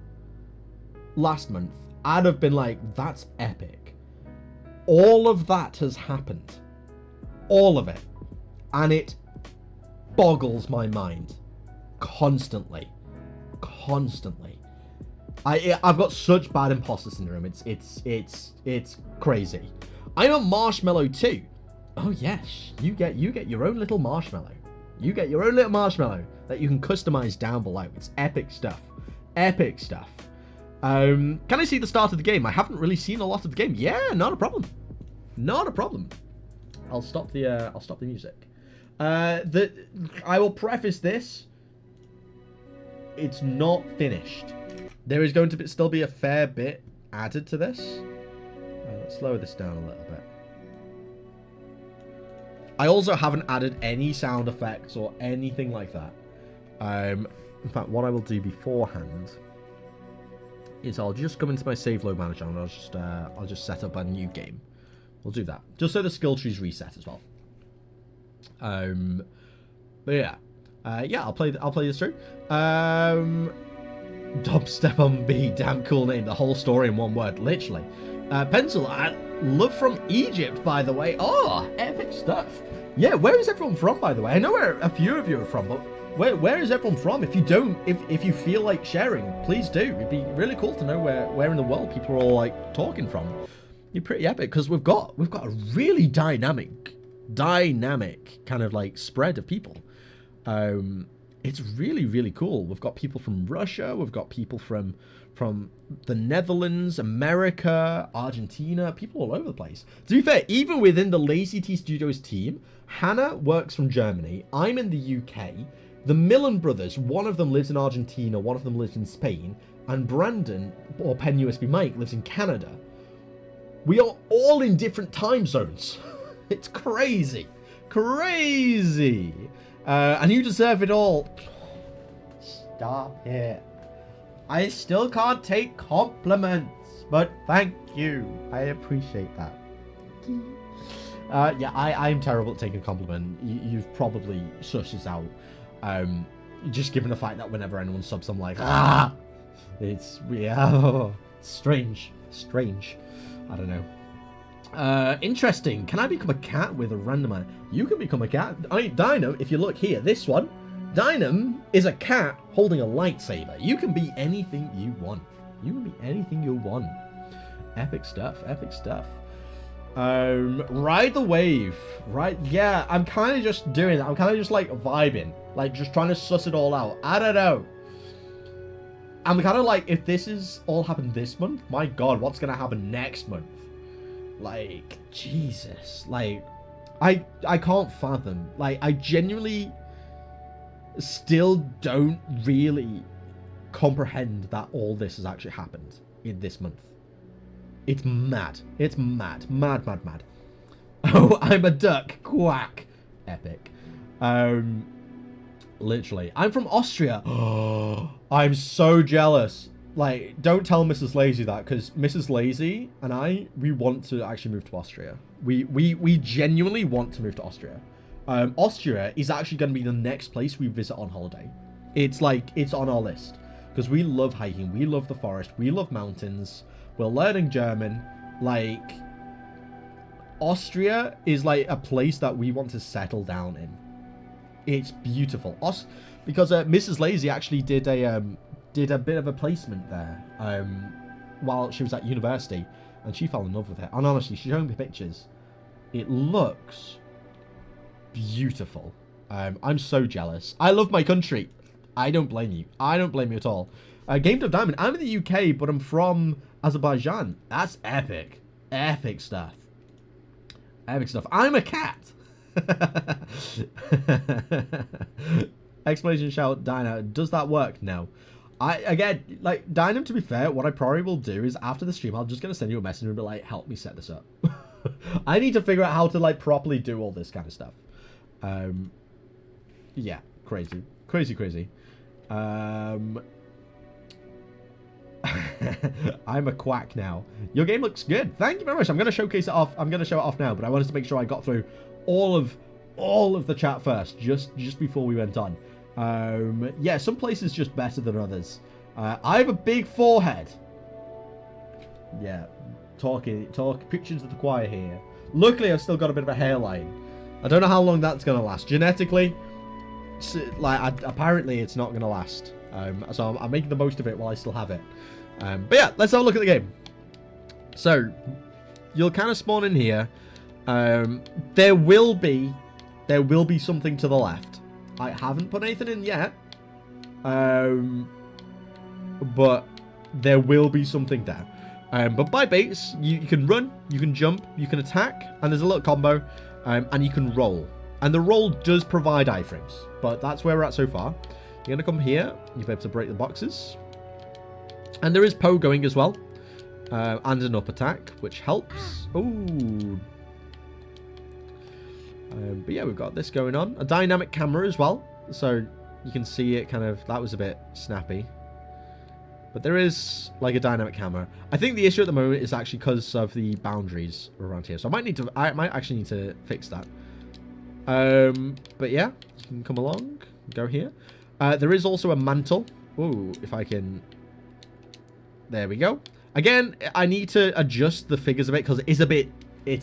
[SPEAKER 1] last month, I'd have been like, that's epic. All of that has happened. All of it. And it boggles my mind. Constantly. I've got such bad imposter syndrome. It's crazy. I'm a marshmallow too. Oh yes, you get your own little marshmallow. You get your own little marshmallow that you can customize down below. It's epic stuff. Epic stuff. Can I see the start of the game? I haven't really seen a lot of the game. Yeah, not a problem. Not a problem. I'll stop the music. I will preface this. It's not finished. There is going to still be a fair bit added to this. Let's slow this down a little bit. I also haven't added any sound effects or anything like that. In fact, what I will do beforehand is I'll just come into my save load manager and I'll just set up a new game. We'll do that just so the skill trees reset as well. But yeah, I'll play this through. Dubstep on B, damn cool name. The whole story in one word, literally. Pencil, love from Egypt, by the way. Oh, epic stuff. Yeah, where is everyone from, by the way? I know where a few of you are from, but where is everyone from? If you don't, if you feel like sharing, please do. It'd be really cool to know where in the world people are all like talking from. You're pretty epic because we've got a really dynamic kind of like spread of people. It's really, really cool. We've got people from Russia. We've got people from the Netherlands, America, Argentina, people all over the place. To be fair, even within the LazyTeaStudios team, Hannah works from Germany. I'm in the UK. The Millen brothers, one of them lives in Argentina, one of them lives in Spain, and Brandon, or Pen USB Mike, lives in Canada. We are all in different time zones. It's crazy. Crazy. And you deserve it all. Stop it. I still can't take compliments, but thank you. I appreciate that. Yeah, I'm terrible at taking a compliment. You've probably sussed this out. Just given the fact that whenever anyone subs, I'm like, ah! It's, yeah, strange. I don't know. Interesting. Can I become a cat with a randomizer? You can become a cat. Dynam, if you look here, this one, Dynam is a cat holding a lightsaber. You can be anything you want. You can be anything you want. Epic stuff. Epic stuff. Ride the wave. Right? Yeah, I'm kind of just doing that. I'm kind of just like vibing, like just trying to suss it all out. I don't know. I'm kind of like, if this is all happened this month, my God, what's gonna happen next month? Like, Jesus. Like, I can't fathom. Like, I genuinely still don't really comprehend that all this has actually happened in this month. It's mad. It's mad. Mad. Oh, I'm a duck. Quack. Epic. Literally. I'm from Austria. I'm so jealous. Like, don't tell Mrs. Lazy that, because Mrs. Lazy and we want to actually move to Austria. We genuinely want to move to Austria. Austria is actually going to be the next place we visit on holiday. It's like, it's on our list. Because we love hiking, we love the forest, we love mountains, we're learning German. Like, Austria is like a place that we want to settle down in. It's beautiful. Because Mrs. Lazy actually did a bit of a placement there while she was at university, and she fell in love with it. And honestly, she showed me pictures. It looks beautiful. I'm so jealous. I love my country. I don't blame you. I don't blame you at all. GameDev Diamond. I'm in the UK, but I'm from Azerbaijan. That's epic. Epic stuff. Epic stuff. I'm a cat. Explanation shout Dino. Does that work? No. Again, like, Dynam, to be fair, what I probably will do is after the stream, I'm just going to send you a message and be like, help me set this up. I need to figure out how to, like, properly do all this kind of stuff. Yeah, crazy. Crazy. I'm a quack now. Your game looks good. Thank you very much. I'm going to showcase it off. I'm going to show it off now, but I wanted to make sure I got through all of the chat first, just before we went on. Yeah, some places just better than others. I have a big forehead. Yeah, talk pictures of the choir here. Luckily, I've still got a bit of a hairline. I don't know how long that's gonna last. Genetically, like apparently, it's not gonna last. So I'm making the most of it while I still have it. But yeah, let's have a look at the game. So you'll kind of spawn in here. There will be something to the left. I haven't put anything in yet, but there will be something there. But by base, you can run, you can jump, you can attack, and there's a little combo, and you can roll. And the roll does provide iframes, but that's where we're at so far. You're going to come here, you'll be able to break the boxes. And there is Poe going as well, and an up attack, which helps. Ooh. But yeah, we've got this going on. A dynamic camera as well. So you can see it kind of... That was a bit snappy. But there is like a dynamic camera. I think the issue at the moment is actually because of the boundaries around here. So I might actually need to fix that. But yeah, you can come along. Go here. There is also a mantle. Ooh, if I can... There we go. Again, I need to adjust the figures a bit because it's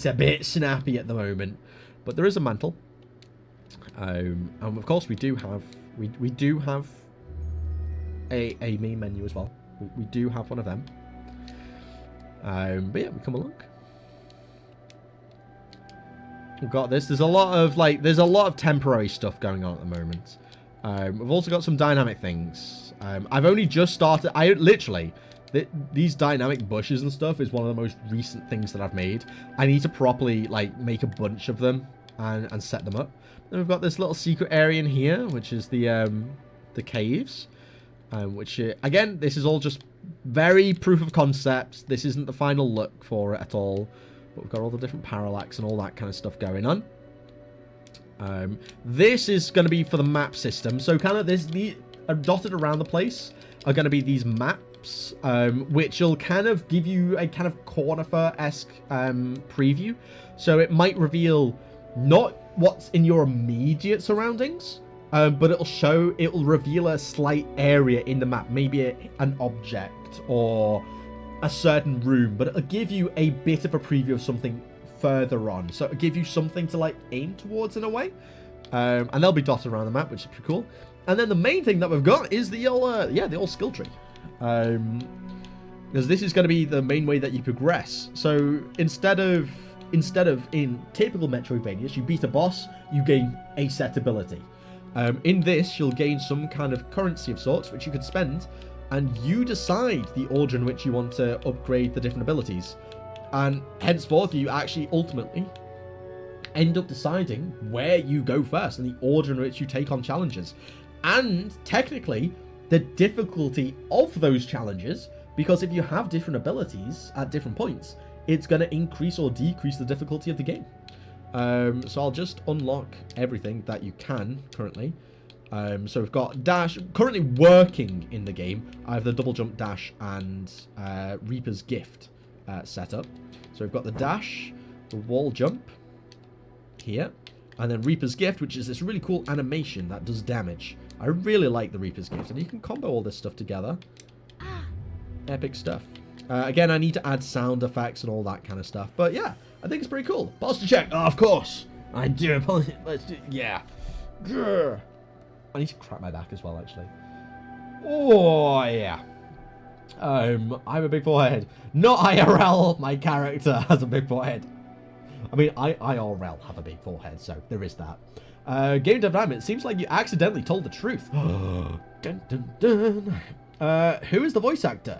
[SPEAKER 1] a bit snappy at the moment. But there is a mantle, and of course we do have a main menu as well. We do have one of them. But yeah, we come along. We've got this. There's a lot of temporary stuff going on at the moment. We've also got some dynamic things. I've only just started. These dynamic bushes and stuff is one of the most recent things that I've made. I need to properly like make a bunch of them and set them up. Then we've got this little secret area in here, which is the caves. Which again, this is all just very proof of concept. This isn't the final look for it at all. But we've got all the different parallax and all that kind of stuff going on. This is going to be for the map system. So kind of dotted around the place are going to be these maps, which will kind of give you a kind of Cornifer-esque preview. So it might reveal not what's in your immediate surroundings, but it'll reveal a slight area in the map, maybe an object or a certain room, but it'll give you a bit of a preview of something further on. So it'll give you something to like aim towards in a way. And they'll be dotted around the map, which is pretty cool. And then the main thing that we've got is the old skill tree. Because this is going to be the main way that you progress. So instead of in typical Metroidvanias, you beat a boss, you gain a set ability. In this, you'll gain some kind of currency of sorts, which you could spend, and you decide the order in which you want to upgrade the different abilities. And henceforth, you actually ultimately end up deciding where you go first and the order in which you take on challenges. And technically, the difficulty of those challenges, because if you have different abilities at different points, it's going to increase or decrease the difficulty of the game. So I'll just unlock everything that you can currently. So we've got dash, currently working in the game. I have the double jump dash and Reaper's Gift set up. So we've got the dash, the wall jump here, and then Reaper's Gift, which is this really cool animation that does damage. I really like the Reaper's Gift, and you can combo all this stuff together. Epic stuff. Again, I need to add sound effects and all that kind of stuff, but yeah, I think it's pretty cool. Posture check, oh, of course. I do. Let's do, yeah. Grr. I need to crack my back as well, actually. Oh yeah. I have a big forehead. Not IRL. My character has a big forehead. I mean, I IRL have a big forehead, so there is that. GameDev Diamond, it seems like you accidentally told the truth. Dun, dun, dun. Who is the voice actor?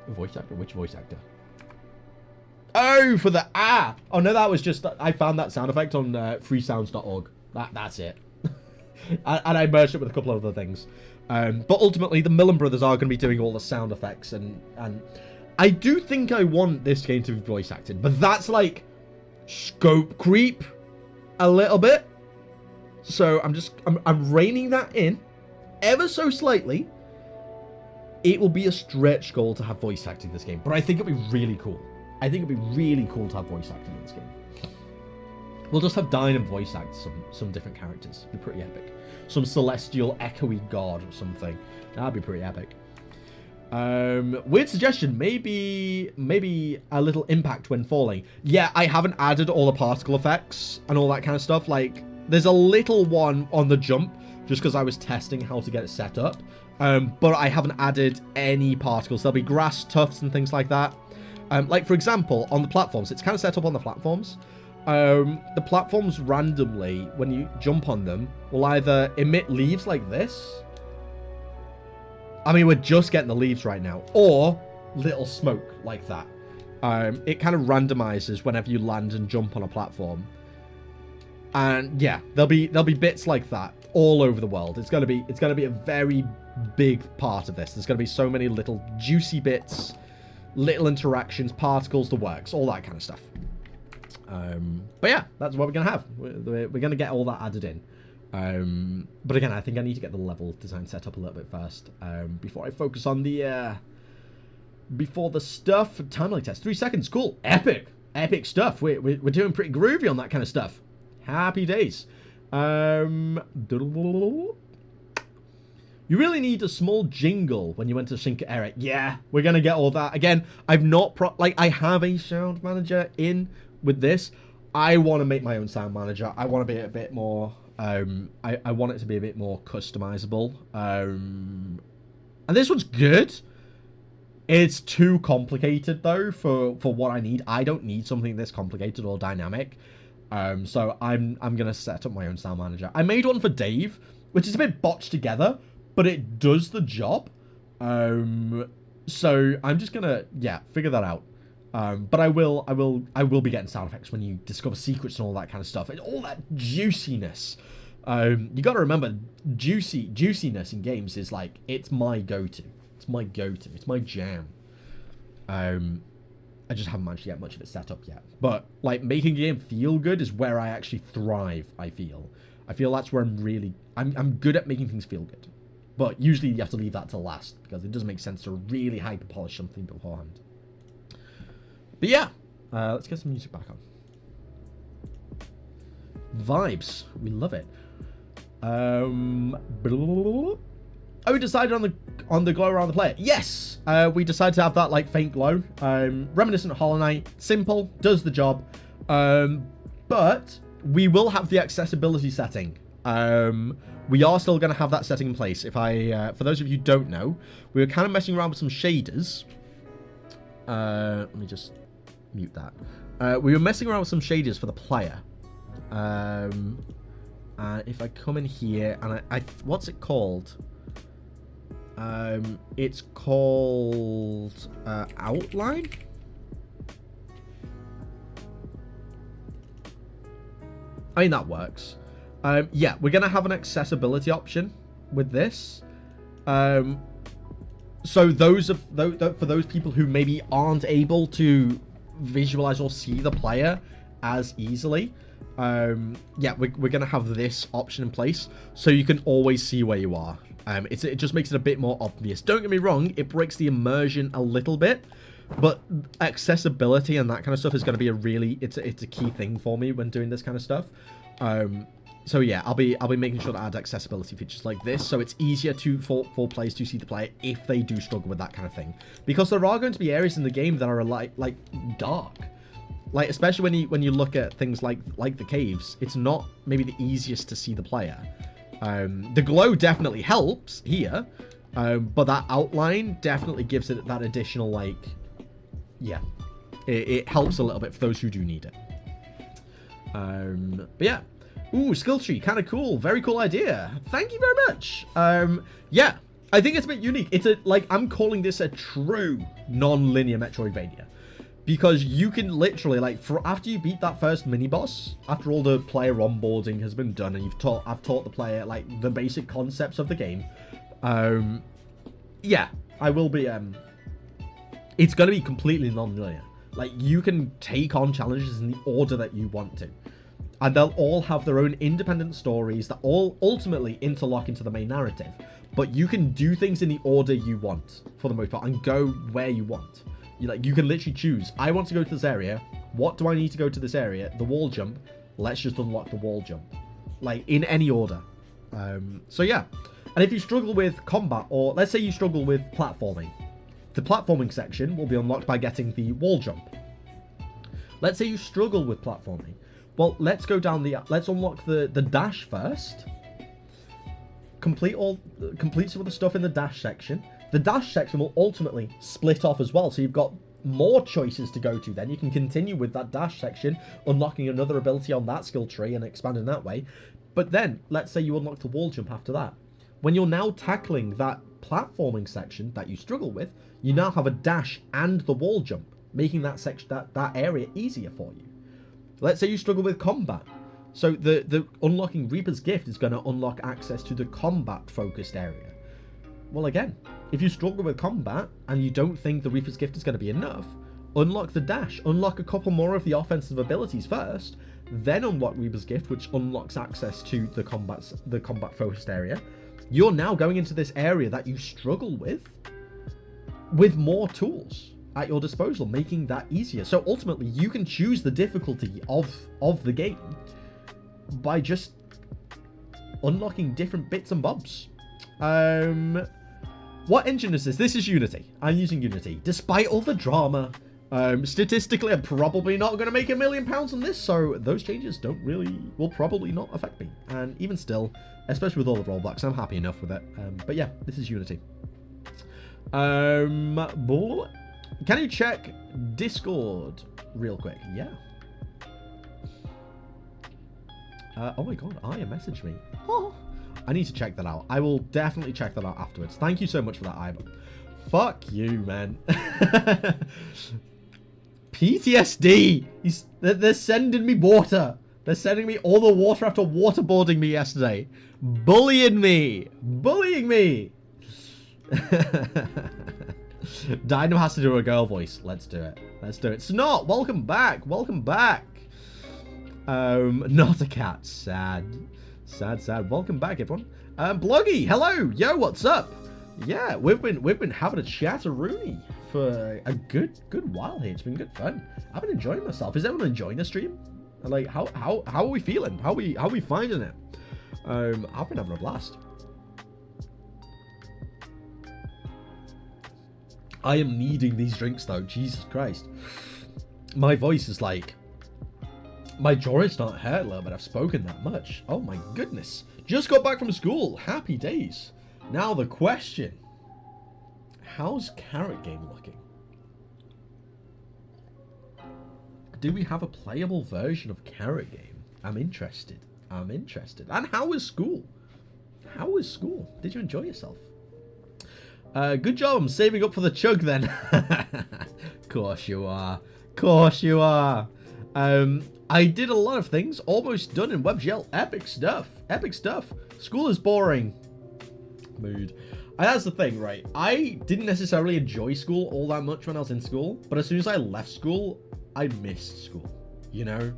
[SPEAKER 1] Voice actor? Which voice actor? Oh, for the ah! Oh no, that was just I found that sound effect on freesounds.org. That's it. and I merged it with a couple of other things. But ultimately, the Millen brothers are going to be doing all the sound effects, and I do think I want this game to be voice acted, but that's like scope creep a little bit. So I'm reining that in ever so slightly. It will be a stretch goal to have voice acting in this game, but I think it'll be really cool. I think it'd be really cool to have voice acting in this game. We'll just have Dynam voice act some different characters. It'd be pretty epic. Some celestial echoey god or something. That'd be pretty epic. Weird suggestion. Maybe a little impact when falling. Yeah, I haven't added all the particle effects and all that kind of stuff. Like, there's a little one on the jump just because I was testing how to get it set up. But I haven't added any particles. There'll be grass tufts and things like that. Like, for example, on the platforms, it's kind of set up on the platforms. The platforms randomly, when you jump on them, will either emit leaves like this. I mean, we're just getting the leaves right now. Or little smoke like that. It kind of randomizes whenever you land and jump on a platform. And yeah, there'll be bits like that all over the world. It's gonna be a very big part of this. There's gonna be so many little juicy bits, little interactions, particles, the works, all that kind of stuff. But yeah, that's what we're gonna have. We're gonna get all that added in. But again, I think I need to get the level design set up a little bit first before I focus on the before the stuff. Timeline test, 3 seconds. Cool, epic stuff. We're doing pretty groovy on that kind of stuff. Happy days. You really need a small jingle when you enter Sync Error. Yeah, we're gonna get all that. Again, I've not I have a sound manager in with this. I want to make my own sound manager. I want to be a bit more I want it to be a bit more customizable. And this one's good. It's too complicated though for what I need. I don't need something this complicated or dynamic. So I'm gonna set up my own sound manager. I made one for Dave, which is a bit botched together, but it does the job. So I'm just gonna figure that out. But I will be getting sound effects when you discover secrets and all that kind of stuff. And all that juiciness. You got to remember, juiciness in games is like, it's my go-to. It's my go-to. It's my jam. I just haven't managed to get much of it set up yet. But like, making a game feel good is where I actually thrive. I feel that's where I'm good at making things feel good. But usually you have to leave that to last, because it doesn't make sense to really hyper polish something beforehand. But yeah, let's get some music back on. Vibes, we love it. We decided on the glow around the player. Yes, we decided to have that like faint glow, reminiscent of Hollow Knight. Simple, does the job. But we will have the accessibility setting. We are still going to have that setting in place. For those of you who don't know, we were kind of messing around with some shaders. Let me just mute that. We were messing around with some shaders for the player. If I come in here and I what's it called? It's called outline. I mean, that works. Yeah, we're gonna have an accessibility option with this. So for those people who maybe aren't able to visualize or see the player as easily, yeah, we're gonna have this option in place, so you can always see where you are. It just makes it a bit more obvious. Don't get me wrong, it breaks the immersion a little bit, but accessibility and that kind of stuff is going to be it's a key thing for me when doing this kind of stuff. So yeah, I'll be making sure to add accessibility features like this, so it's easier for players to see the player if they do struggle with that kind of thing. Because there are going to be areas in the game that are like dark. Like, especially when you look at things like the caves, it's not maybe the easiest to see the player. The glow definitely helps here, but that outline definitely gives it that additional, like, yeah, it helps a little bit for those who do need it. But yeah, ooh, skill tree, kind of cool, very cool idea. Thank you very much. Yeah, I think it's a bit unique. I'm calling this a true non-linear Metroidvania. Because you can literally, like, after you beat that first mini-boss, after all the player onboarding has been done, and I've taught the player, like, the basic concepts of the game, yeah, I will be, it's going to be completely non-linear. Like, you can take on challenges in the order that you want to. And they'll all have their own independent stories that all ultimately interlock into the main narrative. But you can do things in the order you want, for the most part, and go where you want. You can literally choose, I want to go to this area. What do I need to go to this area? The wall jump. Let's just unlock the wall jump. Like, in any order. So, yeah. And if you struggle with combat, or let's say you struggle with platforming, the platforming section will be unlocked by getting the wall jump. Let's say you struggle with platforming. Well, let's go down let's unlock the dash first. Complete some of the stuff in the dash section. The dash section will ultimately split off as well, so you've got more choices to go to then. You can continue with that dash section, unlocking another ability on that skill tree and expanding that way. But then, let's say you unlock the wall jump after that. When you're now tackling that platforming section that you struggle with, you now have a dash and the wall jump, making that section, that area easier for you. Let's say you struggle with combat. So the unlocking Reaper's Gift is going to unlock access to the combat-focused area. Well, again, if you struggle with combat and you don't think the Reaper's Gift is going to be enough, unlock the dash. Unlock a couple more of the offensive abilities first, then unlock Reaper's Gift, which unlocks access to the combat-focused area. You're now going into this area that you struggle with more tools at your disposal, making that easier. So ultimately, you can choose the difficulty of the game by just unlocking different bits and bobs. What engine is this? This is Unity. I'm using Unity. Despite all the drama, statistically, I'm probably not going to make £1 million on this, so those changes will probably not affect me. And even still, especially with all the rollbacks, I'm happy enough with it. But yeah, this is Unity. Can you check Discord real quick? Yeah. Oh my god, Aya messaged me. Oh, I need to check that out. I will definitely check that out afterwards. Thank you so much for that, Aya. Fuck you, man. PTSD. They're sending me water. They're sending me all the water after waterboarding me yesterday. Bullying me. Bullying me. Dino has to do a girl voice. Let's do it. Let's do it. Snot, welcome back. Welcome back. Not a cat. Sad. Sad, sad. Welcome back, everyone. Bloggy, hello. Yo, what's up? Yeah, we've been having a chat-a-rooney for a good while here. It's been good fun. I've been enjoying myself. Is everyone enjoying the stream? Like, how are we feeling? How are we finding it? I've been having a blast. I am needing these drinks though. Jesus Christ. My voice is like, my jaw is not hurt a little bit. I've spoken that much. Oh my goodness. Just got back from school. Happy days. Now the question. How's Carrot Game looking? Do we have a playable version of Carrot Game? I'm interested. I'm interested. And how was school? How was school? Did you enjoy yourself? Good job. I'm saving up for the chug then. Course you are. Course you are. I did a lot of things. Almost done in WebGL. Epic stuff. Epic stuff. School is boring. Mood. And that's the thing, right? I didn't necessarily enjoy school all that much when I was in school. But as soon as I left school, I missed school. You know?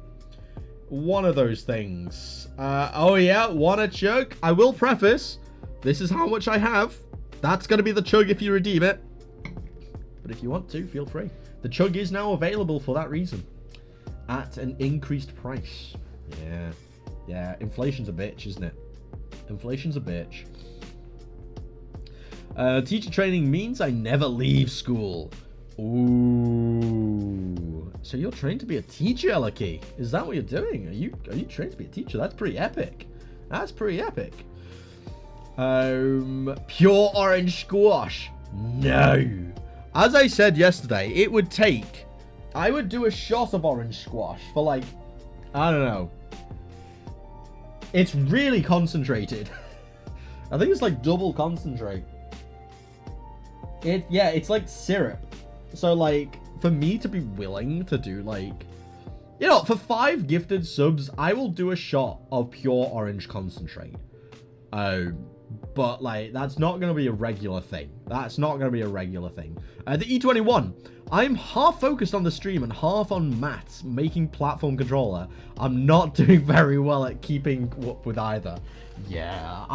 [SPEAKER 1] One of those things. Oh yeah, want a chug? I will preface. This is how much I have. That's going to be the chug if you redeem it. But if you want to, feel free. The chug is now available for that reason. At an increased price. Yeah. Yeah, inflation's a bitch, isn't it? Inflation's a bitch. Teacher training means I never leave school. Ooh. So you're trained to be a teacher, Elaki. Is that what you're doing? Are you trained to be a teacher? That's pretty epic. That's pretty epic. Pure orange squash. No. As I said yesterday, it would take... I would do a shot of orange squash for like... I don't know. It's really concentrated. I think it's like double concentrate. Yeah, it's like syrup. So like, for me to be willing to do, like, you know, for 5 gifted subs, I will do a shot of pure orange concentrate. But, like, that's not going to be a regular thing. That's not going to be a regular thing. The E21, I'm half focused on the stream and half on maths, making platform controller. I'm not doing very well at keeping up with either. Yeah,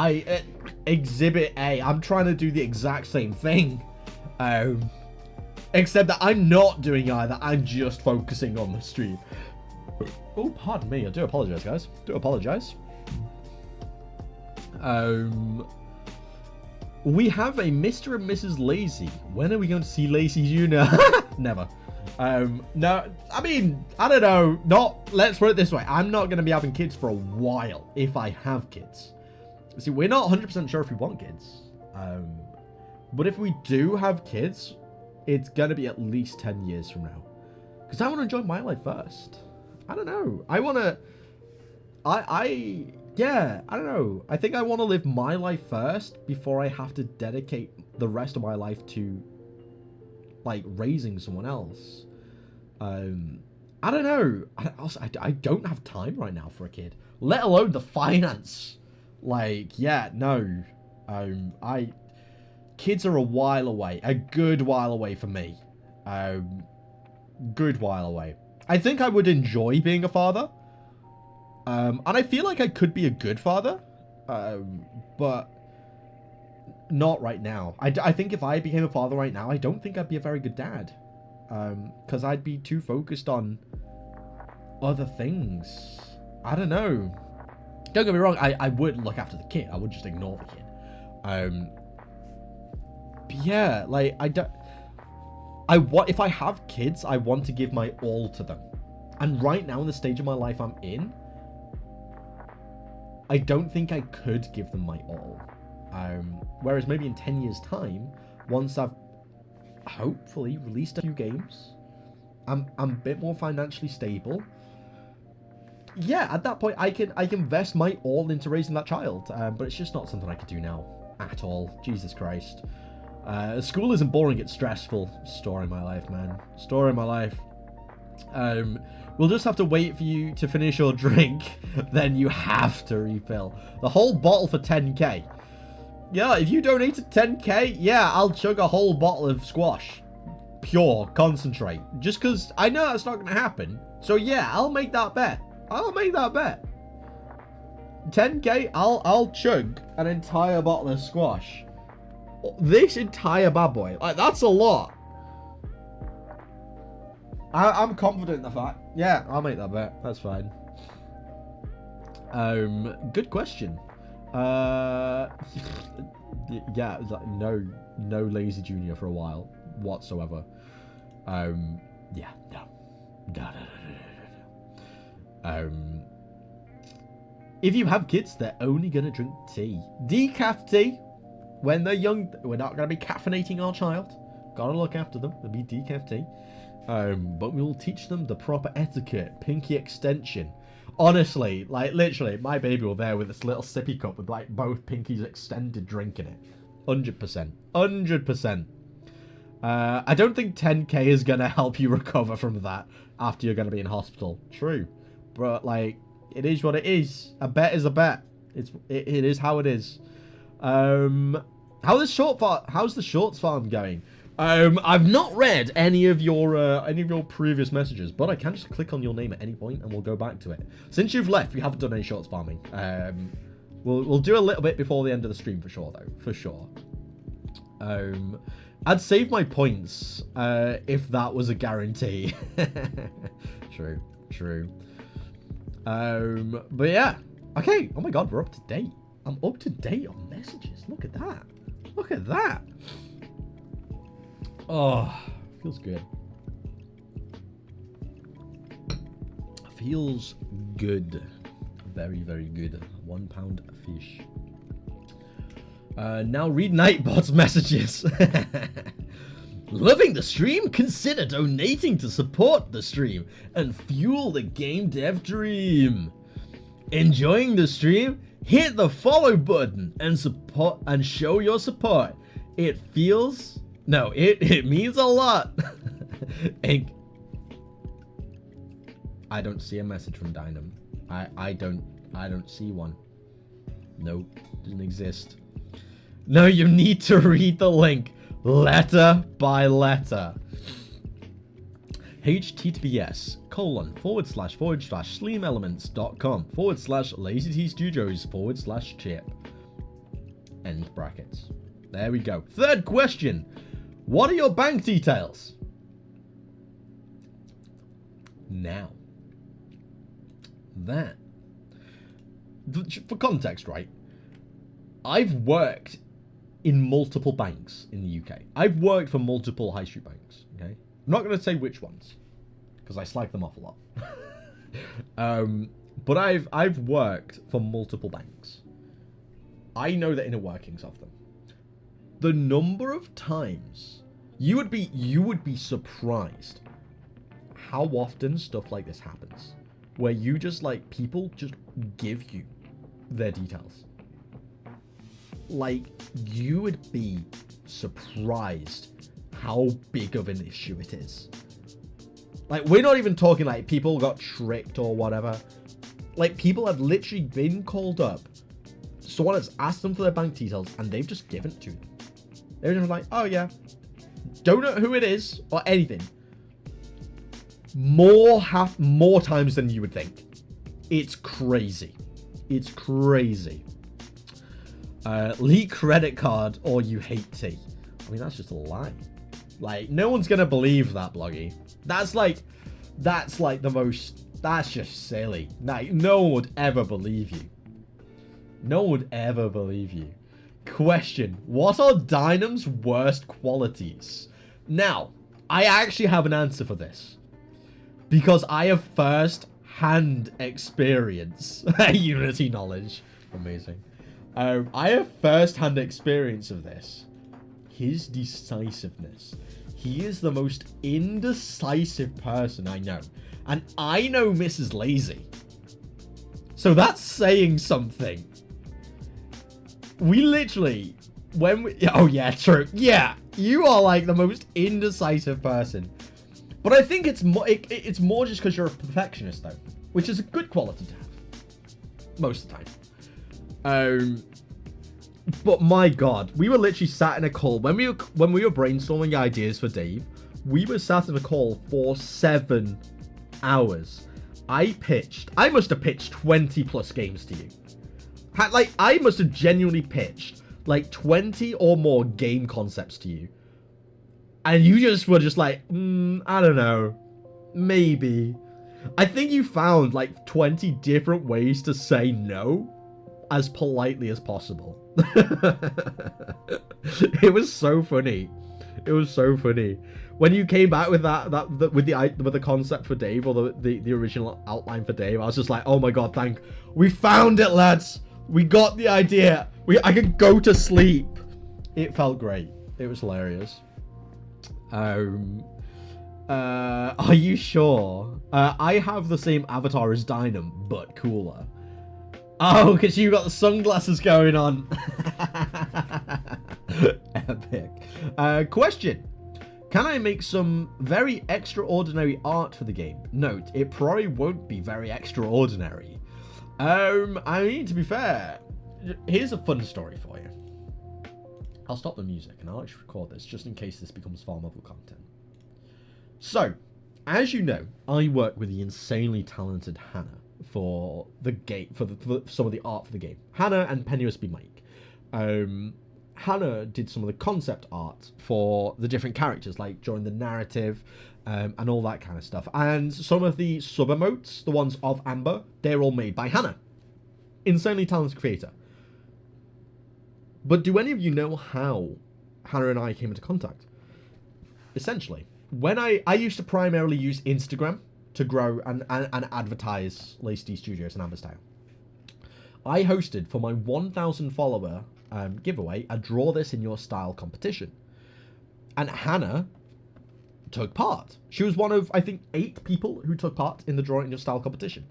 [SPEAKER 1] Exhibit A, I'm trying to do the exact same thing. Except that I'm not doing either. I'm just focusing on the stream. Oh, pardon me. I do apologize, guys. Do apologize. We have a Mr. and Mrs. Lazy. When are we going to see Lazy Jr.? Never. No, I mean, I don't know. Let's put it this way. I'm not going to be having kids for a while if I have kids. See, we're not 100% sure if we want kids. But if we do have kids, it's going to be at least 10 years from now. Because I want to enjoy my life first. I don't know. I want to... Yeah, I don't know. I think I want to live my life first before I have to dedicate the rest of my life to, like, raising someone else. I don't know. I don't have time right now for a kid, let alone the finance. Like, yeah, no. Kids are a while away, a good while away for me. Good while away. I think I would enjoy being a father. And I feel like I could be a good father, but not right now. I think if I became a father right now, I don't think I'd be a very good dad, because I'd be too focused on other things. I don't know. Don't get me wrong, I would look after the kid. I would just ignore the kid. But yeah, like, if I have kids, I want to give my all to them. And right now, in the stage of my life I'm in, I don't think I could give them my all. Whereas maybe in 10 years' time, once I've hopefully released a few games, I'm a bit more financially stable. Yeah, at that point, I can invest my all into raising that child. But it's just not something I could do now at all. Jesus Christ. School isn't boring, it's stressful. Story of my life, man. Story of my life. We'll just have to wait for you to finish your drink, then you have to refill. The whole bottle for 10k. Yeah, if you donated 10k, yeah, I'll chug a whole bottle of squash. Pure, concentrate. Just because I know that's not going to happen. So yeah, I'll make that bet. I'll make that bet. 10k, I'll chug an entire bottle of squash. This entire bad boy. Like, that's a lot. I'm confident in the fact. Yeah, I'll make that bet. That's fine. Good question. Yeah, it's like no Lazy Junior for a while whatsoever. Yeah, no. If you have kids, they're only gonna drink tea. Decaf tea. When they're young, we're not gonna be caffeinating our child. Gotta look after them. There'll be decaf tea. But we will teach them the proper etiquette, pinky extension. Honestly, like, literally, my baby will there with this little sippy cup with, like, both pinkies extended, drinking it. 100%. 100%. I don't think 10k is gonna help you recover from that after you're gonna be in hospital. True. But, like, it is what it is. A bet is a bet. It is how it is. How's the shorts farm going? I've not read any of your previous messages, but I can just click on your name at any point and we'll go back to it. Since you've left, we haven't done any shorts farming. We'll do a little bit before the end of the stream for sure, though. For sure. I'd save my points if that was a guarantee. True. But yeah. Okay. Oh my god, we're up to date. I'm up to date on messages. Look at that. Look at that. Oh, feels good. Feels good. Very, very good. £1 fish. Now read Nightbot's messages. Loving the stream? Consider donating to support the stream and fuel the game dev dream. Enjoying the stream? Hit the follow button and support and show your support. It means a lot. Ink. I don't see a message from Dynam. I don't see one. Nope, doesn't exist. No, you need to read the link letter by letter. https://sleamelements.com/LazyTeaStudios/chip. End brackets. There we go. Third question. What are your bank details? Now. That. For context, right? I've worked in multiple banks in the UK. I've worked for multiple high street banks, okay? I'm not going to say which ones, because I slag them off a lot. But I've worked for multiple banks. I know the inner workings of them. The number of times you would be surprised how often stuff like this happens, where you just like people just give you their details. Like, you would be surprised how big of an issue it is. Like, we're not even talking like people got tricked or whatever. Like, people have literally been called up. Someone has asked them for their bank details and they've just given it to them. They're just like, oh yeah. Don't know who it is or anything. More times than you would think. It's crazy. It's crazy. Leak credit card or you hate tea. I mean, that's just a lie. Like, no one's gonna believe that, Bloggy. That's like the most, that's just silly. Like, no one would ever believe you. No one would ever believe you. Question, what are Dynam's worst qualities? Now, I actually have an answer for this. Because I have first-hand experience. Unity knowledge. Amazing. I have first-hand experience of this. His decisiveness. He is the most indecisive person I know. And I know Mrs. Lazy. So that's saying something. We literally, when we... Oh, yeah, true. Yeah, you are like the most indecisive person. But I think it's more just because you're a perfectionist, though. Which is a good quality to have. Most of the time. But my god, we were literally sat in a call when we were brainstorming ideas for Dave. We were sat in a call for 7 hours. I must have pitched 20 plus games to you. I must have genuinely pitched like 20 or more game concepts to you, and you just were just like, I don't know, maybe. I think you found like 20 different ways to say no as politely as possible. It was so funny. It was so funny when you came back with with the concept for Dave, or the original outline for Dave. I was just like, oh my god, we found it, lads. We got the idea. I could go to sleep. It felt great. It was hilarious. Are you sure? I have the same avatar as Dynam, but cooler. Oh, because you got the sunglasses going on. Epic. Question. Can I make some very extraordinary art for the game? Note, it probably won't be very extraordinary. I mean, to be fair, here's a fun story for you. I'll stop the music and I'll actually record this just in case this becomes farmable content. So, as you know, I work with the insanely talented Hannah for the game, for some of the art for the game. Hannah and Penny USB Mike. Hannah did some of the concept art for the different characters, like during the narrative, and all that kind of stuff. And some of the sub-emotes, the ones of Amber, they're all made by Hannah. Insanely talented creator. But do any of you know how Hannah and I came into contact? Essentially, when I used to primarily use Instagram to grow and advertise LazyTeaStudios and Amberstyle. I hosted for my 1,000 follower giveaway a Draw This in Your Style competition. And Hannah took part. She was one of, I think, 8 people who took part in the Draw It in Your Style competition.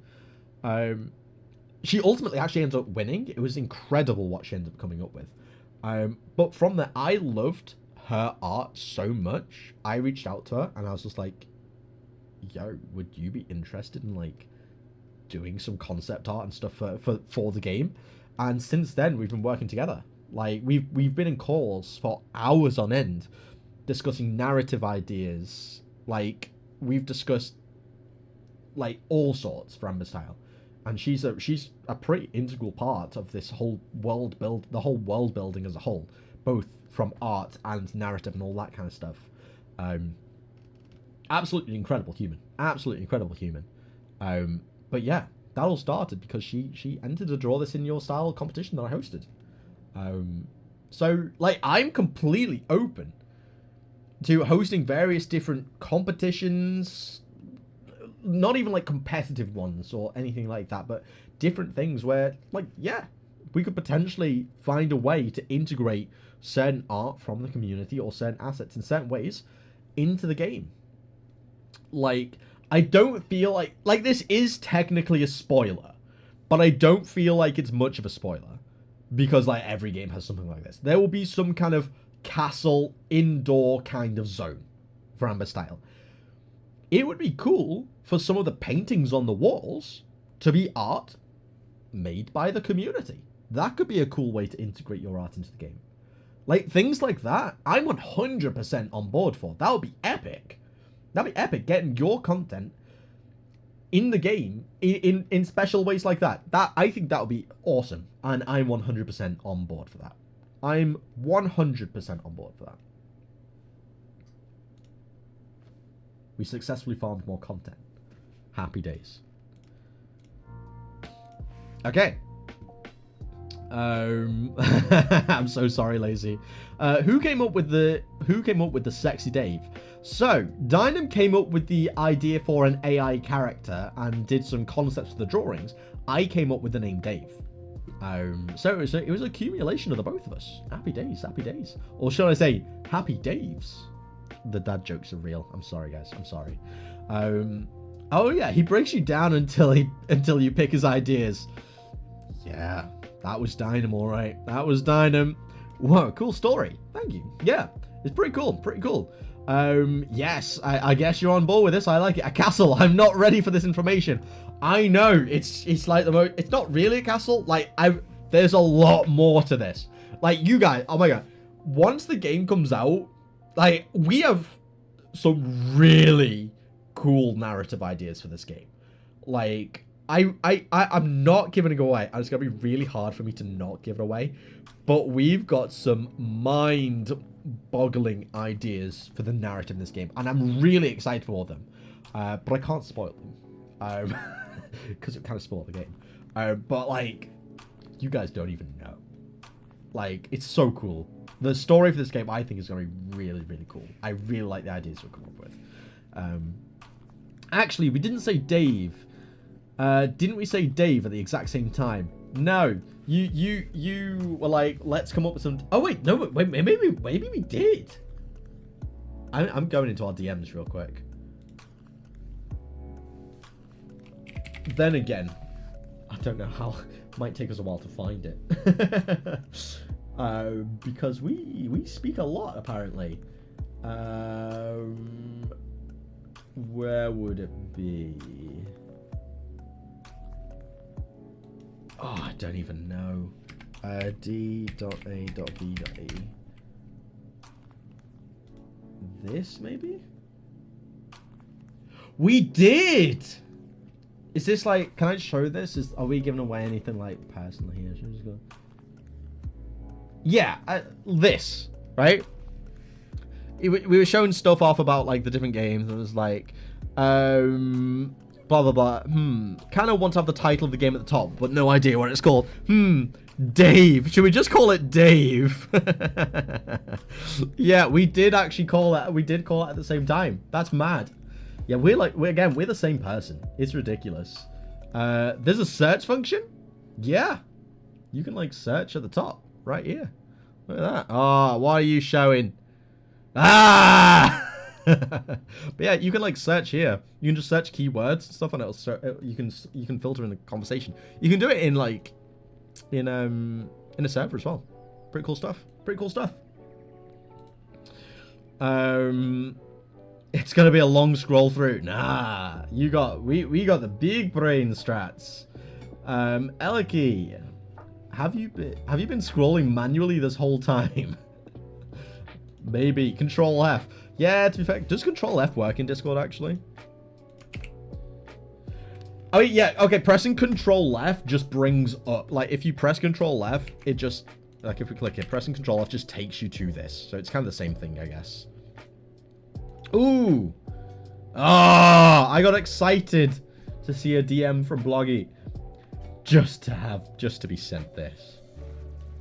[SPEAKER 1] She ultimately actually ended up winning. It was incredible what she ended up coming up with. But from there, I loved her art so much, I reached out to her and I was just like, yo, would you be interested in like doing some concept art and stuff for the game? And since then we've been working together. Like we've been in calls for hours on end discussing narrative ideas. Like we've discussed like all sorts for Amber Style, and she's a pretty integral part of this whole the whole world building as a whole, both from art and narrative and all that kind of stuff. Absolutely incredible human. But yeah, that all started because she entered a Draw This in Your Style competition that I hosted. So like I'm completely open to hosting various different competitions, not even like competitive ones or anything like that, but different things where like, yeah, we could potentially find a way to integrate certain art from the community or certain assets in certain ways into the game. Like, I don't feel like this is technically a spoiler, but I don't feel like it's much of a spoiler because like every game has something like this. There will be some kind of castle indoor kind of zone for Amber Style. It would be cool for some of the paintings on the walls to be art made by the community. That could be a cool way to integrate your art into the game. Like, things like that, I'm 100% on board for. That would be epic. That'd be epic, getting your content in the game in special ways like that. I think that would be awesome, and I'm 100% on board for that. I'm 100% on board for that. We successfully farmed more content. Happy days. Okay. I'm so sorry, Lazy. Who came up with the sexy Dave? So Dynam came up with the idea for an AI character and did some concepts for the drawings. I came up with the name Dave. So it was an accumulation of the both of us. Happy days, happy days. Or should I say, happy Daves? The dad jokes are real. I'm sorry, guys. I'm sorry. Oh yeah, he breaks you down until you pick his ideas. Yeah, that was Dynam, all right. That was Dynam. Whoa, cool story. Thank you. Yeah, it's pretty cool. Pretty cool. Yes, I guess you're on board with this. I like it. A castle. I'm not ready for this information. I know. It's like the most. It's not really a castle. Like there's a lot more to this. Like you guys. Oh my god. Once the game comes out, like we have some really cool narrative ideas for this game. Like I'm not giving it away. And it's gonna be really hard for me to not give it away. But we've got some mind-boggling ideas for the narrative in this game, and I'm really excited for them. But I can't spoil them because it kind of spoiled the game. But like, you guys don't even know. Like, it's so cool. The story for this game, I think, is going to be really, really cool. I really like the ideas we've come up with. Actually, we didn't say Dave. Didn't we say Dave at the exact same time? No. You were like, let's come up with some... Oh, wait. No, wait, maybe we did. I'm going into our DMs real quick. Then again, I don't know how... It might take us a while to find it. Because we speak a lot, apparently. Where would it be? Oh, I don't even know. D.A.B.A. This, maybe? We did! Is this like... Can I show this? Are we giving away anything like personal here? Should we just go... Yeah, this, right? We were showing stuff off about like the different games. It was like... blah blah blah. Kind of want to have the title of the game at the top, but no idea what it's called. Dave. Should we just call it Dave? Yeah, we did actually call it. We did call it at the same time. That's mad. Yeah, we're the same person. It's ridiculous. There's a search function. Yeah, you can like search at the top right here. Look at that. Oh, what are you showing? Ah. But yeah, you can like search here. You can just search keywords and stuff, and you can filter in the conversation. You can do it in like in a server as well. Pretty cool stuff. Pretty cool stuff. It's gonna be a long scroll through. Nah, we got the big brain strats. Eliki, have you been scrolling manually this whole time? Maybe Control F. Yeah, to be fair, does Control F work in Discord actually? Oh yeah, okay. Pressing Control F just brings up, like, if you press Control F, it just, like, if we click it, pressing Control F just takes you to this. So it's kind of the same thing, I guess. Ooh. Ah, I got excited to see a DM from Bloggy. Just to be sent this.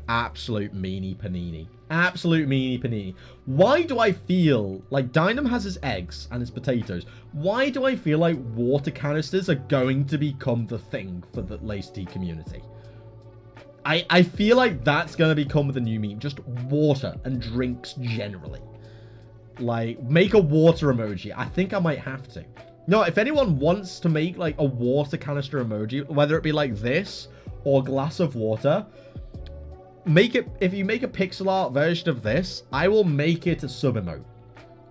[SPEAKER 1] Absolute meanie panini. Absolute meanie panini. Why do I feel like Dynam has his eggs and his potatoes? Why do I feel like water canisters are going to become the thing for the LazyTea community? I feel like that's going to become the new meme. Just water and drinks generally. Like, make a water emoji. I think I might have to. No, if anyone wants to make, like, a water canister emoji, whether it be like this or glass of water, make it, if you make a pixel art version of this, I will make it a sub emote.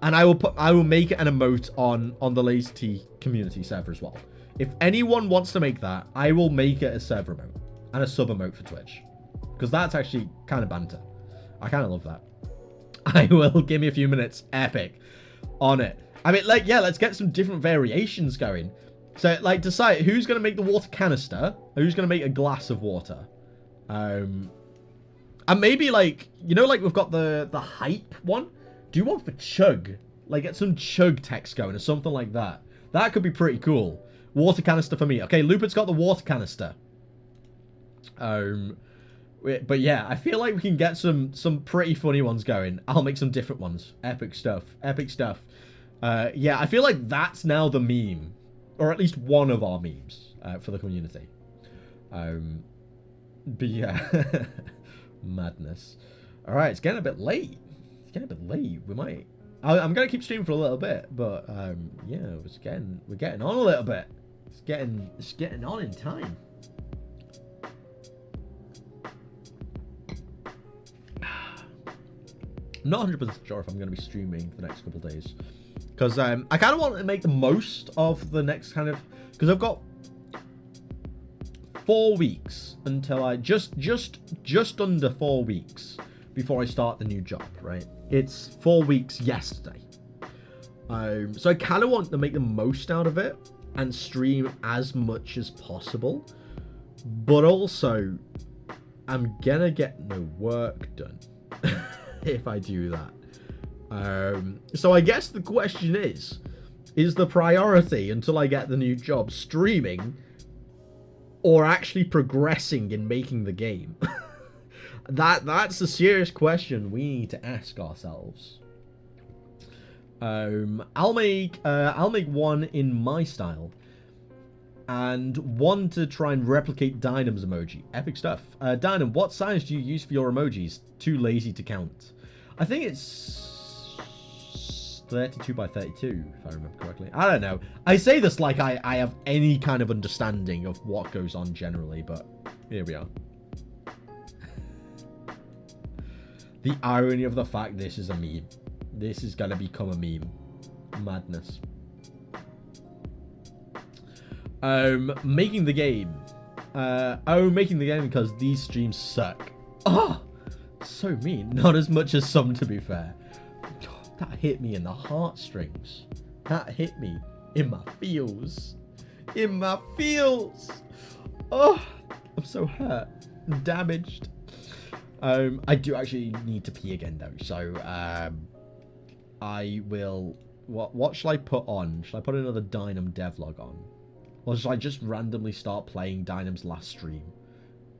[SPEAKER 1] And I will make it an emote on the LazyTea community server as well. If anyone wants to make that, I will make it a server emote and a sub emote for Twitch. Because that's actually kind of banter. I kind of love that. I will. Give me a few minutes. Epic. On it. I mean, like, yeah, let's get some different variations going. So, like, decide who's going to make the water canister, who's going to make a glass of water. And maybe, like, you know, like, we've got the hype one. Do one for chug. Like, get some chug text going or something like that. That could be pretty cool. Water canister for me. Okay, Lupert's got the water canister. But yeah, I feel like we can get some pretty funny ones going. I'll make some different ones. Epic stuff. Epic stuff. Yeah, I feel like that's now the meme. Or at least one of our memes for the community. But yeah. Madness. Alright, it's getting a bit late. It's getting a bit late. We might... I'm going to keep streaming for a little bit. But yeah, we're getting on a little bit. It's getting on in time. I'm not 100% sure if I'm going to be streaming for the next couple of days. Because I kind of want to make the most of the next kind of... Because I've got 4 weeks until I... Just under 4 weeks before I start the new job, right? It's 4 weeks yesterday. So I kind of want to make the most out of it and stream as much as possible. But also, I'm going to get no work done. If I do that. So I guess the question is the priority until I get the new job streaming or actually progressing in making the game? That's a serious question we need to ask ourselves. I'll make one in my style and one to try and replicate Dynam's emoji. Epic stuff. Dynam, what size do you use for your emojis? Too lazy to count. I think it's 32 by 32, if I remember correctly. I don't know. I say this like I have any kind of understanding of what goes on generally, but here we are. The irony of the fact this is a meme. This is going to become a meme. Madness. Making the game. Making the game because these streams suck. Oh, so mean. Not as much as some, to be fair. That hit me in the heartstrings. That hit me in my feels. In my feels. Oh, I'm so hurt and damaged. I do actually need to pee again though, so I will. What shall I put on? Shall I put another Dynam devlog on? Or should I just randomly start playing Dynam's last stream?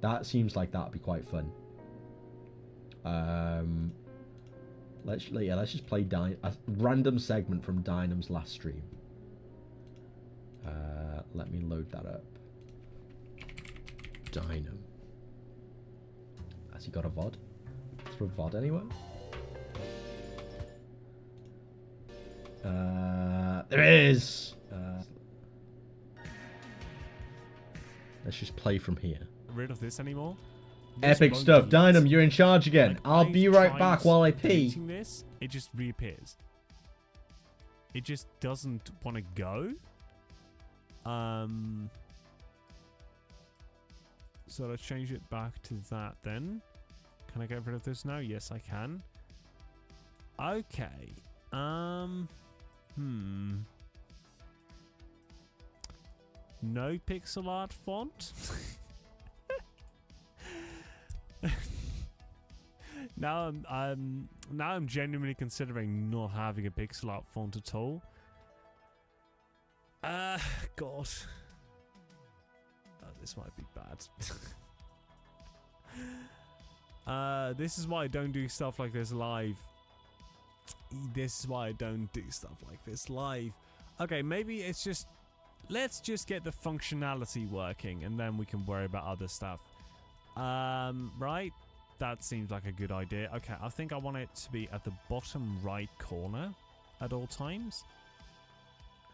[SPEAKER 1] That seems like that'd be quite fun. Let's just play a random segment from Dynam's last stream. Let me load that up. Dynam. Has he got a VOD? Is there a VOD anywhere? There is! Let's just play from here.
[SPEAKER 2] Rid of this anymore?
[SPEAKER 1] Epic stuff. Dynam, you're in charge again.
[SPEAKER 2] Like,
[SPEAKER 1] I'll be right back while I pee.
[SPEAKER 2] Deleting this, it just reappears. It just doesn't want to go. So let's change it back to that then. Can I get rid of this now? Yes, I can. Okay. No pixel art font. Now I'm genuinely considering not having a pixel art font at all. God. Oh, this might be bad. This is why I don't do stuff like this live. This is why I don't do stuff like this live. Okay, maybe it's just... Let's just get the functionality working, and then we can worry about other stuff. Right? That seems like a good idea. Okay, I think I want it to be at the bottom right corner at all times.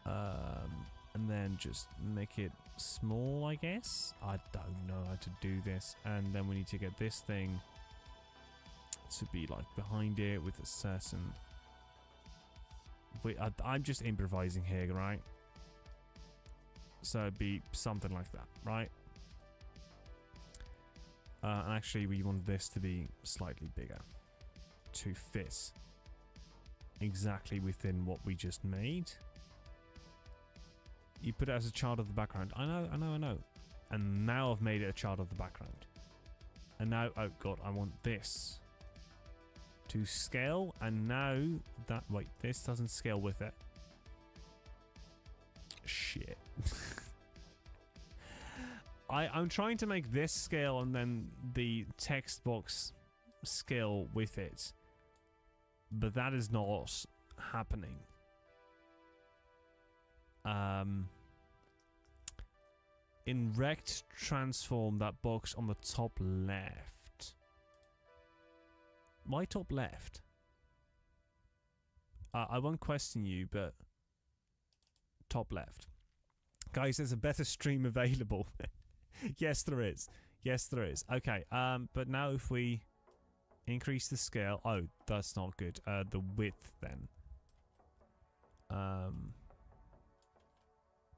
[SPEAKER 2] And then just make it small, I guess. I don't know how to do this. And then we need to get this thing to be like behind it with a certain... Wait, I'm just improvising here, right? So it'd be something like that, right? And actually, we want this to be slightly bigger to fit exactly within what we just made. You put it as a child of the background. I know. And now I've made it a child of the background. And now, oh god, I want this to scale. And now that, wait, this doesn't scale with it. Shit. I'm trying to make this scale and then the text box scale with it. But that is not happening. In rect transform that box on the top left. Why top left? I won't question you, but top left. Guys, there's a better stream available. Yes, there is. Yes, there is. Okay, but now if we increase the scale... Oh, that's not good. The width, then.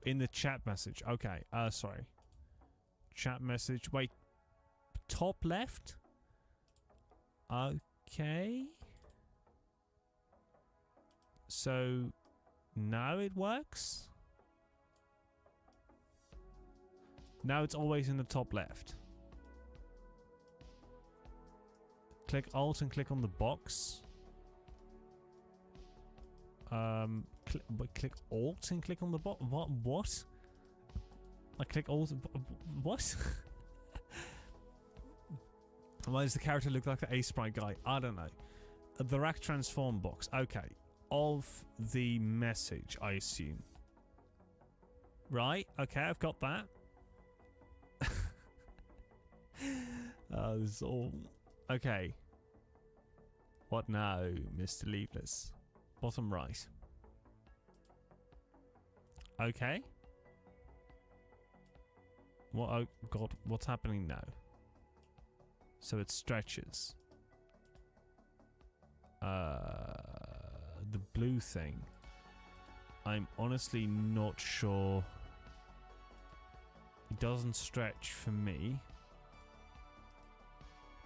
[SPEAKER 2] In the chat message. Okay, sorry. Chat message. Wait. Top left? Okay. So, now it works? Now it's always in the top left. Click Alt and click on the box. Click Alt and click on the box. What? I click Alt. What? Why does the character look like the A-Sprite guy? I don't know. The rack transform box. Okay. Of the message, I assume. Right. Okay, I've got that. This is all... Okay. What now, Mr. Leafless? Bottom right. Okay. What? Oh god, what's happening now? So it stretches. The blue thing. I'm honestly not sure. It doesn't stretch for me.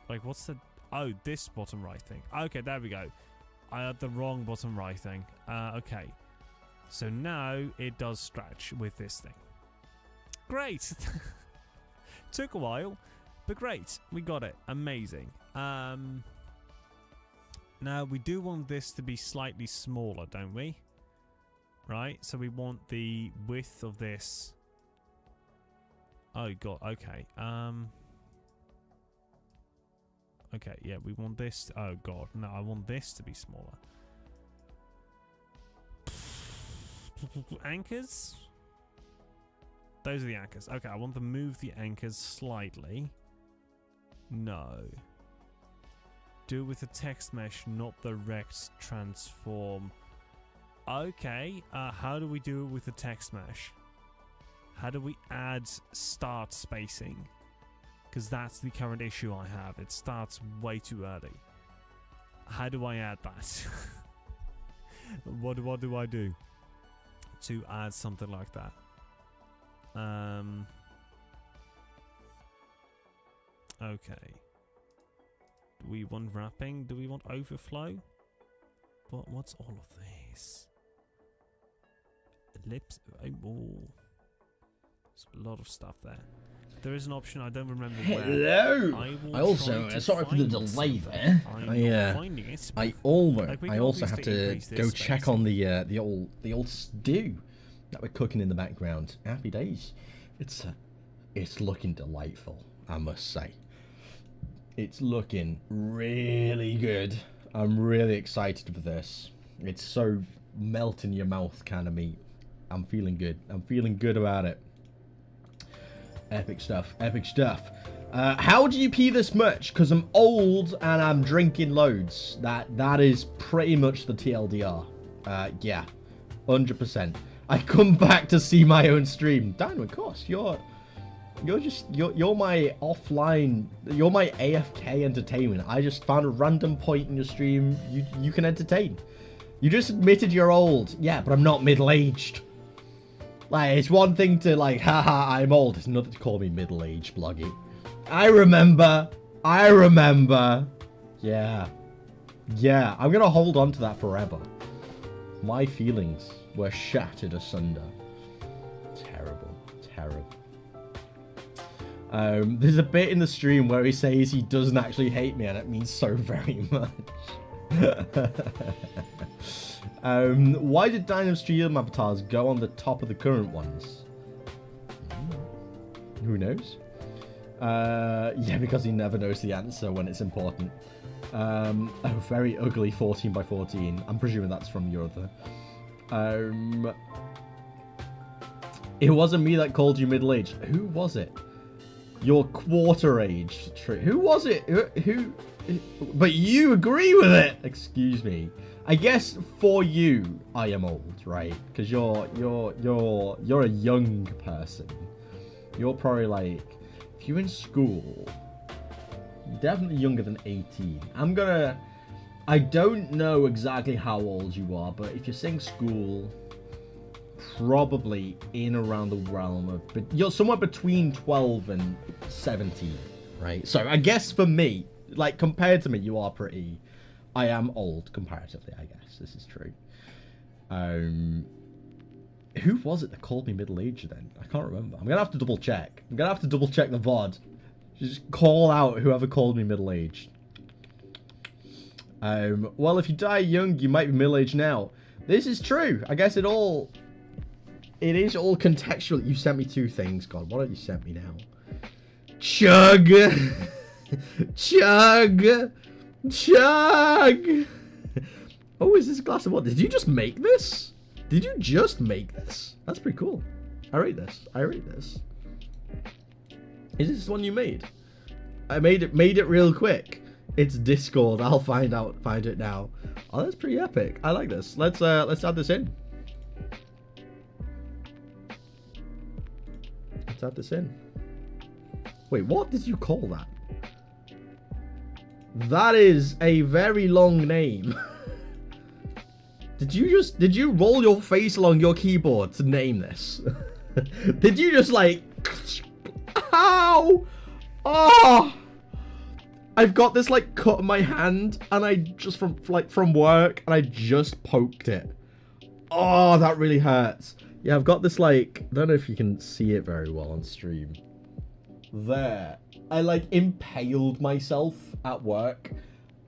[SPEAKER 2] Like, what's the... Oh, this bottom right thing. Okay, there we go. I had the wrong bottom right thing. Okay. So now it does stretch with this thing. Great! Took a while, but great. We got it. Amazing. Now, we do want this to be slightly smaller, don't we? Right? So we want the width of this... Oh, god. Okay. Okay, yeah, we want this... Oh, god. No, I want this to be smaller. Anchors? Those are the anchors. Okay, I want to move the anchors slightly. No. Do it with the text mesh, not the rect transform. Okay, how do we do it with the text mesh? How do we add start spacing? Because that's the current issue I have. It starts way too early. How do I add that? What do I do to add something like that? Okay. Do we want wrapping? Do we want overflow? What's all of this? Lips. Oh. There's a lot of stuff there. There is an option, I don't remember where.
[SPEAKER 1] Hello! I also, sorry for the delay there. I also have to go check on the old stew that we're cooking in the background. Happy days. It's looking delightful, I must say. It's looking really good. I'm really excited for this. It's so melt in your mouth kind of meat. I'm feeling good. I'm feeling good about it. Epic stuff. Epic stuff. How do you pee this much? Because I'm old and I'm drinking loads. That is pretty much the TLDR. Yeah, 100%. I come back to see my own stream. Dino, of course, you're my offline. You're my AFK entertainment. I just found a random point in your stream. You can entertain. You just admitted you're old. Yeah, but I'm not middle-aged. Like, it's one thing to, like, haha, I'm old. It's another to call me middle-aged, Bloggy. I remember. Yeah. Yeah, I'm going to hold on to that forever. My feelings were shattered asunder. Terrible. Terrible. There's a bit in the stream where he says he doesn't actually hate me, and it means so very much. Why did Dynam stream avatars go on the top of the current ones? Who knows? Yeah, because he never knows the answer when it's important. Oh, very ugly 14 by 14. I'm presuming that's from your other. It wasn't me that called you middle-aged. Who was it? Your quarter-aged. Who was it? Who? But you agree with it. Excuse me. I guess for you, I am old, right? Because you're a young person. You're probably like, if you're in school, definitely younger than 18. I don't know exactly how old you are, but if you're saying school, probably in around the realm of, but you're somewhere between 12 and 17, right? So I guess for me, like compared to me, you are pretty. I am old comparatively, I guess. This is true. Who was it that called me middle-aged then? I can't remember. I'm going to have to double check. I'm going to have to double check the VOD. Just call out whoever called me middle-aged. Well, if you die young, you might be middle-aged now. This is true. I guess it is all contextual. You sent me two things, God. What have you sent me now? Chug! Chug! Chug! Oh, is this a glass of water? Did you just make this? Did you just make this? That's pretty cool. I rate this. I rate this. Is this one you made? I made it real quick. It's Discord. I'll find it now. Oh, that's pretty epic. I like this. Let's add this in. Let's add this in. Wait, what did you call that? That is a very long name. Did you roll your face along your keyboard to name this? Did you just like, ow! Oh! I've got this like cut in my hand and I just from work and I just poked it. Oh, that really hurts. Yeah, I've got this like, I don't know if you can see it very well on stream. There. I like impaled myself at work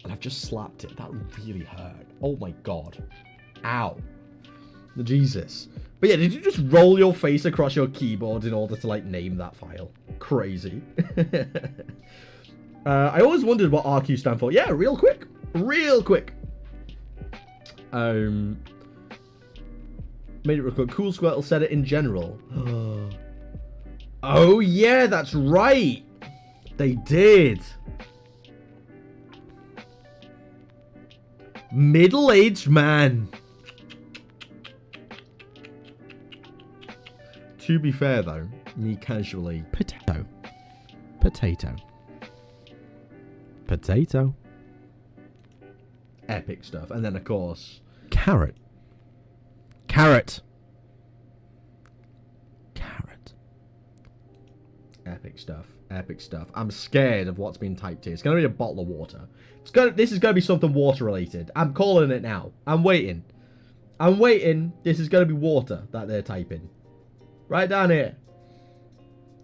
[SPEAKER 1] and I've just slapped it. That really hurt. Oh my God. Ow. Jesus. But yeah, did you just roll your face across your keyboard in order to like name that file? Crazy. I always wondered what RQ stand for. Yeah, real quick. Real quick. Made it real quick. Cool Squirtle said it in general. Oh yeah, that's right. They did. Middle-aged man. To be fair though, me casually. Potato. Potato. Potato. Epic stuff. And then, of course, carrot. Carrot. Carrot. Epic stuff. Epic stuff. I'm scared of what's being typed here. It's going to be a bottle of water. This is going to be something water related. I'm calling it now. I'm waiting. I'm waiting. This is going to be water that they're typing. Right down here.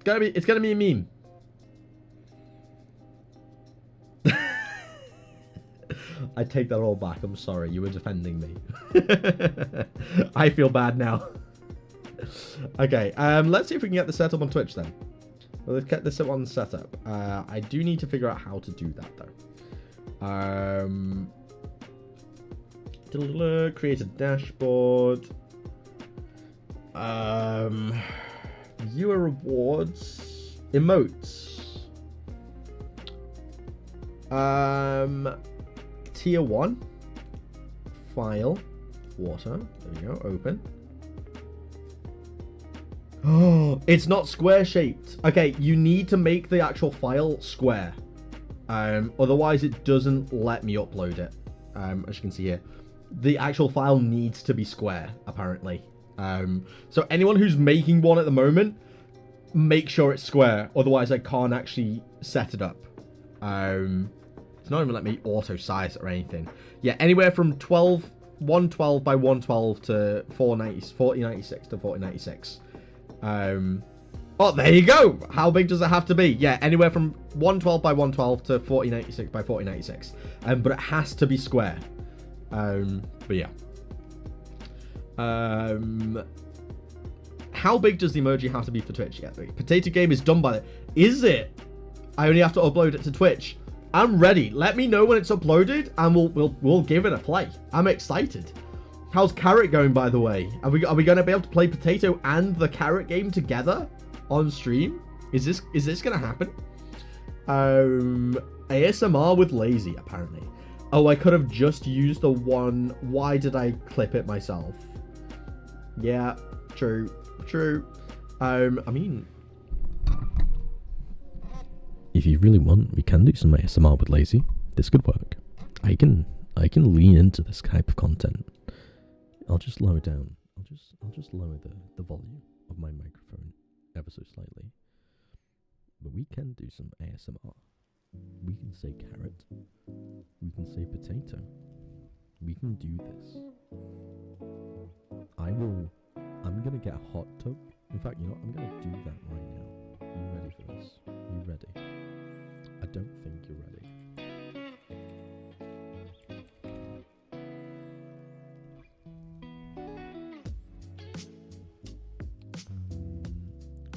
[SPEAKER 1] It's going to be a meme. I take that all back. I'm sorry. You were defending me. I feel bad now. Okay. Let's see if we can get the setup on Twitch then. Well, let's get this one set up. I do need to figure out how to do that though. Create a dashboard. Viewer rewards. Emotes. Tier 1. File. Water. There we go. Open. Oh, it's not square shaped. Okay, you need to make the actual file square. Otherwise it doesn't let me upload it. As you can see here. The actual file needs to be square, apparently. So anyone who's making one at the moment, make sure it's square. Otherwise I can't actually set it up. It's not even let me auto size it or anything. Yeah, anywhere from 112 by 112 to 4096 to 4096. Oh, there you go. How big does it have to be? Yeah, anywhere from 112 by 112 to 4096 by 4096. But it has to be square. But yeah. How big does the emoji have to be for Twitch? Yeah, Potato Game is done by it. Is it? I only have to upload it to Twitch. I'm ready. Let me know when it's uploaded, and we'll give it a play. I'm excited. How's Carrot going, by the way? Are we going to be able to play Potato and the Carrot game together on stream? Is this going to happen? ASMR with Lazy, apparently. Oh, I could have just used the one. Why did I clip it myself? Yeah, true. I mean, if you really want, we can do some ASMR with Lazy. This could work. I can lean into this type of content. I'll just lower down. I'll just lower the volume of my microphone ever so slightly. But we can do some ASMR. We can say carrot. We can say potato. We can do this. I'm gonna get a hot tub. In fact, you know what? I'm gonna do that right now. Are you ready for this? Are you ready? I don't think you're ready.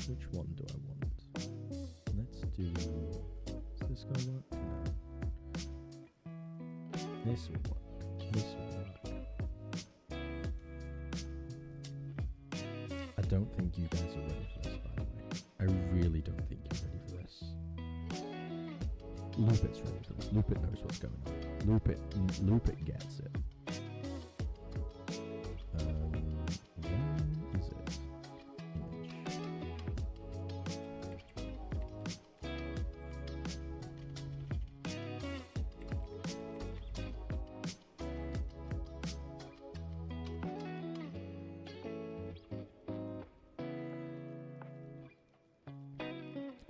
[SPEAKER 1] Which one do I want? Let's do... Is this gonna work? No. This will work. This will work. I don't think you guys are ready for this, by the way. I really don't think you're ready for this. Loopit's ready for this. Loopit knows what's going on. Loopit gets it. Where is it? Image.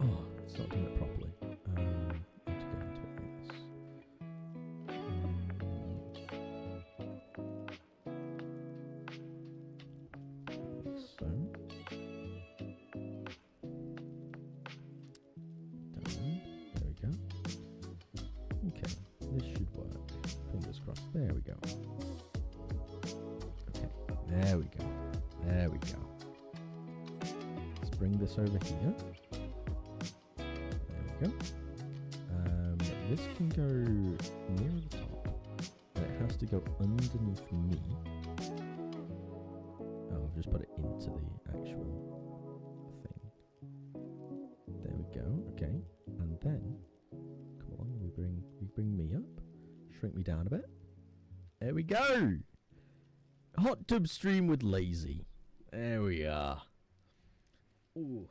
[SPEAKER 1] Oh, it's not doing it properly. I have to go into it like this. Like so. Down. There we go. Okay, this should work. Fingers crossed. There we go. Okay, there we go. There we go. Let's bring this over here. There we go. This can go near the top, and it has to go underneath me. Oh, I've just put it into the actual thing. There we go. Okay, and then come on, we bring me up, shrink me down a bit. There we go. Hot tub stream with Lazy. There we are. Ooh,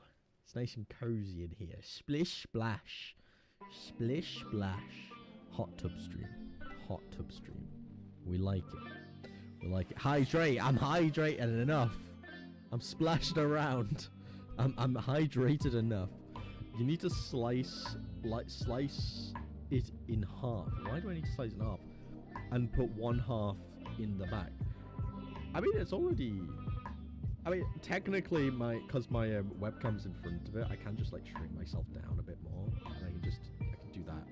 [SPEAKER 1] It's nice and cozy in here. Splish splash. Splish splash. Hot tub stream. Hot tub stream. We like it. We like it. Hydrate. I'm hydrated enough. I'm splashed around. I'm hydrated enough. You need to slice it in half. Why do I need to slice it in half? And put one half in the back. I mean, it's already... I mean, technically, because my webcam's in front of it, I can just, like, shrink myself down a bit more. And I can do that.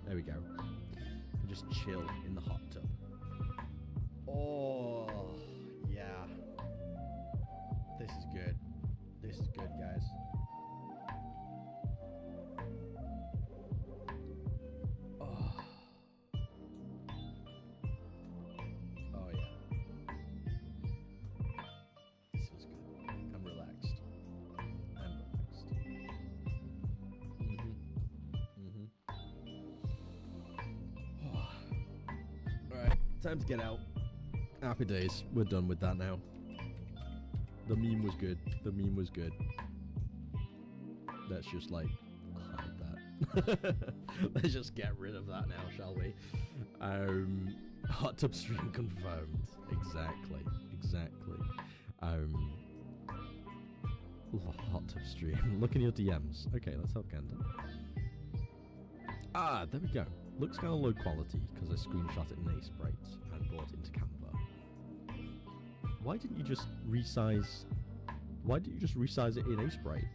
[SPEAKER 1] There we go. And just chill in the hot tub. Oh, yeah. This is good. This is good, guys. Time to get out. Happy days. We're done with that now. The meme was good. The meme was good. Let's just, like, hide that. Let's just get rid of that now, shall we? Hot tub stream confirmed. Exactly. Exactly. Hot tub stream. Look in your DMs. Okay, let's help Ganda. Ah, there we go. Looks kind of low quality because I screenshot it in Sprite and brought it into Canva. Why didn't you just resize? Why didn't you just resize it in Sprite?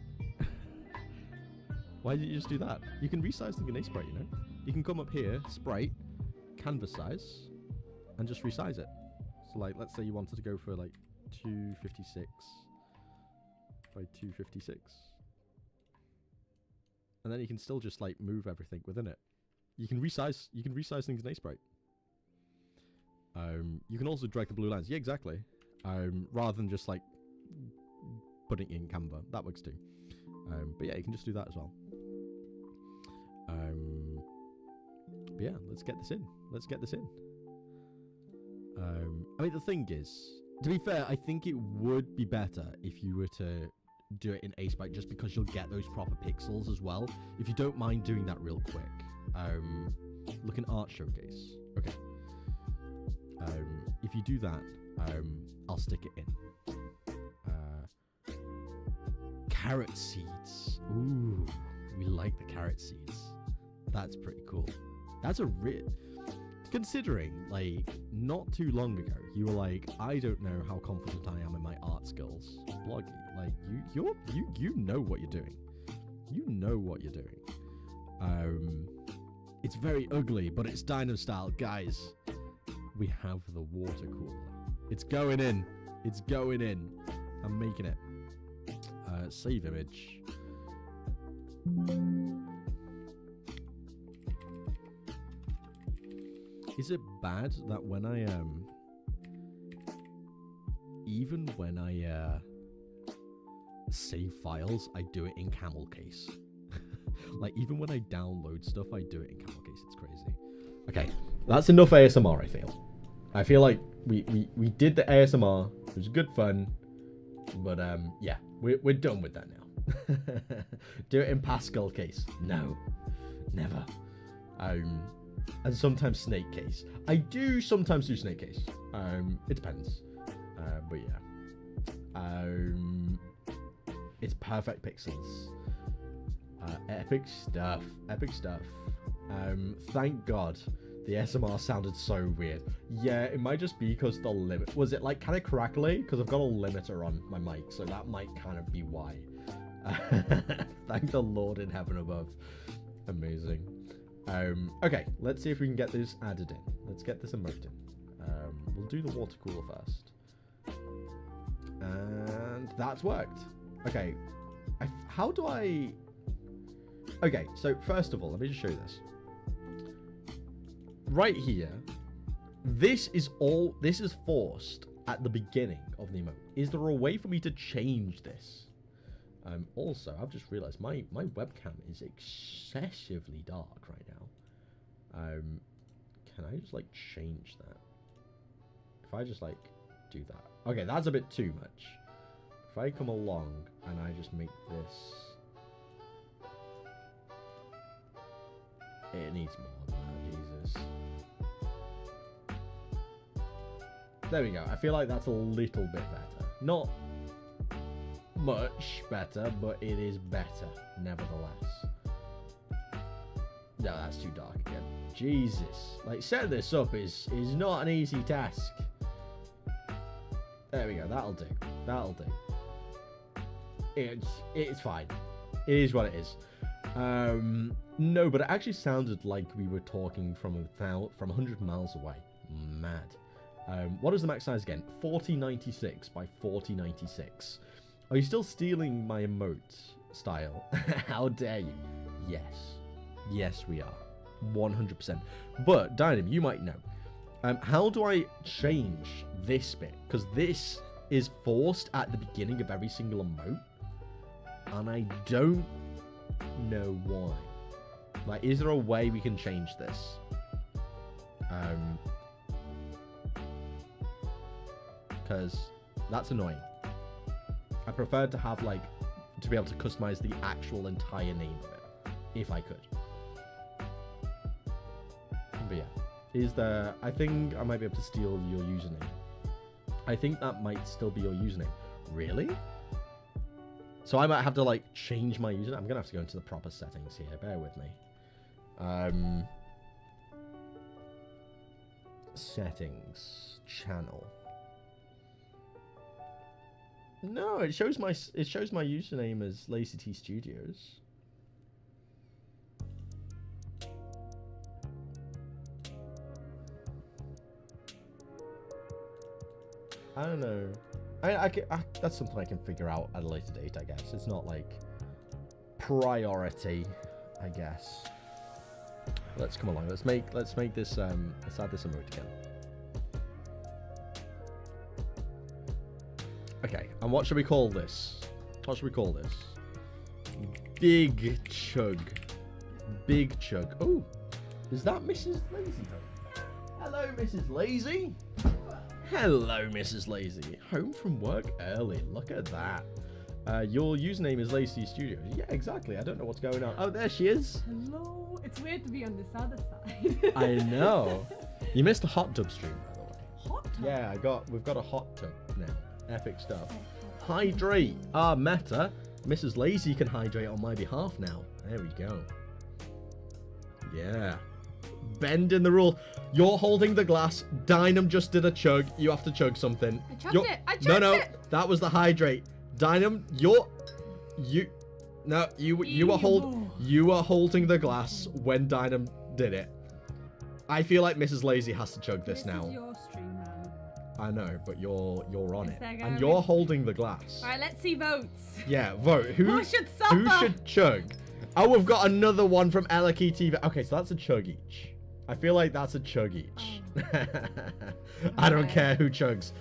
[SPEAKER 1] Why didn't you just do that? You can resize things in Sprite, you know. You can come up here, Sprite, canvas size, and just resize it. So, like, let's say you wanted to go for like 256 by 256, and then you can still just like move everything within it. You can resize things in Sprite. You can also drag the blue lines. Yeah, exactly. Rather than just like putting it in Canva. That works too. But yeah, you can just do that as well. But yeah, let's get this in. Let's get this in. I mean, the thing is, to be fair, I think it would be better if you were to do it in Sprite just because you'll get those proper pixels as well. If you don't mind doing that real quick. Look in art showcase. Okay. If you do that, I'll stick it in. Carrot seeds. Ooh, we like the carrot seeds. That's pretty cool. That's a considering, like, not too long ago, you were like, I don't know how confident I am in my art skills. Bloggy, like, you know what you're doing. You know what you're doing. It's very ugly, but it's dino style. Guys, we have the water cooler. It's going in. It's going in. I'm making it. Save image. Is it bad that when I even when I save files, I do it in camel case? Like, even when I download stuff, I do it in camel case. It's crazy. Okay, that's enough ASMR, I feel like we did the ASMR. It was good fun. But, yeah, we're done with that now. Do it in Pascal case. No. Never. And sometimes snake case. I do sometimes do snake case. It depends. But, yeah. It's perfect pixels. Epic stuff. Epic stuff. Thank God the ASMR sounded so weird. Yeah, it might just be because the limit... Was it, like, kind of crackly? Because I've got a limiter on my mic, so that might kind of be why. Thank the Lord in heaven above. Amazing. Okay, let's see if we can get this added in. Let's get this emote in. We'll do the water cooler first. And that's worked. Okay. How do I... Okay, so first of all, let me just show you this. Right here, this is forced at the beginning of the emote. Is there a way for me to change this? Also, I've just realized my webcam is excessively dark right now. Can I just, like, change that? If I just, like, do that. Okay, that's a bit too much. If I come along and I just make this... It needs more than that, Jesus. There we go. I feel like that's a little bit better. Not much better, but it is better, nevertheless. No, that's too dark again. Jesus. Like, setting this up is not an easy task. There we go. That'll do. That'll do. It's fine. It is what it is. No, but it actually sounded like we were talking from 100 miles away. Mad. What is the max size again? 4096 by 4096. Are you still stealing my emote style? How dare you? Yes. Yes, we are. 100%. But, Dynam, you might know. How do I change this bit? Because this is forced at the beginning of every single emote. And I don't know why. Like, is there a way we can change this? Because that's annoying. I prefer to have, like, to be able to customize the actual entire name of it, if I could. But yeah, is there... I think I might be able to steal your username. I think that might still be your username. Really? So I might have to, like, change my username. I'm going to have to go into the proper settings here. Bear with me. Settings. Channel. No, it shows my username as LazyTeaStudios. I don't know. That's something I can figure out at a later date, I guess. It's not like priority, I guess. Let's come along. Let's make this let's add this emote again. Okay, and what should we call this? What should we call this? Big Chug. Big Chug. Oh, is that Mrs. Lazy? Hello, Mrs. Lazy. Hello, Mrs. Lazy. Home from work early. Look at that. Your username is LazyTeaStudios. Yeah, exactly. I don't know what's going on. Oh, there she is.
[SPEAKER 3] Hello. It's weird to be on this other side.
[SPEAKER 1] I know. You missed a hot tub stream, by the way.
[SPEAKER 3] Hot tub?
[SPEAKER 1] Yeah, we've got a hot tub now. Epic stuff. Hydrate. Meta. Mrs. Lazy can hydrate on my behalf now. There we go. Yeah. Bending the rule. You're holding the glass. Dynam just did a chug. You have to chug something.
[SPEAKER 3] I chugged it. I chugged
[SPEAKER 1] No,
[SPEAKER 3] it.
[SPEAKER 1] that was the hydrate. Dynam, you were holding the glass when Dynam did it. I feel like Mrs. Lazy has to chug this now.
[SPEAKER 3] This is your stream, man.
[SPEAKER 1] I know, but you're on
[SPEAKER 3] Is
[SPEAKER 1] it,
[SPEAKER 3] there
[SPEAKER 1] and
[SPEAKER 3] gonna
[SPEAKER 1] you're
[SPEAKER 3] be-
[SPEAKER 1] holding the glass.
[SPEAKER 3] All right, let's see votes.
[SPEAKER 1] Yeah, vote. Who
[SPEAKER 3] should suffer?
[SPEAKER 1] Who should chug? Oh, we've got another one from Eliki TV. Okay, so that's a chug each. I feel like that's a chug each. I don't
[SPEAKER 3] Okay.
[SPEAKER 1] care who chugs.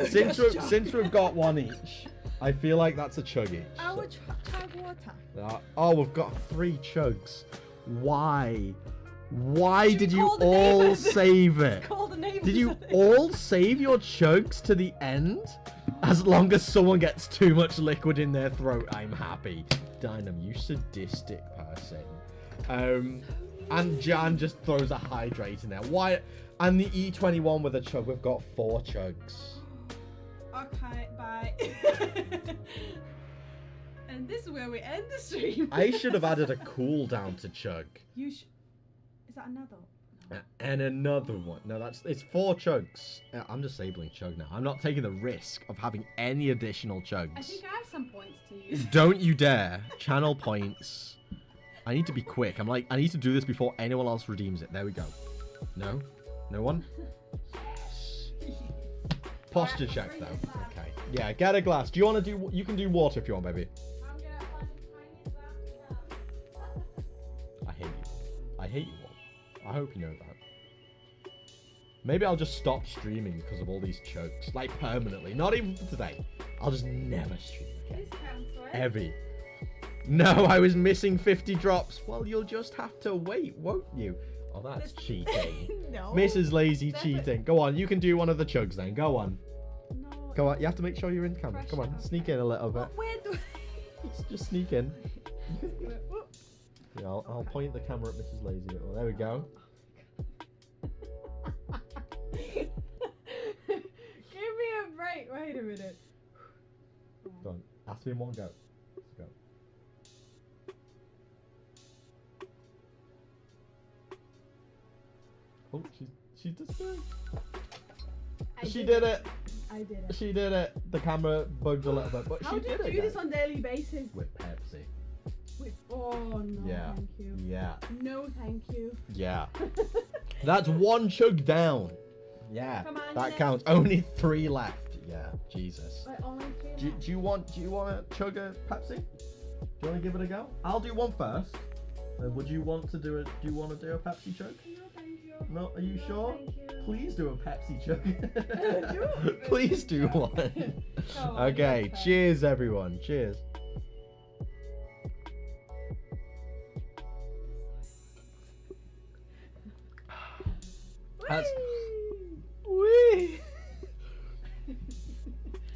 [SPEAKER 1] Since we've got one each, I feel like that's a chug each.
[SPEAKER 3] I will chug water.
[SPEAKER 1] Oh, we've got 3 chugs. Why? Why
[SPEAKER 3] Should
[SPEAKER 1] did
[SPEAKER 3] we
[SPEAKER 1] you
[SPEAKER 3] call the
[SPEAKER 1] all
[SPEAKER 3] neighbours?
[SPEAKER 1] save it?
[SPEAKER 3] Call the neighbours.
[SPEAKER 1] Did you all save your chugs to the end? As long as someone gets too much liquid in their throat, I'm happy. Dynam, you sadistic person. And Jan just throws a hydrate in there. Why? And the E21 with a chug. We've got 4 chugs.
[SPEAKER 3] Okay, bye. And this is where we end the stream.
[SPEAKER 1] I should have added a cooldown to chug.
[SPEAKER 3] Is that another?
[SPEAKER 1] And another one. No, it's 4 chugs. I'm disabling chug now. I'm not taking the risk of having any additional chugs.
[SPEAKER 3] I think I have some points to use.
[SPEAKER 1] Don't you dare. Channel points. I need to be quick. I need to do this before anyone else redeems it. There we go. No? No one? Yes. Posture check, though. Okay. Yeah, get a glass. Do you want to do... You can do water if you want, baby.
[SPEAKER 3] I'm gonna find a tiny glass.
[SPEAKER 1] I hate you. I hate you all. I hope you know that. Maybe I'll just stop streaming because of all these chugs. Like, permanently. Not even for today. I'll just never stream again.
[SPEAKER 3] This counts, right?
[SPEAKER 1] Heavy. No, I was missing 50 drops. Well, you'll just have to wait, won't you? Oh, that's cheating.
[SPEAKER 3] No.
[SPEAKER 1] Mrs. Lazy
[SPEAKER 3] That's
[SPEAKER 1] cheating. Go on, you can do one of the chugs then. Go on.
[SPEAKER 3] No.
[SPEAKER 1] Come on, you have to make sure you're in camera. Come on, sneak in a little bit.
[SPEAKER 3] Where do
[SPEAKER 1] Just sneak in. Yeah, I'll point the camera at Mrs. Lazy. Well, there we go.
[SPEAKER 3] Give me a break. Wait a minute.
[SPEAKER 1] Go on. Ask me in one go. Let's go. Oh, she just did it. She did it.
[SPEAKER 3] I did it.
[SPEAKER 1] She did it. The camera bugged a little bit, but
[SPEAKER 3] How
[SPEAKER 1] she
[SPEAKER 3] do
[SPEAKER 1] did
[SPEAKER 3] you
[SPEAKER 1] it.
[SPEAKER 3] do this on daily basis?
[SPEAKER 1] With Pepsi.
[SPEAKER 3] Oh no,
[SPEAKER 1] Yeah.
[SPEAKER 3] thank you.
[SPEAKER 1] Yeah.
[SPEAKER 3] No, thank you.
[SPEAKER 1] Yeah. That's one chug down. Yeah.
[SPEAKER 3] Come on,
[SPEAKER 1] that
[SPEAKER 3] next.
[SPEAKER 1] counts. Only 3 left. Yeah. Jesus.
[SPEAKER 3] Wait, only 3
[SPEAKER 1] Do you want to chug a Pepsi? Do you want to give it a go? I'll do one first. Would you want to do a Pepsi chug?
[SPEAKER 3] No, thank you.
[SPEAKER 1] No, are you
[SPEAKER 3] No,
[SPEAKER 1] sure?
[SPEAKER 3] thank you.
[SPEAKER 1] Please do a Pepsi chug.
[SPEAKER 3] Do it.
[SPEAKER 1] Please do one.
[SPEAKER 3] Come on,
[SPEAKER 1] Okay,
[SPEAKER 3] let's
[SPEAKER 1] cheers everyone. Cheers. That's wee.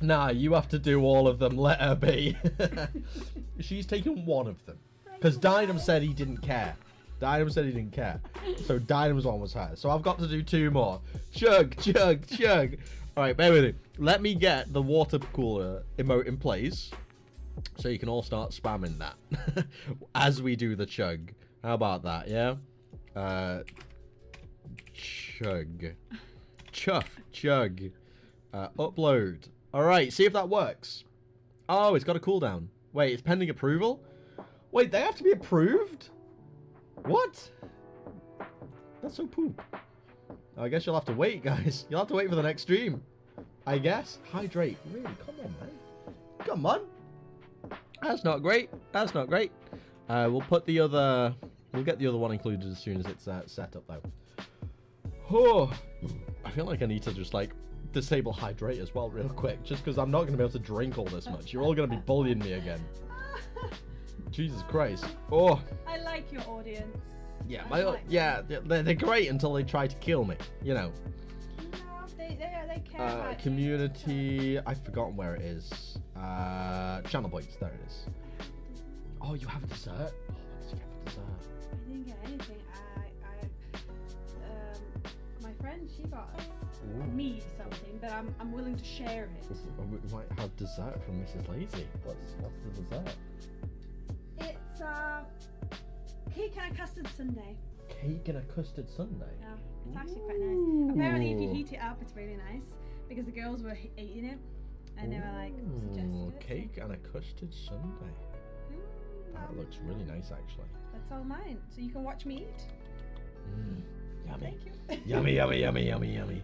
[SPEAKER 1] Nah, you have to do all of them. Let her be. She's taken one of them because Dynam said he didn't care. Dynam said he didn't care, so Dynam's one was hers. So I've got to do 2 more. Chug, chug, chug. All right, bear with me. Let me get the water cooler emote in place, so you can all start spamming that as we do the chug. How about that? Yeah. Chug. Chuff. Chug. Upload. All right. See if that works. Oh, it's got a cooldown. Wait, it's pending approval. Wait, they have to be approved. What? That's so poop. I guess you'll have to wait, guys. You'll have to wait for the next stream. I guess. Hydrate. Really? Come on, man. Come on. That's not great. That's not great. We'll put the other... We'll get the other one included as soon as it's set up, though. Oh, I feel like I need to just, like, disable hydrate as well real quick. Just because I'm not going to be able to drink all this much. You're all going to be bullying me again. Jesus Christ. Oh.
[SPEAKER 3] I like your audience.
[SPEAKER 1] Yeah, they're great until they try to kill me, you know.
[SPEAKER 3] No, they care about
[SPEAKER 1] community, I've forgotten where it is. Channel points, there it is. Oh, you have a dessert? Oh, what did you get for dessert?
[SPEAKER 3] I didn't get anything. My friend, she got me something, but I'm willing to share it.
[SPEAKER 1] We might have dessert from Mrs. Lazy. What's the dessert?
[SPEAKER 3] It's cake and a custard sundae.
[SPEAKER 1] Cake and a custard sundae?
[SPEAKER 3] Yeah, it's actually quite nice. Apparently, if you heat it up, it's really nice because the girls were eating it and they were like suggested it.
[SPEAKER 1] Cake and a custard sundae. That looks really nice, actually.
[SPEAKER 3] That's all mine. So you can watch me eat.
[SPEAKER 1] Yummy.
[SPEAKER 3] Thank you.
[SPEAKER 1] Yummy, yummy, yummy, yummy, yummy.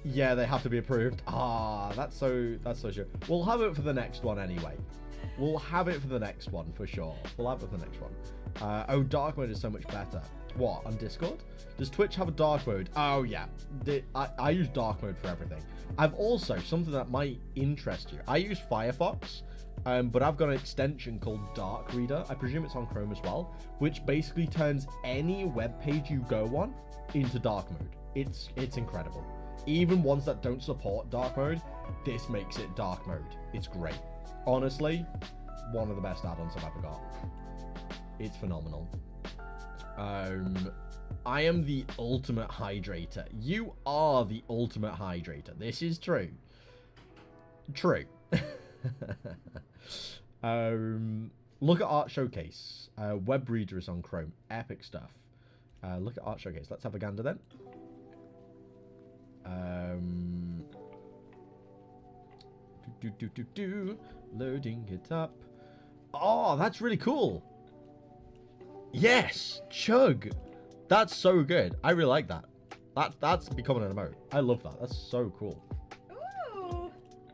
[SPEAKER 1] Yeah, they have to be approved. Ah, that's so sure. We'll have it for the next one anyway. We'll have it for the next one for sure. We'll have it for the next one. Oh, dark mode is so much better. What, on Discord? Does Twitch have a dark mode? Oh yeah, I use dark mode for everything. I've also, something that might interest you, I use Firefox, but I've got an extension called Dark Reader. I presume it's on Chrome as well, which basically turns any web page you go on into dark mode. It's incredible. Even ones that don't support dark mode, this makes it dark mode. It's great. Honestly, one of the best add-ons I've ever got. It's phenomenal. I am the ultimate hydrator. You are the ultimate hydrator. This is true. True. Look at Art Showcase. Web Reader is on Chrome. Epic stuff. Look at Art Showcase. Let's have a gander then. Loading it up. Oh, that's really cool. Yes, chug. That's so good. I really like that. That's becoming an emote. I love that. That's so cool.
[SPEAKER 3] Ooh.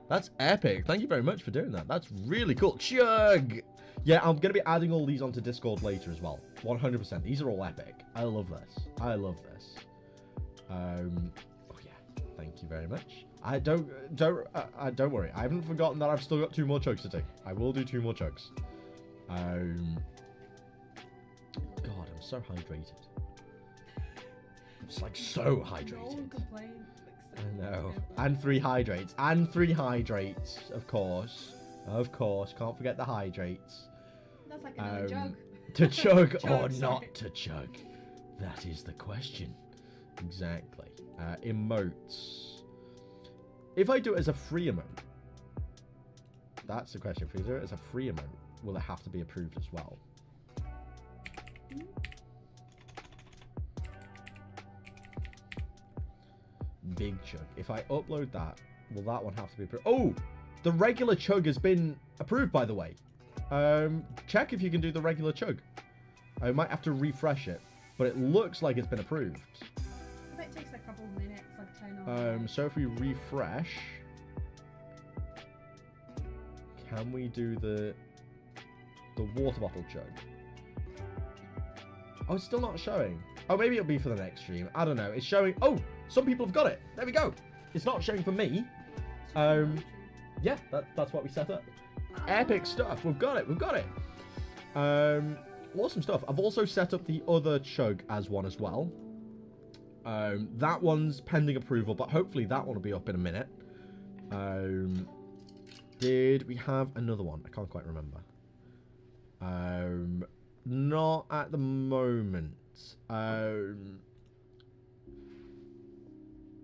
[SPEAKER 1] That's epic. Thank you very much for doing that. That's really cool. Chug. Yeah, I'm going to be adding all these onto Discord later as well. 100%. These are all epic. I love this. I love this. Oh yeah. Thank you very much. Don't worry. I haven't forgotten that I've still got 2 more chugs to do. I will do 2 more chugs. God, I'm so hydrated. It's like so hydrated.
[SPEAKER 3] No complaint. Like
[SPEAKER 1] I know. And 3 hydrates. And 3 hydrates, of course. Of course. Can't forget the hydrates.
[SPEAKER 3] That's like another jug.
[SPEAKER 1] To chug
[SPEAKER 3] Chug,
[SPEAKER 1] or
[SPEAKER 3] sorry.
[SPEAKER 1] not to chug? That is the question. Exactly. Emotes. If I do it as a free emote, that's the question. If I do it as a free emote, will it have to be approved as well? Big chug. If I upload that, will that one have to be approved? Oh, the regular chug has been approved, by the way. Check if you can do the regular chug. I might have to refresh it, but it looks like it's been approved.
[SPEAKER 3] I bet it takes a couple of minutes, like turn on.
[SPEAKER 1] So if we refresh, can we do the water bottle chug? Oh, it's still not showing. Oh, maybe it'll be for the next stream. I don't know. It's showing. Oh, some people have got it. There we go. It's not showing for me. Yeah, that's what we set up. Epic stuff. We've got it. We've got it. Awesome stuff. I've also set up the other chug as one as well. That one's pending approval, but hopefully that one will be up in a minute. Did we have another one? I can't quite remember. Not at the moment.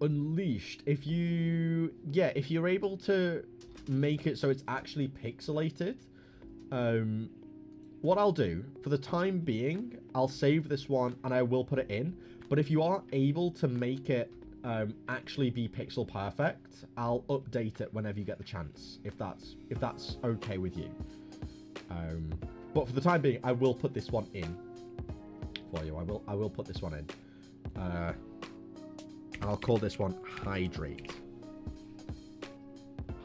[SPEAKER 1] Unleashed. If you're able to make it so it's actually pixelated, what I'll do for the time being, I'll save this one and I will put it in. But if you are able to make it actually be pixel perfect, I'll update it whenever you get the chance, if that's okay with you. But for the time being, I will put this one in for you. I will put this one in. And I'll call this one Hydrate.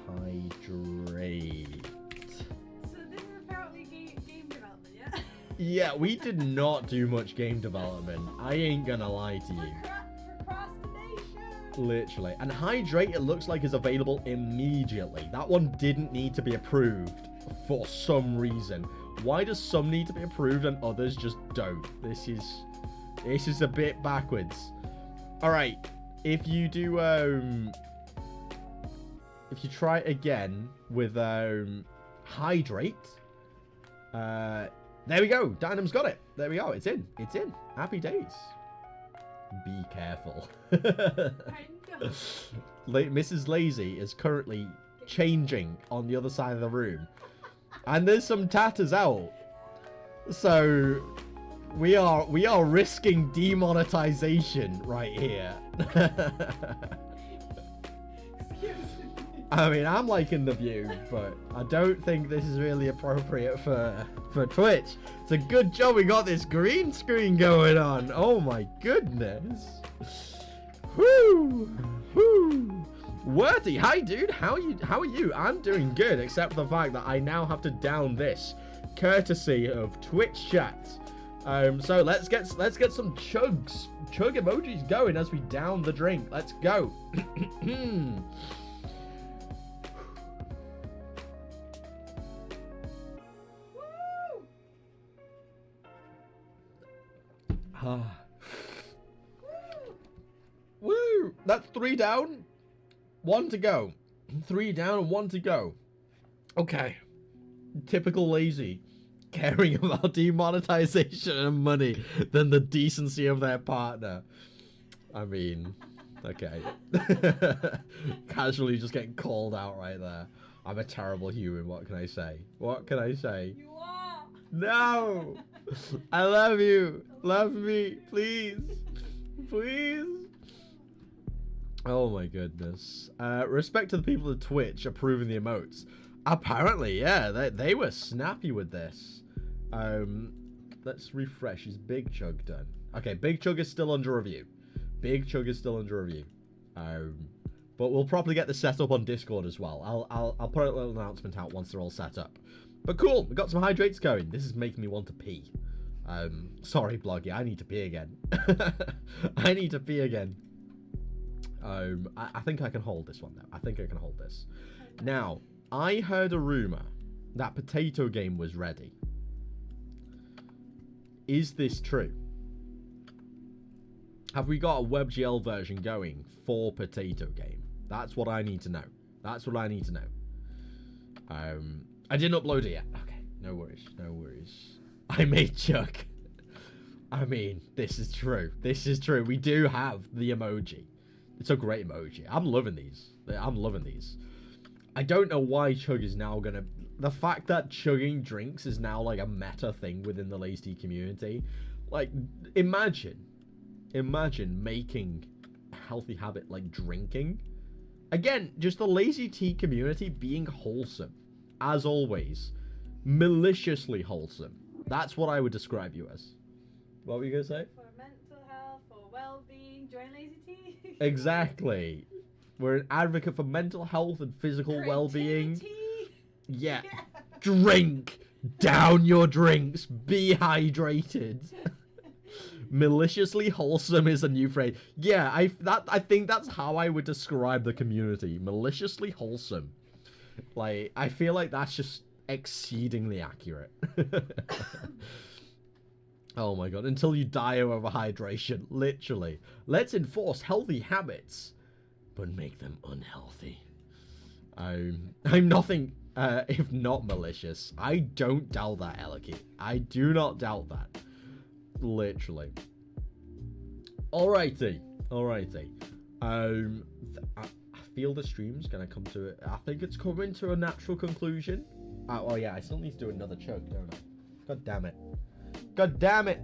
[SPEAKER 1] Hydrate.
[SPEAKER 3] So this is apparently game development, yeah?
[SPEAKER 1] Yeah, we did not do much game development. I ain't gonna lie to you.
[SPEAKER 3] Procrastination.
[SPEAKER 1] Literally. And Hydrate, it looks like, is available immediately. That one didn't need to be approved for some reason. Why does some need to be approved and others just don't? This is a bit backwards. Alright. If you do if you try again with Hydrate, there we go. Dynam's got it. There we go. It's in. It's in. Happy days. Be careful. Mrs. Lazy is currently changing on the other side of the room, and there's some tatters out. So we are risking demonetization right here. I mean, I'm liking the view, but I don't think this is really appropriate for Twitch. It's a good job we got this green screen going on. Oh my goodness. Whoo! Whoo! Worthy, hi dude. How are you? I'm doing good, except for the fact that I now have to down this, courtesy of Twitch chat. So let's get some chug emojis going as we down the drink. Let's go. Woo! That's 3 down, 1 to go. 3 down, 1 to go. Okay. Typical Lazy. Caring about demonetization and money than the decency of their partner. I mean, okay. Casually just getting called out right there. I'm a terrible human. What can I say? What can I say?
[SPEAKER 3] You are.
[SPEAKER 1] No! I love you. Love me. Please. Please. Oh my goodness. Respect to the people of Twitch approving the emotes. Apparently, yeah, they were snappy with this. Let's refresh. Is Big Chug done? Okay, Big Chug is still under review. Big Chug is still under review. But we'll probably get the setup on Discord as well. I'll put a little announcement out once they're all set up. But cool, we got some hydrates going. This is making me want to pee. Sorry, Bloggy, I need to pee again. I need to pee again. I think I can hold this one, though. I think I can hold this. Now, I heard a rumor that Potato Game was ready. Is this true? Have we got a WebGL version going for Potato Game? That's what I need to know. That's what I need to know. I didn't upload it yet. Okay, no worries, no worries. I made Chuck. I mean, this is true. This is true. We do have the emoji. It's a great emoji. I'm loving these. I'm loving these. I don't know why Chug is now gonna... The fact that chugging drinks is now like a meta thing within the Lazy community. Like, imagine making a healthy habit like drinking. Again, just the Lazy Tea community being wholesome. As always. Maliciously wholesome. That's what I would describe you as. What were you gonna say?
[SPEAKER 3] For mental health, for well-being, join Lazy Tea.
[SPEAKER 1] Exactly. We're an advocate for mental health and physical well-being. Yeah. Drink. Down your drinks. Be hydrated. Maliciously wholesome is a new phrase. Yeah, I think that's how I would describe the community. Maliciously wholesome. Like, I feel like that's just exceedingly accurate. Oh my god, until you die of overhydration, literally. Let's enforce healthy habits, but make them unhealthy. I'm nothing if not malicious. I don't doubt that, Eliki. I do not doubt that. Literally. Alrighty. I feel the stream's gonna come to it. I think it's coming to a natural conclusion. Oh yeah, I still need to do another chug, don't I? God damn it. God damn it!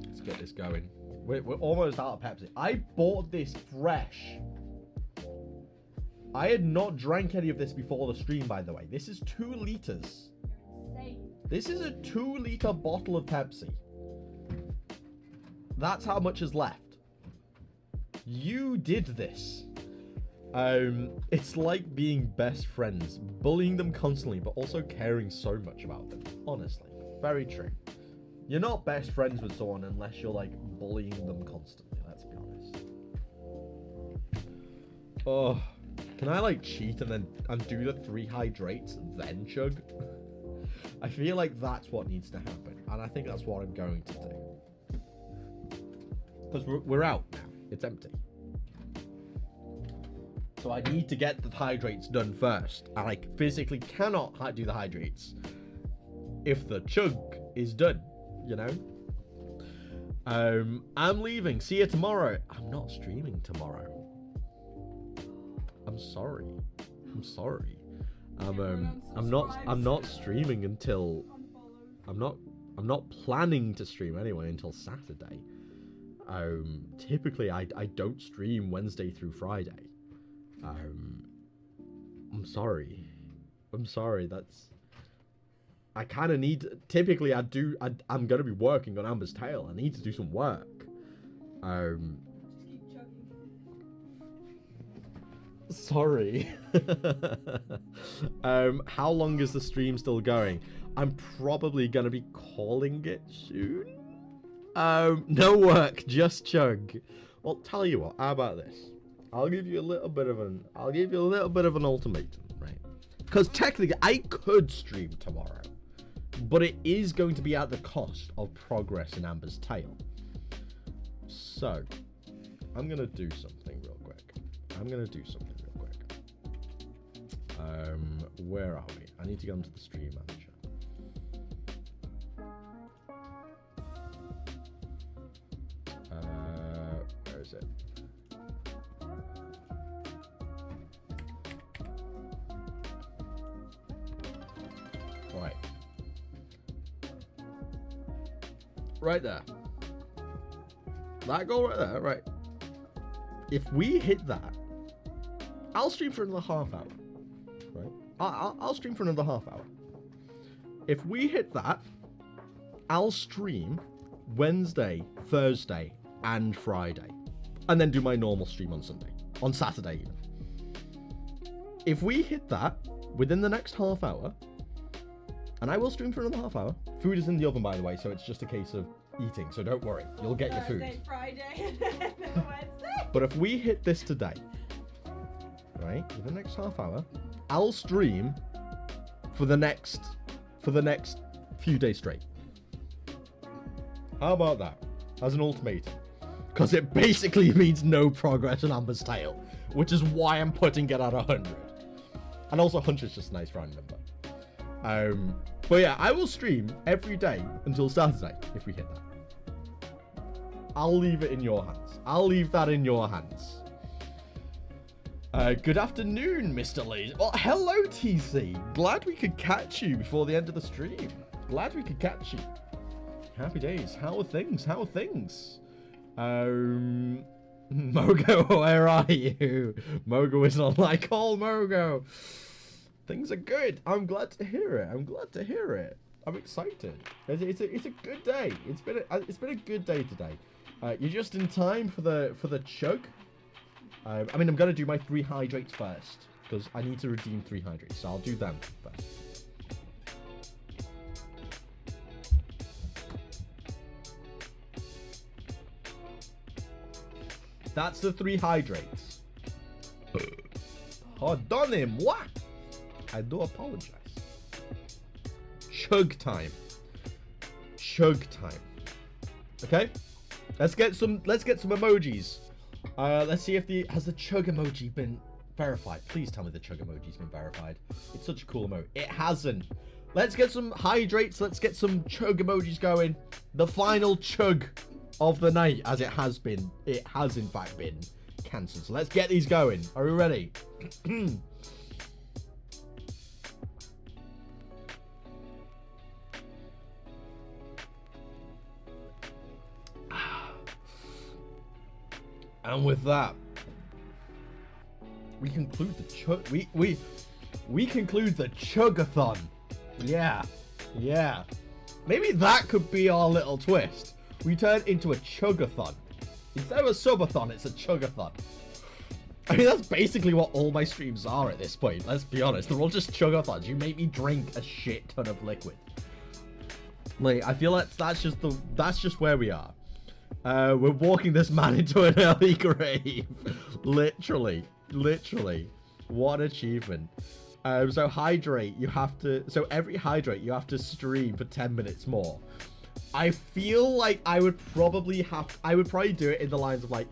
[SPEAKER 1] Let's get this going. We're almost out of Pepsi. I bought this fresh. I had not drank any of this before the stream, by the way. This is 2 liters. This is a 2-liter bottle of Pepsi. That's how much is left. You did this. It's like being best friends, bullying them constantly, but also caring so much about them. Honestly, very true. You're not best friends with someone unless you're like bullying them constantly. Let's be honest. Oh, can I like cheat and do the 3 hydrates then chug? I feel like that's what needs to happen, and I think that's what I'm going to do. Because we're out now. It's empty. So I need to get the hydrates done first. And I physically cannot do the hydrates if the chug is done, you know? I'm leaving. See you tomorrow. I'm not streaming tomorrow. I'm sorry. I'm not streaming until I'm not planning to stream anyway until Saturday. Typically I don't stream Wednesday through Friday. I'm sorry. That's... I kind of need... Typically, I'm going to be working on Amber's Tale. I need to do some work.
[SPEAKER 3] Just keep chugging.
[SPEAKER 1] Sorry. How long is the stream still going? I'm probably going to be calling it soon. No work, just chug. Well, tell you what, how about this? I'll give you a little bit of an ultimatum, right? Because technically I could stream tomorrow, but it is going to be at the cost of progress in Amber's Tale. So, I'm gonna do something real quick. Where are we? I need to go into the stream manager. Where is it? Right there. That goal right there, right. If we hit that, I'll stream for another half hour. Right? I'll stream for another half hour. If we hit that, I'll stream Wednesday, Thursday, and Friday. And then do my normal stream on Sunday. On Saturday, even. If we hit that within the next half hour, and I will stream for another half hour. Food is in the oven, by the way, so it's just a case of eating, so don't worry. You'll get your food.
[SPEAKER 3] Thursday, Friday, and then Wednesday.
[SPEAKER 1] But if we hit this today, right, for the next half hour, I'll stream for the next few days straight. How about that? as an ultimatum. Because it basically means no progress on Amber's tale. Which is why I'm putting it at 100. And also 100 is just a nice round number. But yeah, I will stream every day until Saturday if we hit that. I'll leave it in your hands. I'll leave that in your hands. Good afternoon, Mr. Lazy. Well, hello, TC. Glad we could catch you before the end of the stream. Glad we could catch you. Happy days. How are things? How are things? Mogo, where are you? Mogo is on like call Mogo. Things are good. I'm glad to hear it. I'm glad to hear it. I'm excited. It's a good day. It's been a good day today. You're just in time for the chug. I mean, I'm gonna do my 3 hydrates first because I need to redeem 3 hydrates, so I'll do them first. That's the 3 hydrates. Pardonnez-moi. I do apologize. Chug time. Chug time. Okay? Let's get some emojis. Let's see if has the chug emoji been verified. Please tell me the chug emoji's been verified. It's such a cool emoji. It hasn't. Let's get some hydrates. Let's get some chug emojis going. The final chug of the night, as it has been. It has in fact been cancelled. So let's get these going. Are we ready? And with that, we conclude the chug. We conclude the chugathon. Yeah. Maybe that could be our little twist. We turn into a chugathon. Instead of a subathon, it's a chugathon. I mean, that's basically what all my streams are at this point. Let's be honest. They're all just chugathons. You make me drink a shit ton of liquid. Like, I feel like that's just where we are. We're walking this man into an early grave. Literally. What an achievement. So hydrate, so every hydrate, you have to stream for 10 minutes more. I feel like I would probably do it in the lines of like,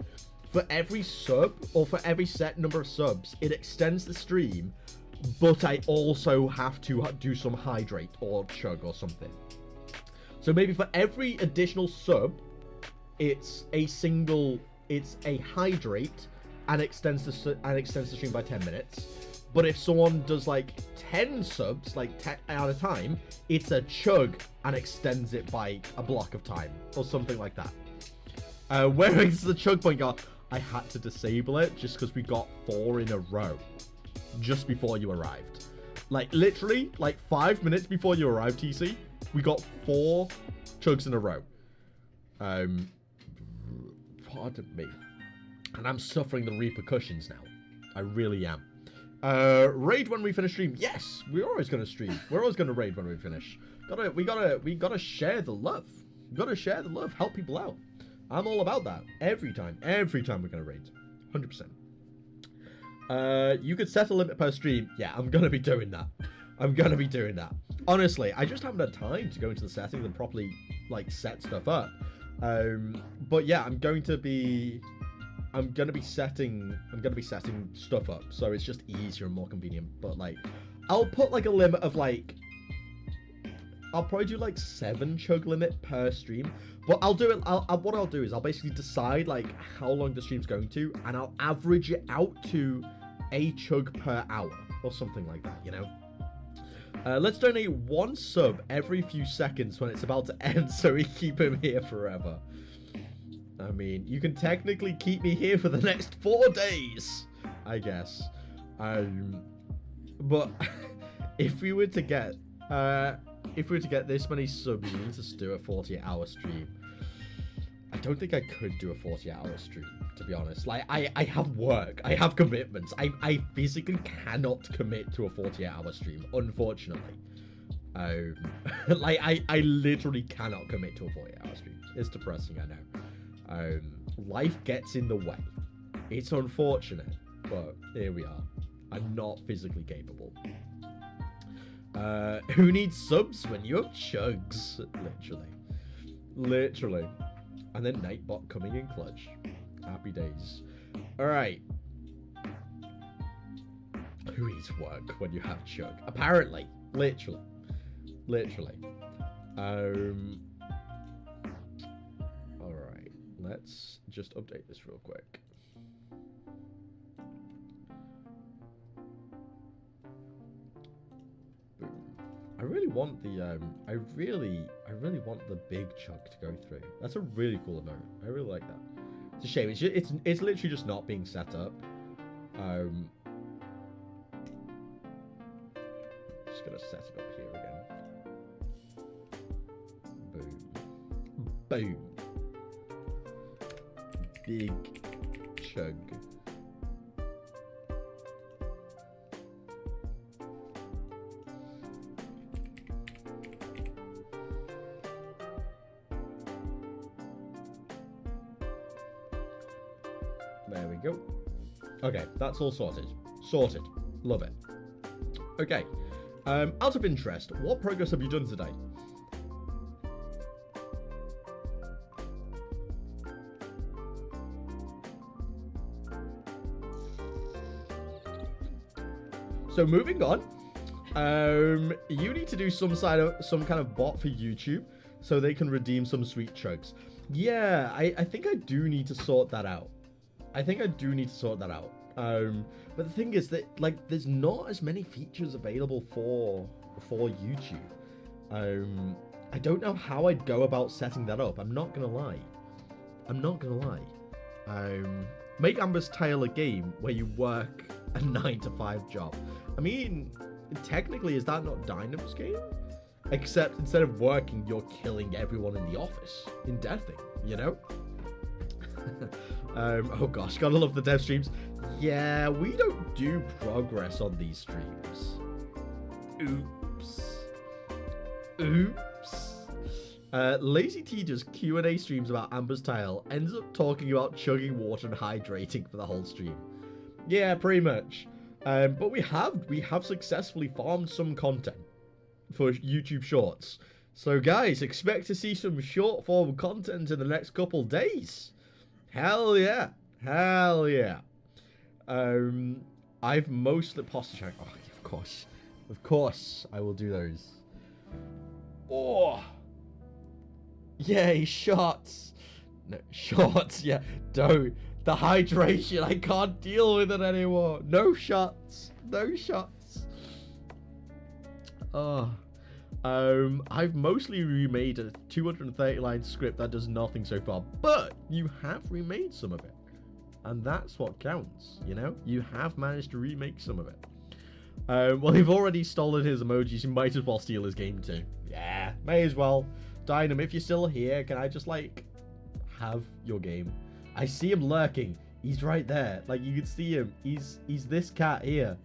[SPEAKER 1] for every sub, or for every set number of subs, it extends the stream, but I also have to do some hydrate or chug or something. So maybe for every additional sub, it's a hydrate and extends the stream by 10 minutes. But if someone does like 10 subs, like 10 at a time, it's a chug and extends it by a block of time or something like that. Where is the chug point go? I had to disable it just because we got 4 in a row just before you arrived. Like literally, like 5 minutes before you arrived, TC, we got 4 chugs in a row. Pardon me. And I'm suffering the repercussions now. I really am. Raid when we finish stream. Yes, we're always gonna stream. We're always gonna raid when we finish. We gotta share the love. We gotta share the love. Help people out. I'm all about that. Every time we're gonna raid. 100%. You could set a limit per stream. Yeah, I'm gonna be doing that. Honestly, I just haven't had time to go into the settings and properly like set stuff up. But yeah, I'm gonna be setting stuff up, so it's just easier and more convenient. But like, I'll put like a limit of like, I'll probably do like 7 chug limit per stream. But I'll do it. What I'll do is I'll basically decide like how long the stream's going to, and I'll average it out to a chug per hour or something like that. You know. Let's donate 1 sub every few seconds when it's about to end, so we keep him here forever. I mean, you can technically keep me here for the next 4 days, I guess. But if we were to get this many subs, you need to do a 48-hour stream. I don't think I could do a 48-hour stream, to be honest. Like, I have work, I have commitments. I physically cannot commit to a 48-hour stream, unfortunately. Like, I literally cannot commit to a 48-hour stream. It's depressing, I know. Life gets in the way. It's unfortunate, but here we are. I'm not physically capable. Who needs subs when you have chugs? Literally. And then Nightbot coming in clutch. Happy days. Alright. Who needs work when you have Chug? Apparently. Literally. Alright. Let's just update this real quick. I really want the I really want the big chug to go through. That's a really cool emote. I really like that. It's a shame. It's literally just not being set up. Just gonna set it up here again. Boom. Big chug. There we go. Okay, that's all sorted. Love it. Okay. Out of interest, what progress have you done today? So moving on, you need to do some kind of bot for YouTube so they can redeem some sweet chugs. Yeah, I think I do need to sort that out. But the thing is that, like, there's not as many features available for YouTube. I don't know how I'd go about setting that up. I'm not gonna lie. Make Amber's Tale a game where you work a 9-to-5 job. I mean, technically, is that not Dynam's game? Except instead of working, you're killing everyone in the office in Deathing, you know? Oh gosh, gotta love the dev streams. Yeah, we don't do progress on these streams. Oops. LazyT does Q&A streams about Amber's Tale, ends up talking about chugging water and hydrating for the whole stream. Yeah, pretty much. But we have successfully farmed some content for YouTube Shorts. So guys, expect to see some short form content in the next couple days. Hell yeah. I've mostly posture check. Oh, of course, I will do those. Oh, yay, shots. No, shots. Yeah, don't. The hydration, I can't deal with it anymore. No shots. Oh. I've mostly remade a 230-line script that does nothing so far, but you have remade some of it. And that's what counts, you know? You have managed to remake some of it. Well, you've already stolen his emojis, you might as well steal his game too. Yeah, may as well. Dynam, if you're still here, can I just, like, have your game? I see him lurking. He's right there. Like, you can see him. He's this cat here.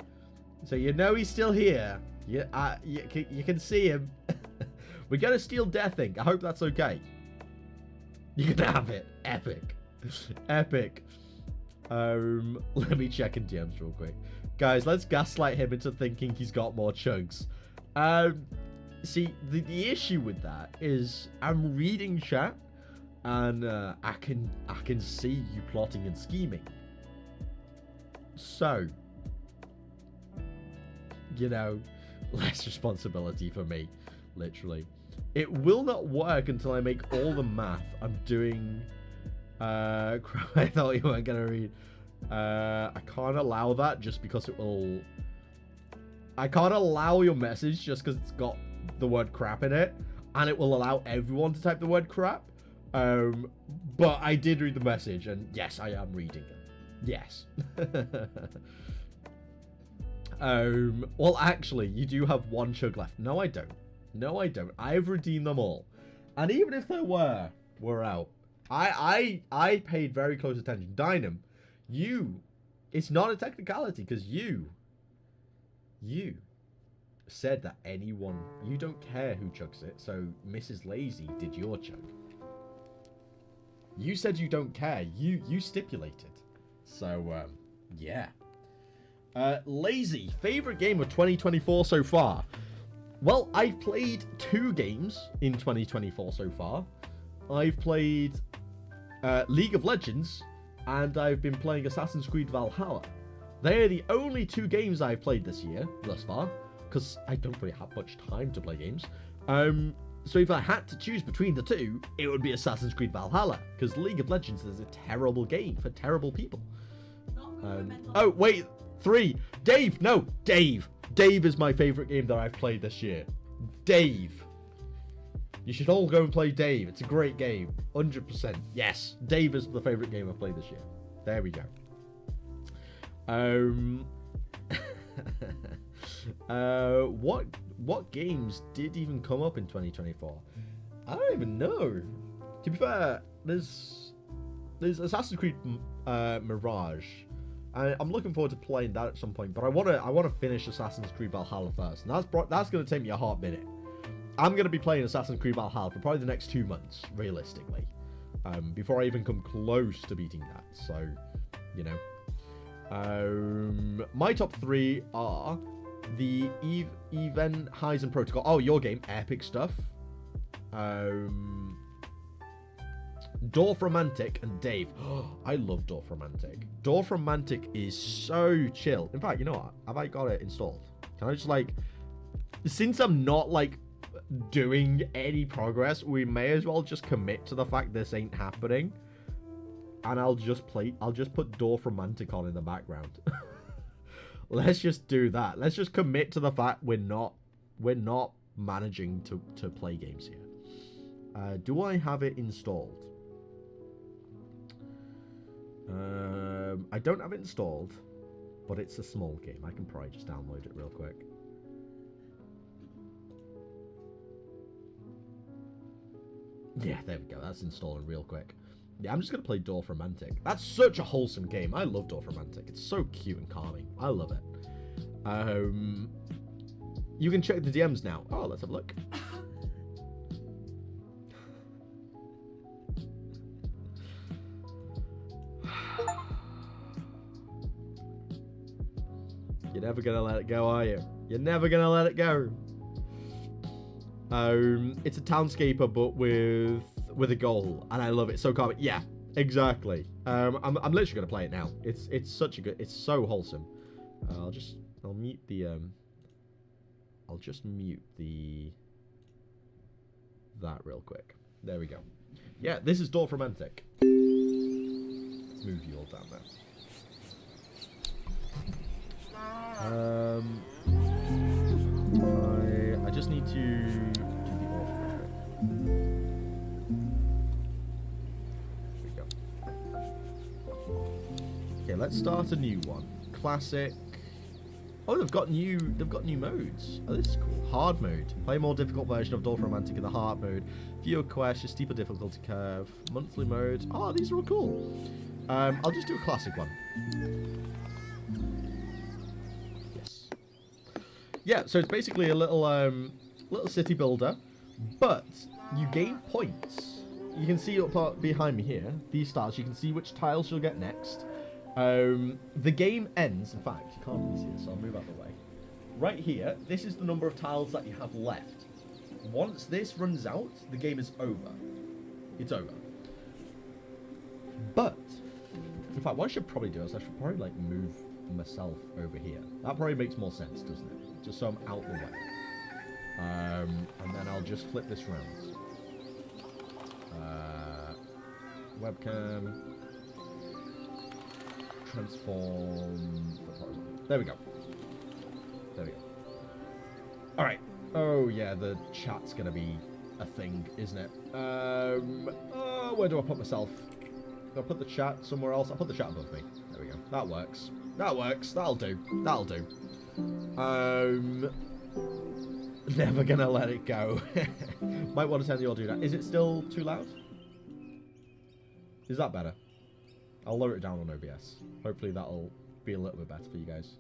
[SPEAKER 1] So you know he's still here. Yeah, you can see him. We're gonna steal Deathing. I hope that's okay. You can have it. Epic. Let me check in DMs real quick. Guys, let's gaslight him into thinking he's got more chugs. See, the issue with that is I'm reading chat and I can see you plotting and scheming. So, you know, less responsibility for me, literally. It will not work until I make all the math I'm doing. I thought you weren't gonna read. I can't allow that just because it will. I can't allow your message just because it's got the word crap in it, and it will allow everyone to type the word crap. But I did read the message, and yes, I am reading it. Yes. Well, actually, you do have one chug left. No, I don't. I've redeemed them all. And even if there were, we're out. I paid very close attention. Dynam, it's not a technicality, because you said that you don't care who chugs it, so Mrs. Lazy did your chug. You said you don't care. You stipulated. So, yeah. Lazy, favorite game of 2024 so far? Well, I've played 2 games in 2024 so far. I've played League of Legends, and I've been playing Assassin's Creed Valhalla. They are the only 2 games I've played this year, thus far, because I don't really have much time to play games. So if I had to choose between the 2, it would be Assassin's Creed Valhalla, because League of Legends is a terrible game for terrible people. Oh, wait, 3. Dave, no, Dave. Dave is my favourite game that I've played this year. Dave. You should all go and play Dave. It's a great game. 100%. Yes, Dave is the favourite game I've played this year. There we go. What games did even come up in 2024? I don't even know. To be fair, there's Assassin's Creed Mirage. I'm looking forward to playing that at some point, but I want to finish Assassin's Creed Valhalla first, and that's going to take me a hot minute. I'm going to be playing Assassin's Creed Valhalla for probably the next 2 months, realistically, before I even come close to beating that. So, you know. My top 3 are the Event Horizon Protocol. Oh, your game, epic stuff. Dorf Romantic and Dave. I love Dorf Romantic. Dorf Romantic is so chill. In fact, you know what? Have I got it installed? Can I just since I'm not doing any progress, we may as well just commit to the fact this ain't happening. And I'll just put Dorf Romantic on in the background. Let's just do that. Let's just commit to the fact we're not managing to play games here. Do I have it installed? I don't have it installed, but it's a small game. I can probably just download it real quick. Yeah, there we go. That's installing real quick. Yeah, I'm just going to play Dorf Romantic. That's such a wholesome game. I love Dorf Romantic. It's so cute and calming. I love it. You can check the DMs now. Oh, let's have a look. You're never going to let it go, are you? You're never going to let it go. It's a townscaper, but with a goal, and I love it. So calm. Yeah, exactly. I'm literally gonna play it now. It's such a good. It's so wholesome. I'll mute the that real quick. There we go. Yeah, this is Dorf Romantic. Let's move you all down there. I just need to do the author. There we go. Okay, let's start a new one. Classic. Oh, they've got new modes. Oh, this is cool. Hard mode. Play a more difficult version of Dorf Romantic in the hard mode. Fewer quests, a steeper difficulty curve. Monthly mode. Oh, these are all cool. I'll just do a classic one. Yes. Yeah, so it's basically a little city builder, but you gain points. You can see up behind me here, these stars. You can see which tiles you'll get next. The game ends, in fact, you can't really see this, so I'll move out of the way. Right here, this is the number of tiles that you have left. Once this runs out, the game is over. It's over. But, in fact, what I should probably do is I should probably, move myself over here. That probably makes more sense, doesn't it? Just so I'm out the way. And then I'll just flip this round. Webcam. Transform. There we go. There we go. Alright. Oh, yeah, the chat's gonna be a thing, isn't it? Oh, where do I put myself? Do I put the chat somewhere else? I'll put the chat above me. There we go. That works. That works. That'll do. That'll do. Never gonna let it go. Might want to turn the audio down. Is it still too loud? Is that better? I'll lower it down on OBS. Hopefully that'll be a little bit better for you guys.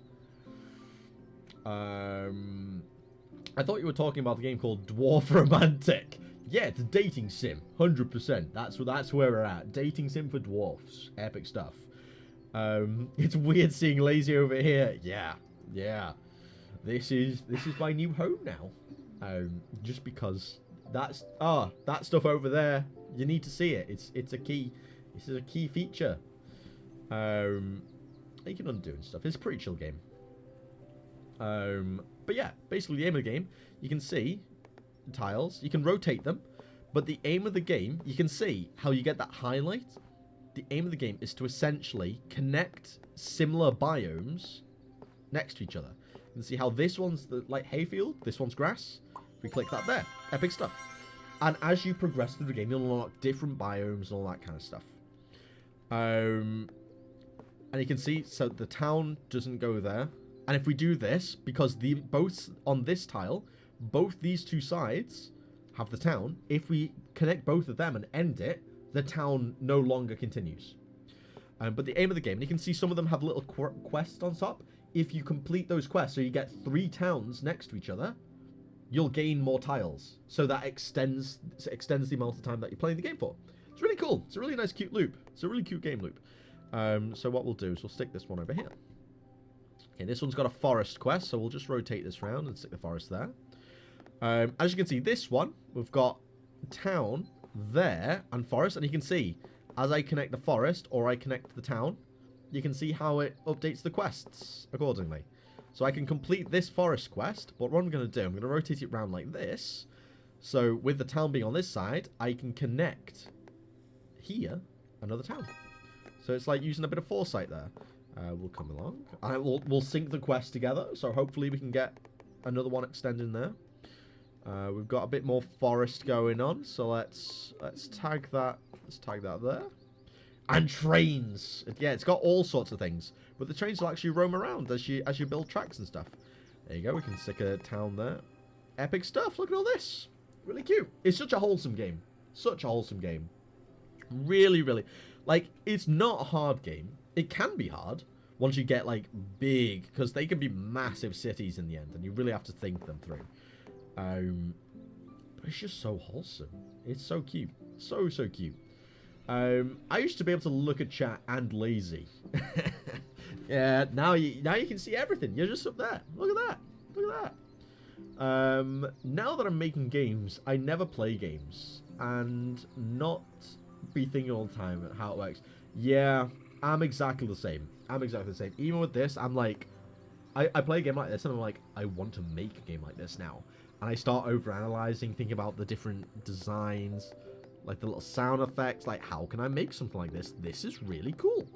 [SPEAKER 1] I thought you were talking about the game called Dwarf Romantic. Yeah, it's a dating sim, 100%. That's where we're at. Dating sim for dwarfs. Epic stuff. It's weird seeing Lazy over here. Yeah, yeah. This is my new home now. Just because that stuff over there, you need to see it. It's a key This is a key feature. You can undo and stuff. It's a pretty chill game. But yeah, basically the aim of the game, you can see tiles, you can rotate them, but the aim of the game, you can see how you get that highlight. The aim of the game is to essentially connect similar biomes next to each other. You can see how this one's the like hayfield, this one's grass. We click that there. Epic stuff. And as you progress through the game, you'll unlock different biomes and all that kind of stuff. And you can see, so the town doesn't go there. And if we do this, because both on this tile, both these two sides have the town. If we connect both of them and end it, the town no longer continues. But the aim of the game, and you can see some of them have little quests on top. If you complete those quests, so you get 3 towns next to each other, you'll gain more tiles. So that extends the amount of time that you're playing the game for. It's really cool. It's a really nice, cute loop. It's a really cute game loop. So what we'll do is we'll stick this one over here. Okay, this one's got a forest quest, so we'll just rotate this round and stick the forest there. As you can see, this one, we've got town there and forest, and you can see, as I connect the forest or I connect the town, you can see how it updates the quests accordingly. So I can complete this forest quest, but what I'm going to do, I'm going to rotate it around like this. So with the town being on this side, I can connect here another town. So it's like using a bit of foresight there. We'll come along. We'll sync the quest together, so hopefully we can get another one extended in there. We've got a bit more forest going on, so let's tag that. Let's tag that there. And trains. Yeah, it's got all sorts of things, but the trains will actually roam around as you build tracks and stuff. There you go. We can stick a town there. Epic stuff. Look at all this. Really cute. It's such a wholesome game. Such a wholesome game. Really, really. Like, it's not a hard game. It can be hard once you get, like, big, because they can be massive cities in the end, and you really have to think them through. But it's just so wholesome. It's so cute. So, so cute. I used to be able to look at chat and lazy. Yeah, now you can see everything. You're just up there. Look at that. Look at that. Now that I'm making games, I never play games and not be thinking all the time about how it works. Yeah, I'm exactly the same. I'm exactly the same. Even with this, I'm like, I play a game like this and I'm like, I want to make a game like this now. And I start overanalyzing, thinking about the different designs, like the little sound effects, like how can I make something like this? This is really cool.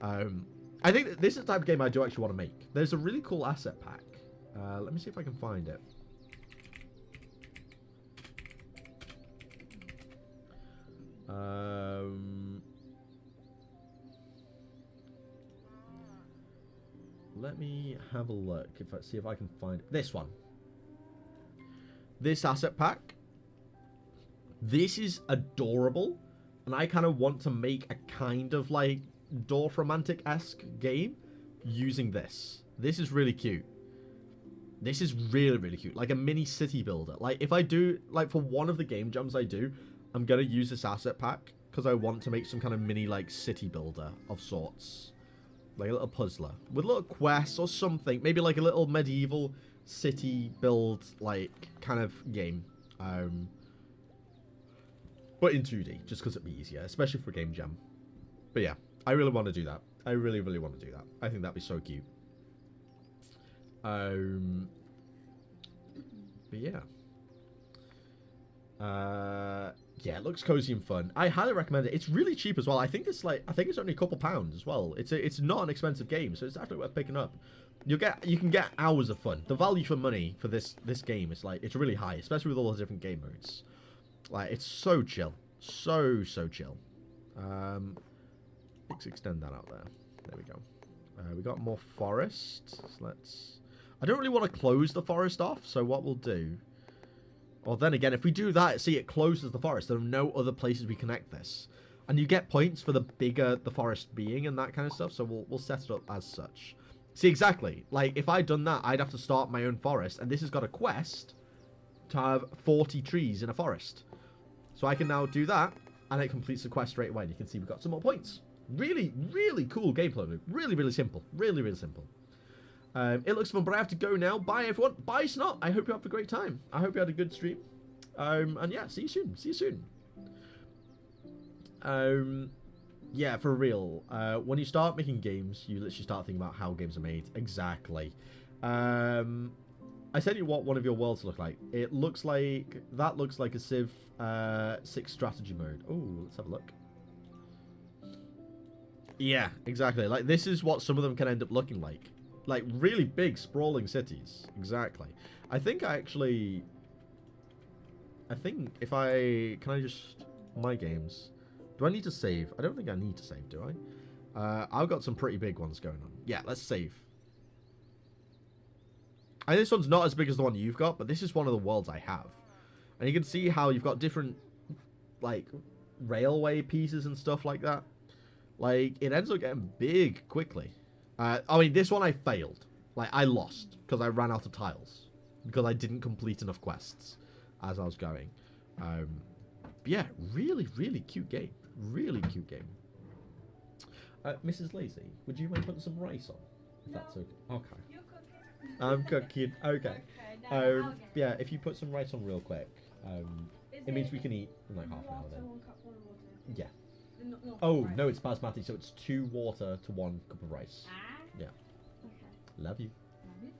[SPEAKER 1] I think that this is the type of game I do actually want to make. There's a really cool asset pack. Let me see if I can find it. Let me have a look. See if I can find this one. This asset pack. This is adorable, and I kind of want to make a kind of like Dwarf Romantic-esque game using this. This is really cute. This is really, really cute. Like a mini city builder. Like if I do, like for one of the game jams I do, I'm going to use this asset pack because I want to make some kind of mini like city builder of sorts. Like a little puzzler with little quests or something. Maybe like a little medieval city build like kind of game. But in 2D, just because it'd be easier, especially for a game jam. But yeah, I really want to do that. I really, really want to do that. I think that'd be so cute. But yeah. Yeah, it looks cozy and fun. I highly recommend it. It's really cheap as well. I think it's only a couple £2 as well. It's not an expensive game, so it's definitely worth picking up. You can get hours of fun. The value for money for this game is like, it's really high, especially with all the different game modes. Like, it's so chill. So chill. Let's extend that out there. There we go. We got more forest. So I don't really want to close the forest off, so what we'll do... Well, then again, if we do that, see, it closes the forest. There are no other places we connect this. And you get points for the bigger the forest being and that kind of stuff, so we'll set it up as such. See, exactly. Like, if I'd done that, I'd have to start my own forest, and this has got a quest to have 40 trees in a forest. So I can now do that, and it completes the quest straight away, and you can see we've got some more points. Really, really cool gameplay loop. Really, really simple. Really, really simple. It looks fun, but I have to go now. Bye, everyone. Bye, Snot. I hope you have a great time. I hope you had a good stream. And yeah, see you soon. See you soon. Yeah, for real. When you start making games, you literally start thinking about how games are made. Exactly. I sent you what one of your worlds look like. It looks like... That looks like a Civ 6 strategy mode. Oh, let's have a look. Yeah, exactly. Like, this is what some of them can end up looking like. Like, really big, sprawling cities. Exactly. I think I actually... I think if I... Can I just... My games... Do I need to save? I don't think I need to save, do I? I've got some pretty big ones going on. Yeah, let's save. And this one's not as big as the one you've got, but this is one of the worlds I have. And you can see how you've got different, like, railway pieces and stuff like that. Like, it ends up getting big quickly. I mean, this one I failed. Like, I lost because I ran out of tiles. Because I didn't complete enough quests as I was going. But yeah, really, really cute game. Really cute game. Mrs. Lazy, would you mind putting some rice on? If that's okay. Okay.
[SPEAKER 3] You're cooking.
[SPEAKER 1] I'm cooking. Okay.
[SPEAKER 3] No, I'll get
[SPEAKER 1] Yeah, if you put some rice on real quick, it means we can eat in like half an hour then.
[SPEAKER 3] 1 cup, 1 water.
[SPEAKER 1] Yeah.
[SPEAKER 3] Not
[SPEAKER 1] Oh,
[SPEAKER 3] rice.
[SPEAKER 1] no, it's basmati, so it's 2 water to 1 cup of rice.
[SPEAKER 3] Ah.
[SPEAKER 1] Yeah.
[SPEAKER 3] Okay.
[SPEAKER 1] Love you.
[SPEAKER 3] Love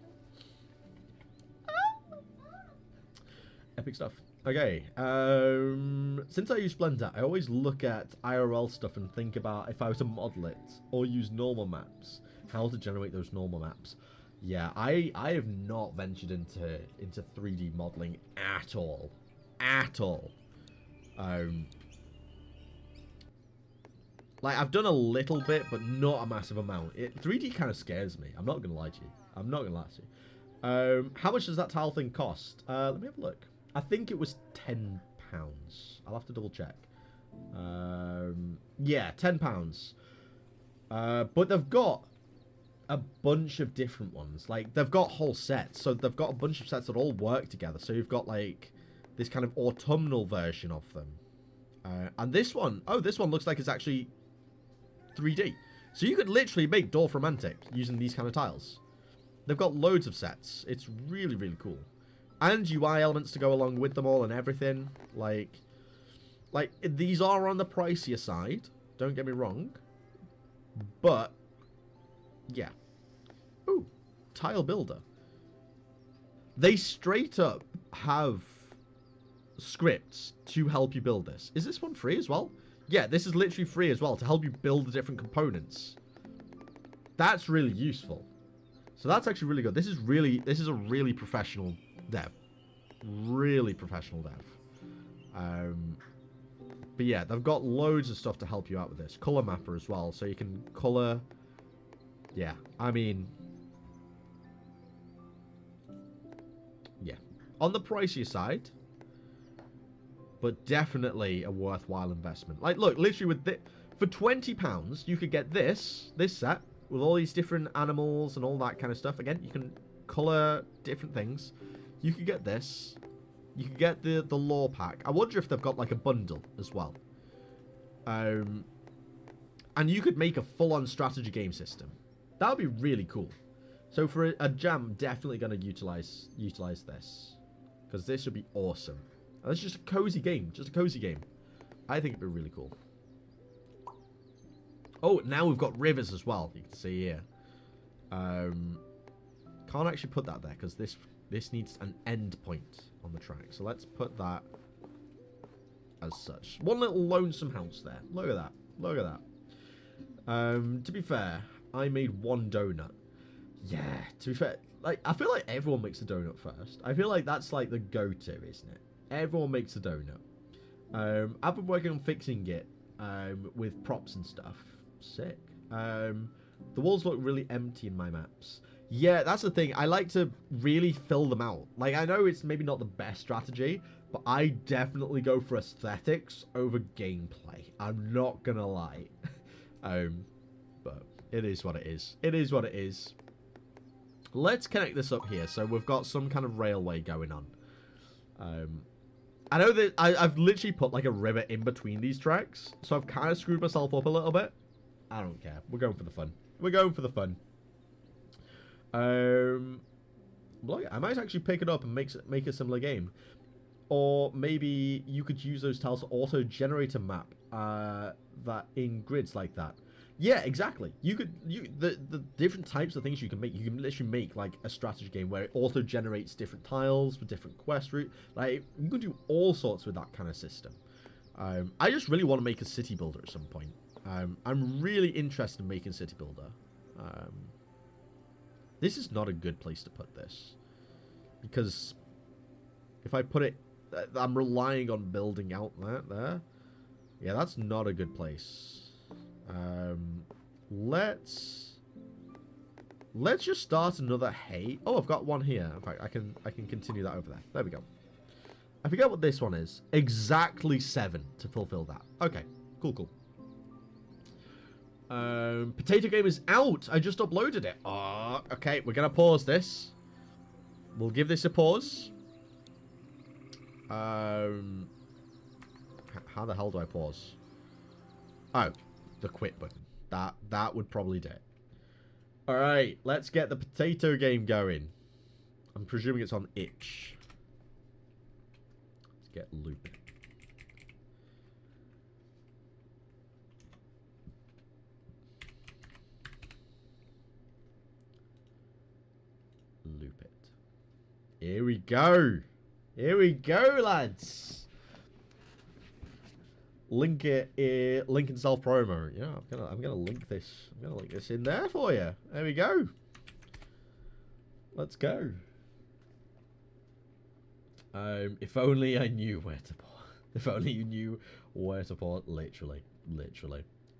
[SPEAKER 1] Epic stuff. Okay, since I use Blender, I always look at IRL stuff and think about if I was to model it or use normal maps, how to generate those normal maps. Yeah, I have not ventured into 3D modeling at all. At all. Like, I've done a little bit, but not a massive amount. 3D kind of scares me. I'm not going to lie to you. I'm not going to lie to you. How much does that tile thing cost? Let me have a look. I think it was £10. I'll have to double check. Yeah, £10. But they've got a bunch of different ones. Like, they've got whole sets. So they've got a bunch of sets that all work together. So you've got, like, this kind of autumnal version of them. And this one, oh, this one looks like it's actually 3D. So you could literally make Dorf Romantic using these kind of tiles. They've got loads of sets. It's really, really cool. And UI elements to go along with them all and everything. Like these are on the pricier side. Don't get me wrong. But, yeah. Ooh, Tile Builder. They straight up have scripts to help you build this. Is this one free as well? Yeah, this is literally free as well to help you build the different components. That's really useful. So that's actually really good. This is a really professional dev. Really professional dev. But yeah, they've got loads of stuff to help you out with this. Color mapper as well, so you can color. Yeah, I mean, yeah, on the pricier side, but definitely a worthwhile investment. Like, look, literally with this, for £20, you could get this set with all these different animals and all that kind of stuff. Again, you can color different things. You could get this. You could get the lore pack. I wonder if they've got like a bundle as well. And you could make a full-on strategy game system. That would be really cool. So for a jam, definitely going to utilize this, because this would be awesome. And it's just a cozy game. Just a cozy game. I think it'd be really cool. Oh, now we've got rivers as well. You can see here. Can't actually put that there because this needs an end point on the track. So let's put that as such. One little lonesome house there. Look at that. Look at that. To be fair, I made 1 donut. Yeah, to be fair, like, I feel like everyone makes a donut first. I feel like that's like the go-to, isn't it? Everyone makes a donut. I've been working on fixing it with props and stuff. Sick. The walls look really empty in my maps. Yeah, that's the thing. I like to really fill them out. Like, I know it's maybe not the best strategy, but I definitely go for aesthetics over gameplay. I'm not gonna lie. But it is what it is. It is what it is. Let's connect this up here. So we've got some kind of railway going on. I know that I've literally put like a river in between these tracks, so I've kind of screwed myself up a little bit. I don't care. We're going for the fun. We're going for the fun. Look, I might actually pick it up and make a similar game. Or maybe you could use those tiles to auto-generate a map that in grids like that. Yeah, exactly. The different types of things you can make. You can literally make like a strategy game where it auto-generates different tiles for different quest route. Like you can do all sorts with that kind of system. I just really want to make a city builder at some point. I'm really interested in making city builder. This is not a good place to put this, because if I put it, I'm relying on building out that there. Yeah, that's not a good place. Let's just start another hay. Oh, I've got one here. In fact, I can continue that over there. There we go. I forget what this one is. Exactly 7 to fulfill that. Okay, cool. Potato Game is out. I just uploaded it. Okay, we're gonna pause this. We'll give this a pause. How the hell do I pause? Oh, the quit button. That would probably do it. Alright, let's get the Potato Game going. I'm presuming it's on itch. Let's get loop. Loop it. Here we go. Here we go, lads. Link it. Link in self promo. Yeah, I'm gonna link this. I'm gonna link this in there for you. There we go. Let's go. If only I knew where to pause. If only you knew where to pause. Literally.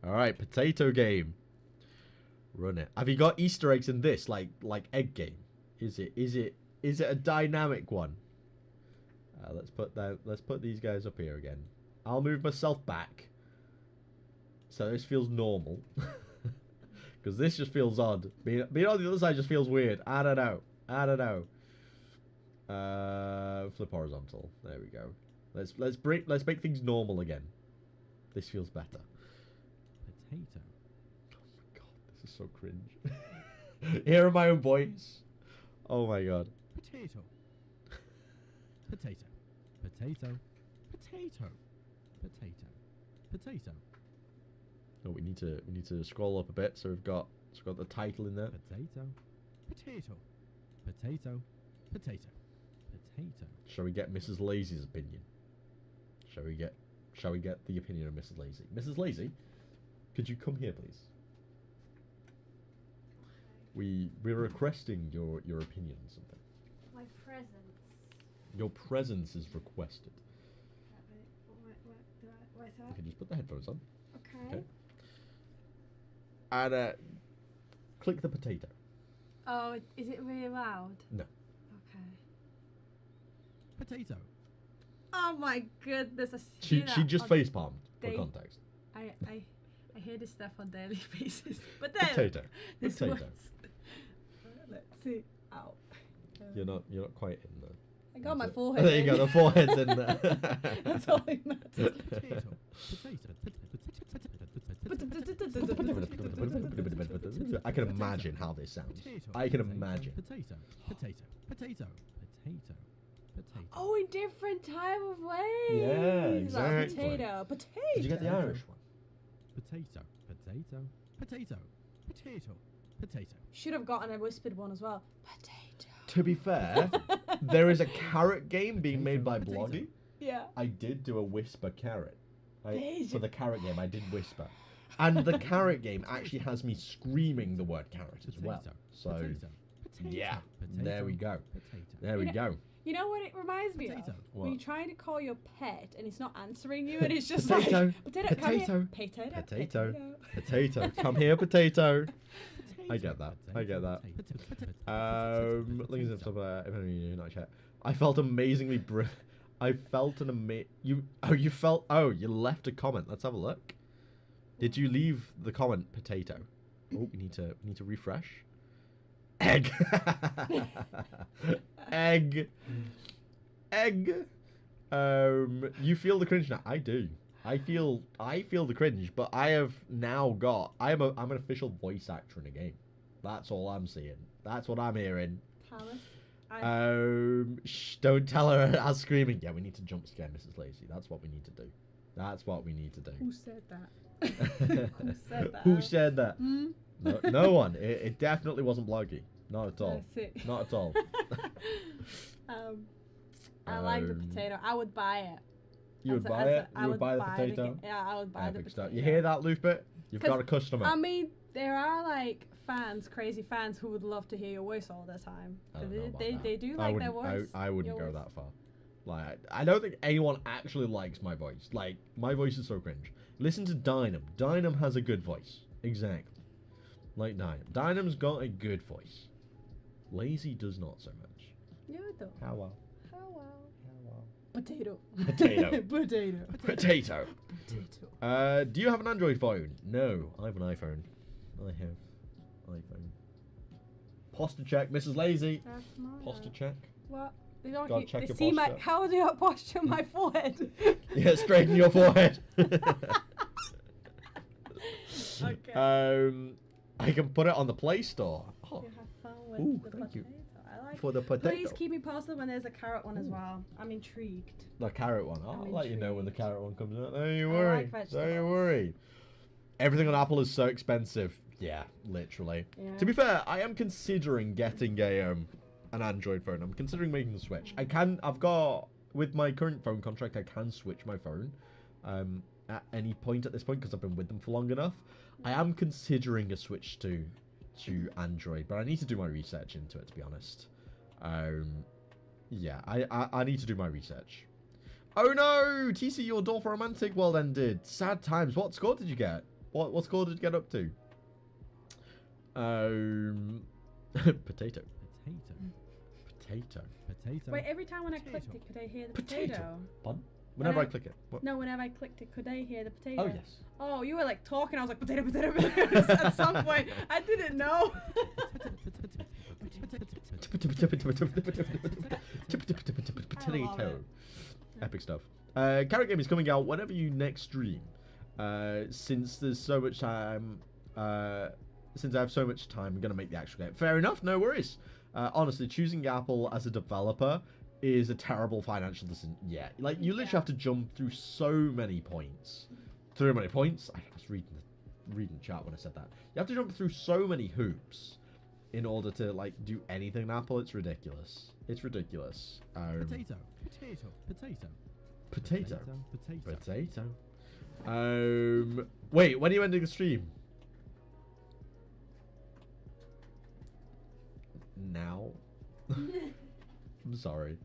[SPEAKER 1] All right, Potato Game. Run it. Have you got Easter eggs in this, like egg game? Is it a dynamic one? Let's put these guys up here again. I'll move myself back, so this feels normal, because this just feels odd. Being on the other side just feels weird. I don't know. Flip horizontal. There we go. Let's make things normal again. This feels better. Potato. Oh my god, this is so cringe. Hearing my own voice. Oh my god.
[SPEAKER 4] Potato. Potato. Potato. Potato. Potato. Potato.
[SPEAKER 1] Oh, we need to scroll up a bit, so we've got the title in there.
[SPEAKER 4] Potato. Potato. Potato. Potato. Potato.
[SPEAKER 1] Shall we get Mrs. Lazy's opinion? Shall we get the opinion of Mrs. Lazy? Mrs. Lazy, could you come here, please? We're requesting your opinion on something.
[SPEAKER 3] My presence.
[SPEAKER 1] Your presence is requested.
[SPEAKER 3] What's that?
[SPEAKER 1] You can just put the headphones on.
[SPEAKER 3] Okay.
[SPEAKER 1] And click the potato.
[SPEAKER 3] Oh, is it really loud?
[SPEAKER 1] No.
[SPEAKER 3] Okay.
[SPEAKER 4] Potato.
[SPEAKER 3] Oh my goodness!
[SPEAKER 1] She just face palmed for context.
[SPEAKER 3] I hear this stuff on daily basis. Potato.
[SPEAKER 1] Potato.
[SPEAKER 3] This
[SPEAKER 1] Potato.
[SPEAKER 3] was- Let's see. Ow.
[SPEAKER 1] You're not quite in there.
[SPEAKER 3] I got my forehead.
[SPEAKER 1] There you go. The forehead's in there.
[SPEAKER 3] That's all it matters.
[SPEAKER 4] Potato.
[SPEAKER 1] I can imagine how this sounds.
[SPEAKER 4] Potato.
[SPEAKER 1] I can imagine.
[SPEAKER 4] Potato. Potato. Potato. Potato. Potato.
[SPEAKER 3] Oh, in different type of ways.
[SPEAKER 1] Yeah,
[SPEAKER 3] Like
[SPEAKER 1] exactly.
[SPEAKER 3] potato. Potato.
[SPEAKER 1] Did you get the Irish one?
[SPEAKER 4] Potato. Potato. Potato. Potato. Potato.
[SPEAKER 3] Should have gotten a whispered one as well. Potato.
[SPEAKER 1] To be fair, there is a carrot game being made by
[SPEAKER 4] Potato.
[SPEAKER 1] Bloggy.
[SPEAKER 3] Yeah.
[SPEAKER 1] I did do a whisper carrot.
[SPEAKER 3] Did
[SPEAKER 1] For
[SPEAKER 3] you?
[SPEAKER 1] the carrot game, I did whisper. And the carrot game actually has me screaming the word carrot as well.
[SPEAKER 4] Potato.
[SPEAKER 1] So,
[SPEAKER 4] Potato. Potato.
[SPEAKER 1] yeah,
[SPEAKER 4] Potato.
[SPEAKER 1] there we go.
[SPEAKER 4] Potato.
[SPEAKER 1] There we go.
[SPEAKER 3] You know what it reminds me
[SPEAKER 4] Potato.
[SPEAKER 3] of?
[SPEAKER 1] What?
[SPEAKER 3] When you're trying to call your pet and it's not answering you and it's just
[SPEAKER 1] Potato.
[SPEAKER 3] like potato, come here.
[SPEAKER 1] Potato.
[SPEAKER 3] Potato.
[SPEAKER 1] Potato. Potato. Come here, potato. I get that. I get that. Links up if any of you not chat. I felt amazingly I felt an you left a comment. Let's have a look. Did you leave the comment potato? Oh, we need to refresh. Egg. Egg. You feel the cringe now. I do. I feel the cringe, but I have now got I'm an official voice actor in a game. That's all I'm seeing. That's what I'm hearing.
[SPEAKER 3] Thomas.
[SPEAKER 1] Shh, don't tell her as screaming. Yeah, we need to jump scare Mrs. Lazy. That's what we need to do. That's what we need to do.
[SPEAKER 3] Who said that? Who said that?
[SPEAKER 1] Who said that?
[SPEAKER 3] Hmm?
[SPEAKER 1] No one. It definitely wasn't Bloggy. Not at all.
[SPEAKER 3] That's it.
[SPEAKER 1] Not at all.
[SPEAKER 3] I like the potato. I would buy it.
[SPEAKER 1] You would buy it? You would buy the potato?
[SPEAKER 3] Yeah, I would buy the
[SPEAKER 1] Epic
[SPEAKER 3] potato.
[SPEAKER 1] stuff. You hear that, Lufbit? You've got a customer.
[SPEAKER 3] I mean, there are like fans, crazy fans, who would love to hear your voice all the time.
[SPEAKER 1] I don't know about
[SPEAKER 3] They
[SPEAKER 1] that.
[SPEAKER 3] do like their voice.
[SPEAKER 1] I wouldn't
[SPEAKER 3] Your
[SPEAKER 1] go
[SPEAKER 3] voice.
[SPEAKER 1] that far. Like, I don't think anyone actually likes my voice. Like, my voice is so cringe. Listen to Dynam. Dynam has a good voice. Exactly. Like Dynam. Dynam's got a good voice. Lazy does not so much.
[SPEAKER 3] Yeah, though.
[SPEAKER 1] How well?
[SPEAKER 3] How well?
[SPEAKER 1] How well?
[SPEAKER 3] Potato.
[SPEAKER 1] Potato.
[SPEAKER 3] Potato.
[SPEAKER 1] Potato.
[SPEAKER 3] Potato.
[SPEAKER 1] Do you have an Android phone? No, I have an iPhone. I have iPhone. Posture check, Mrs. Lazy.
[SPEAKER 3] That's mine.
[SPEAKER 1] Posture check.
[SPEAKER 3] What? They don't
[SPEAKER 1] Gotta
[SPEAKER 3] keep,
[SPEAKER 1] check
[SPEAKER 3] they
[SPEAKER 1] your
[SPEAKER 3] see my
[SPEAKER 1] posture.
[SPEAKER 3] how do you posture my forehead?
[SPEAKER 1] Yeah, straighten your forehead.
[SPEAKER 3] Okay.
[SPEAKER 1] I can put it on the Play Store. Oh,
[SPEAKER 3] You have fun with
[SPEAKER 1] Ooh,
[SPEAKER 3] the
[SPEAKER 1] thank
[SPEAKER 3] potato.
[SPEAKER 1] you.
[SPEAKER 3] I like
[SPEAKER 1] for the potato.
[SPEAKER 3] Please keep me posted when there's a carrot one as well. I'm intrigued.
[SPEAKER 1] The carrot one. I'll
[SPEAKER 3] I'm
[SPEAKER 1] let you know when the
[SPEAKER 3] intrigued.
[SPEAKER 1] carrot one comes out. Don't you
[SPEAKER 3] I
[SPEAKER 1] worry.
[SPEAKER 3] like
[SPEAKER 1] Don't you
[SPEAKER 3] vegetables.
[SPEAKER 1] worry. Everything on Apple is so expensive. Yeah, literally.
[SPEAKER 3] Yeah.
[SPEAKER 1] To be fair, I am considering getting a an Android phone. I'm considering making the switch. I've got with my current phone contract, I can switch my phone at any point at this point because I've been with them for long enough. I am considering a switch to Android, but I need to do my research into it, to be honest. Yeah, I need to do my research. Oh no! TC, your door for Romantic World ended. Sad times. What score did you get? What score did you get up to? Potato. Potato.
[SPEAKER 4] Potato.
[SPEAKER 3] Wait, every time when I clicked it, could I hear the
[SPEAKER 1] Potato.
[SPEAKER 3] potato?
[SPEAKER 1] Pardon? Whenever I
[SPEAKER 3] I-
[SPEAKER 1] click it. What?
[SPEAKER 3] No, whenever I clicked it, could I hear the potato?
[SPEAKER 1] Oh yes.
[SPEAKER 3] Oh, you were like talking. I was like potato, potato, potato. At some point, I didn't know.
[SPEAKER 1] Potato. Epic stuff. Carrot Game is coming out whenever you next stream. Since there's so much time, since I have so much time, I'm gonna make the actual game. Fair enough, no worries. Honestly, choosing Apple as a developer is a terrible financial decision. Yeah, like you literally have to jump through so many points. Through many points. I was reading the chat when I said that. You have to jump through so many hoops in order to like do anything in Apple. It's ridiculous. It's ridiculous.
[SPEAKER 4] Potato. Potato. Potato.
[SPEAKER 1] Potato.
[SPEAKER 4] Potato.
[SPEAKER 1] Potato. Wait, when are you ending the stream? Now? I'm sorry.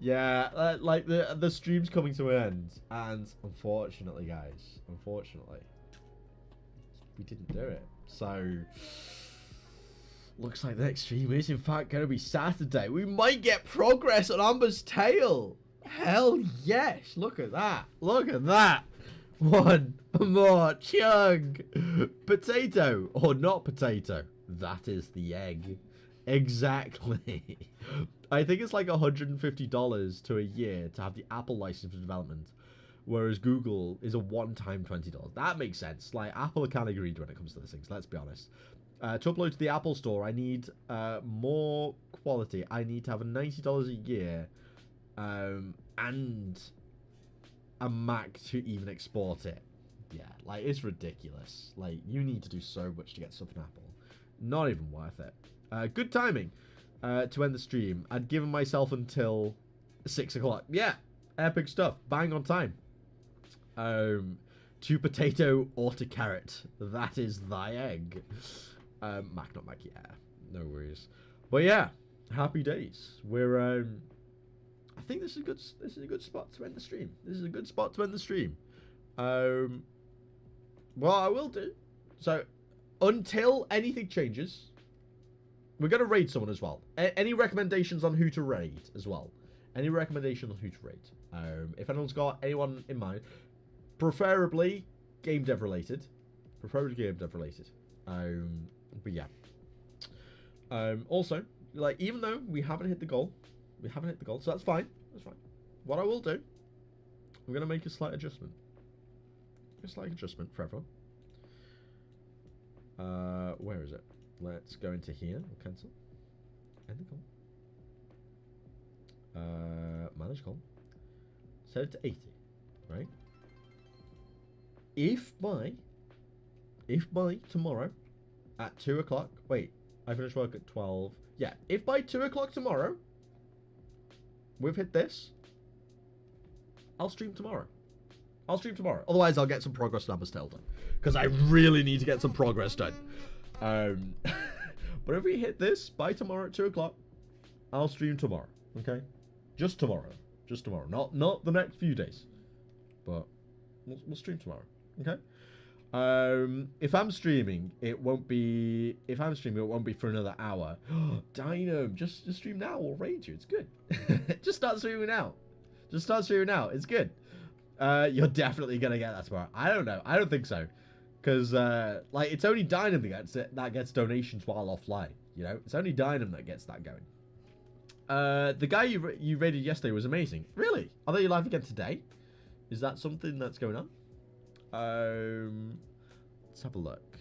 [SPEAKER 1] Yeah, like the stream's coming to an end, and unfortunately, guys, we didn't do it. So looks like the next stream is in fact going to be Saturday. We might get progress on Amber's Tale. Hell yes! Look at that! Look at that! One more chug. Potato or not potato? That is the egg. Exactly. I think it's like $150 to a year to have the Apple license for development, whereas Google is a one-time $20. That makes sense. Like Apple are kind of greedy when it comes to these things. Let's be honest. To upload to the Apple Store, I need more quality. I need to have $90 a year, and a Mac to even export it. Yeah, like it's ridiculous. Like you need to do so much to get stuff in Apple. Not even worth it. Good timing to end the stream. I'd given myself until 6 o'clock. Yeah, epic stuff. Bang on time. To potato or to carrot. That is thy egg. Mac, not Mac. Yeah, no worries. But yeah, happy days. We're I think this is a good spot to end the stream. This is a good spot to end the stream. Well, I will do. So until anything changes, we're going to raid someone as well. Any recommendations on who to raid as well? Any recommendations on who to raid? If anyone's got anyone in mind, preferably GameDev related. But yeah. Also, like, even though we haven't hit the goal, so that's fine. That's fine. What I will do, I'm going to make a slight adjustment. For everyone. Where is it? Let's go into here. We'll cancel. End the call. Manage call. Set it to 80, right? If by tomorrow at 2 o'clock, wait, I finish work at 12. Yeah, if by 2 o'clock tomorrow we've hit this, I'll stream tomorrow. Otherwise, I'll get some progress numbers done. Because I really need to get some progress done. But if we hit this by tomorrow at 2 o'clock, I'll stream tomorrow. Okay? Just tomorrow. Not the next few days. But we'll stream tomorrow. Okay? If I'm streaming, it won't be for another hour. Dynam, just stream now. We'll raid you. It's good. Just start streaming now. It's good. You're definitely gonna get that tomorrow. I don't know. I don't think so, because like it's only Dynam that gets donations while offline. You know, it's only Dynam that gets that going. The guy you raided yesterday was amazing. Really? Are they live again today? Is that something that's going on? Let's have a look.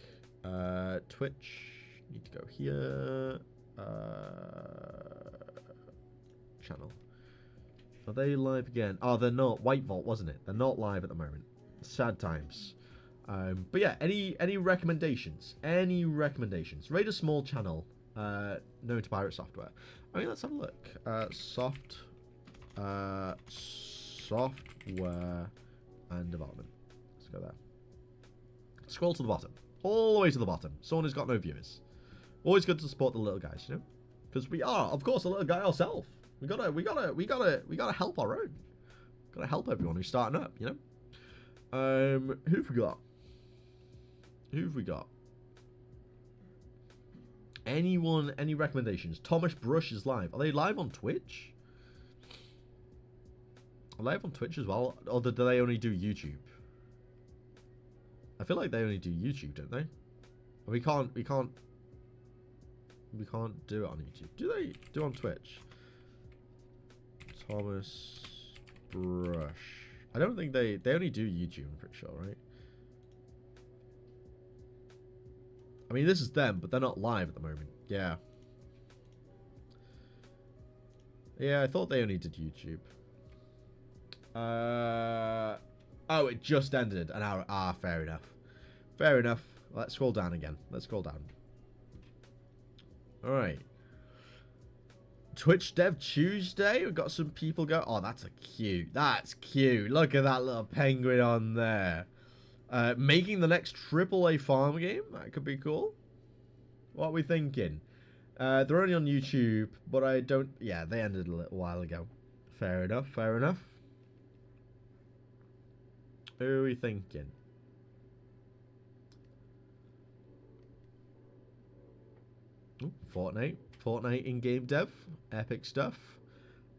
[SPEAKER 1] Twitch. Need to go here. Channel. Are they live again? Oh, they're not. White Vault, wasn't it? They're not live at the moment. Sad times. But yeah, any recommendations? Raid a small channel known to pirate software. I mean, let's have a look. Software and development. Let's go there. Scroll to the bottom. All the way to the bottom. Someone who's got no viewers. Always good to support the little guys, you know? Because we are, of course, a little guy ourselves. We gotta help our own. Gotta help everyone who's starting up, you know? Who've we got? Anyone, any recommendations? Thomas Brush is live. Are they live on Twitch? Are they live on Twitch as well? Or do they only do YouTube? I feel like they only do YouTube, don't they? We can't do it on YouTube. Do they do on Twitch? Thomas Brush. I don't think they only do YouTube, I'm pretty sure, right? I mean, this is them, but they're not live at the moment. Yeah. Yeah, I thought they only did YouTube. Oh, it just ended an hour. Ah, fair enough. Fair enough. Let's scroll down again. Let's scroll down. Alright. Twitch Dev Tuesday. We've got some people go. Oh, that's cute. That's cute. Look at that little penguin on there. Making the next AAA farm game. That could be cool. What are we thinking? They're only on YouTube, but I don't... Yeah, they ended a little while ago. Fair enough. Fair enough. Who are we thinking? Ooh, Fortnite. Fortnite in GameDev. Epic stuff.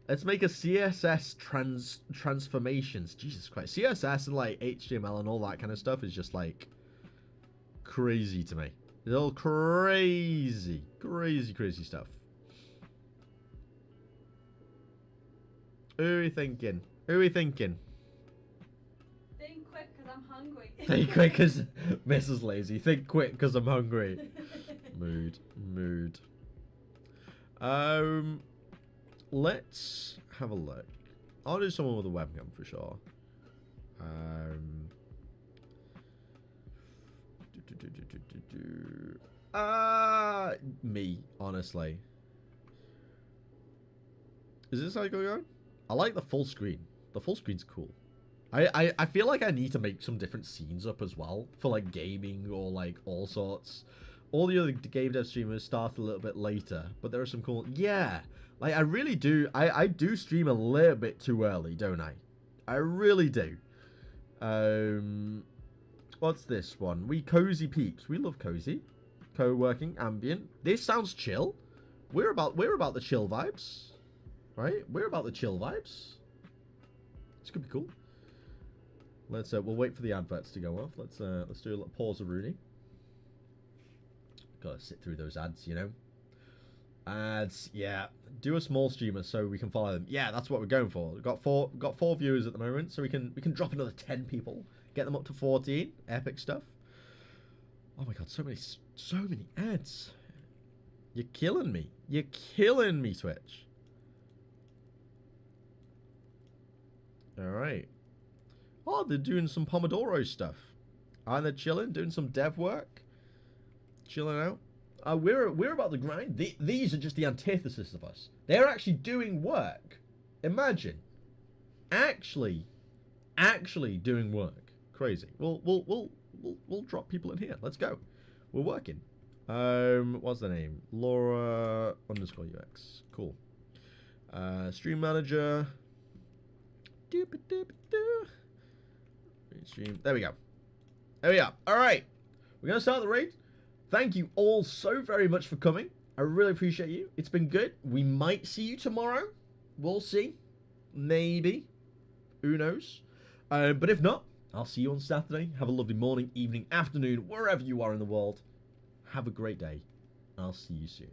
[SPEAKER 1] Let's make a CSS transformations. Jesus Christ. CSS and like HTML and all that kind of stuff is just like crazy to me. It's all crazy. Crazy stuff. Who are we thinking?
[SPEAKER 3] Think quick, because I'm hungry.
[SPEAKER 1] Think quick, because Mrs. Lazy. Think quick, because I'm hungry. Mood. Let's have a look. I'll do someone with a webcam for sure. Me, honestly. Is this how it's going on? I like the full screen. The full screen's cool. I feel like I need to make some different scenes up as well for like gaming or like all sorts. All the other game dev streamers start a little bit later, but there are some cool... Yeah, like I really do... I do stream a little bit too early, don't I? I really do. What's this one? We cozy peeps. We love cozy. Co-working, ambient. This sounds chill. We're about the chill vibes. Right? We're about the chill vibes. This could be cool. Let's we'll wait for the adverts to go off. Let's do a little pause of Rooney. Gotta sit through those ads, you know. Ads, yeah. Do a small streamer so we can follow them. Yeah, that's what we're going for. We've got four viewers at the moment, so we can drop another 10 people, get them up to 14. Epic stuff. Oh my god, so many ads. You're killing me. You're killing me, Twitch. Alright. Oh, they're doing some Pomodoro stuff. And they're chilling, doing some dev work. Chilling out. We're about to grind. These are just the antithesis of us. They're actually doing work. Imagine. Actually doing work. Crazy. We'll drop people in here. Let's go. We're working. What's the name? Laura _UX. Cool. Stream manager. Stream. There we go. There we are. Alright. We're going to start the raid. Thank you all so very much for coming. I really appreciate you. It's been good. We might see you tomorrow. We'll see. Maybe. Who knows? But if not, I'll see you on Saturday. Have a lovely morning, evening, afternoon, wherever you are in the world. Have a great day. I'll see you soon.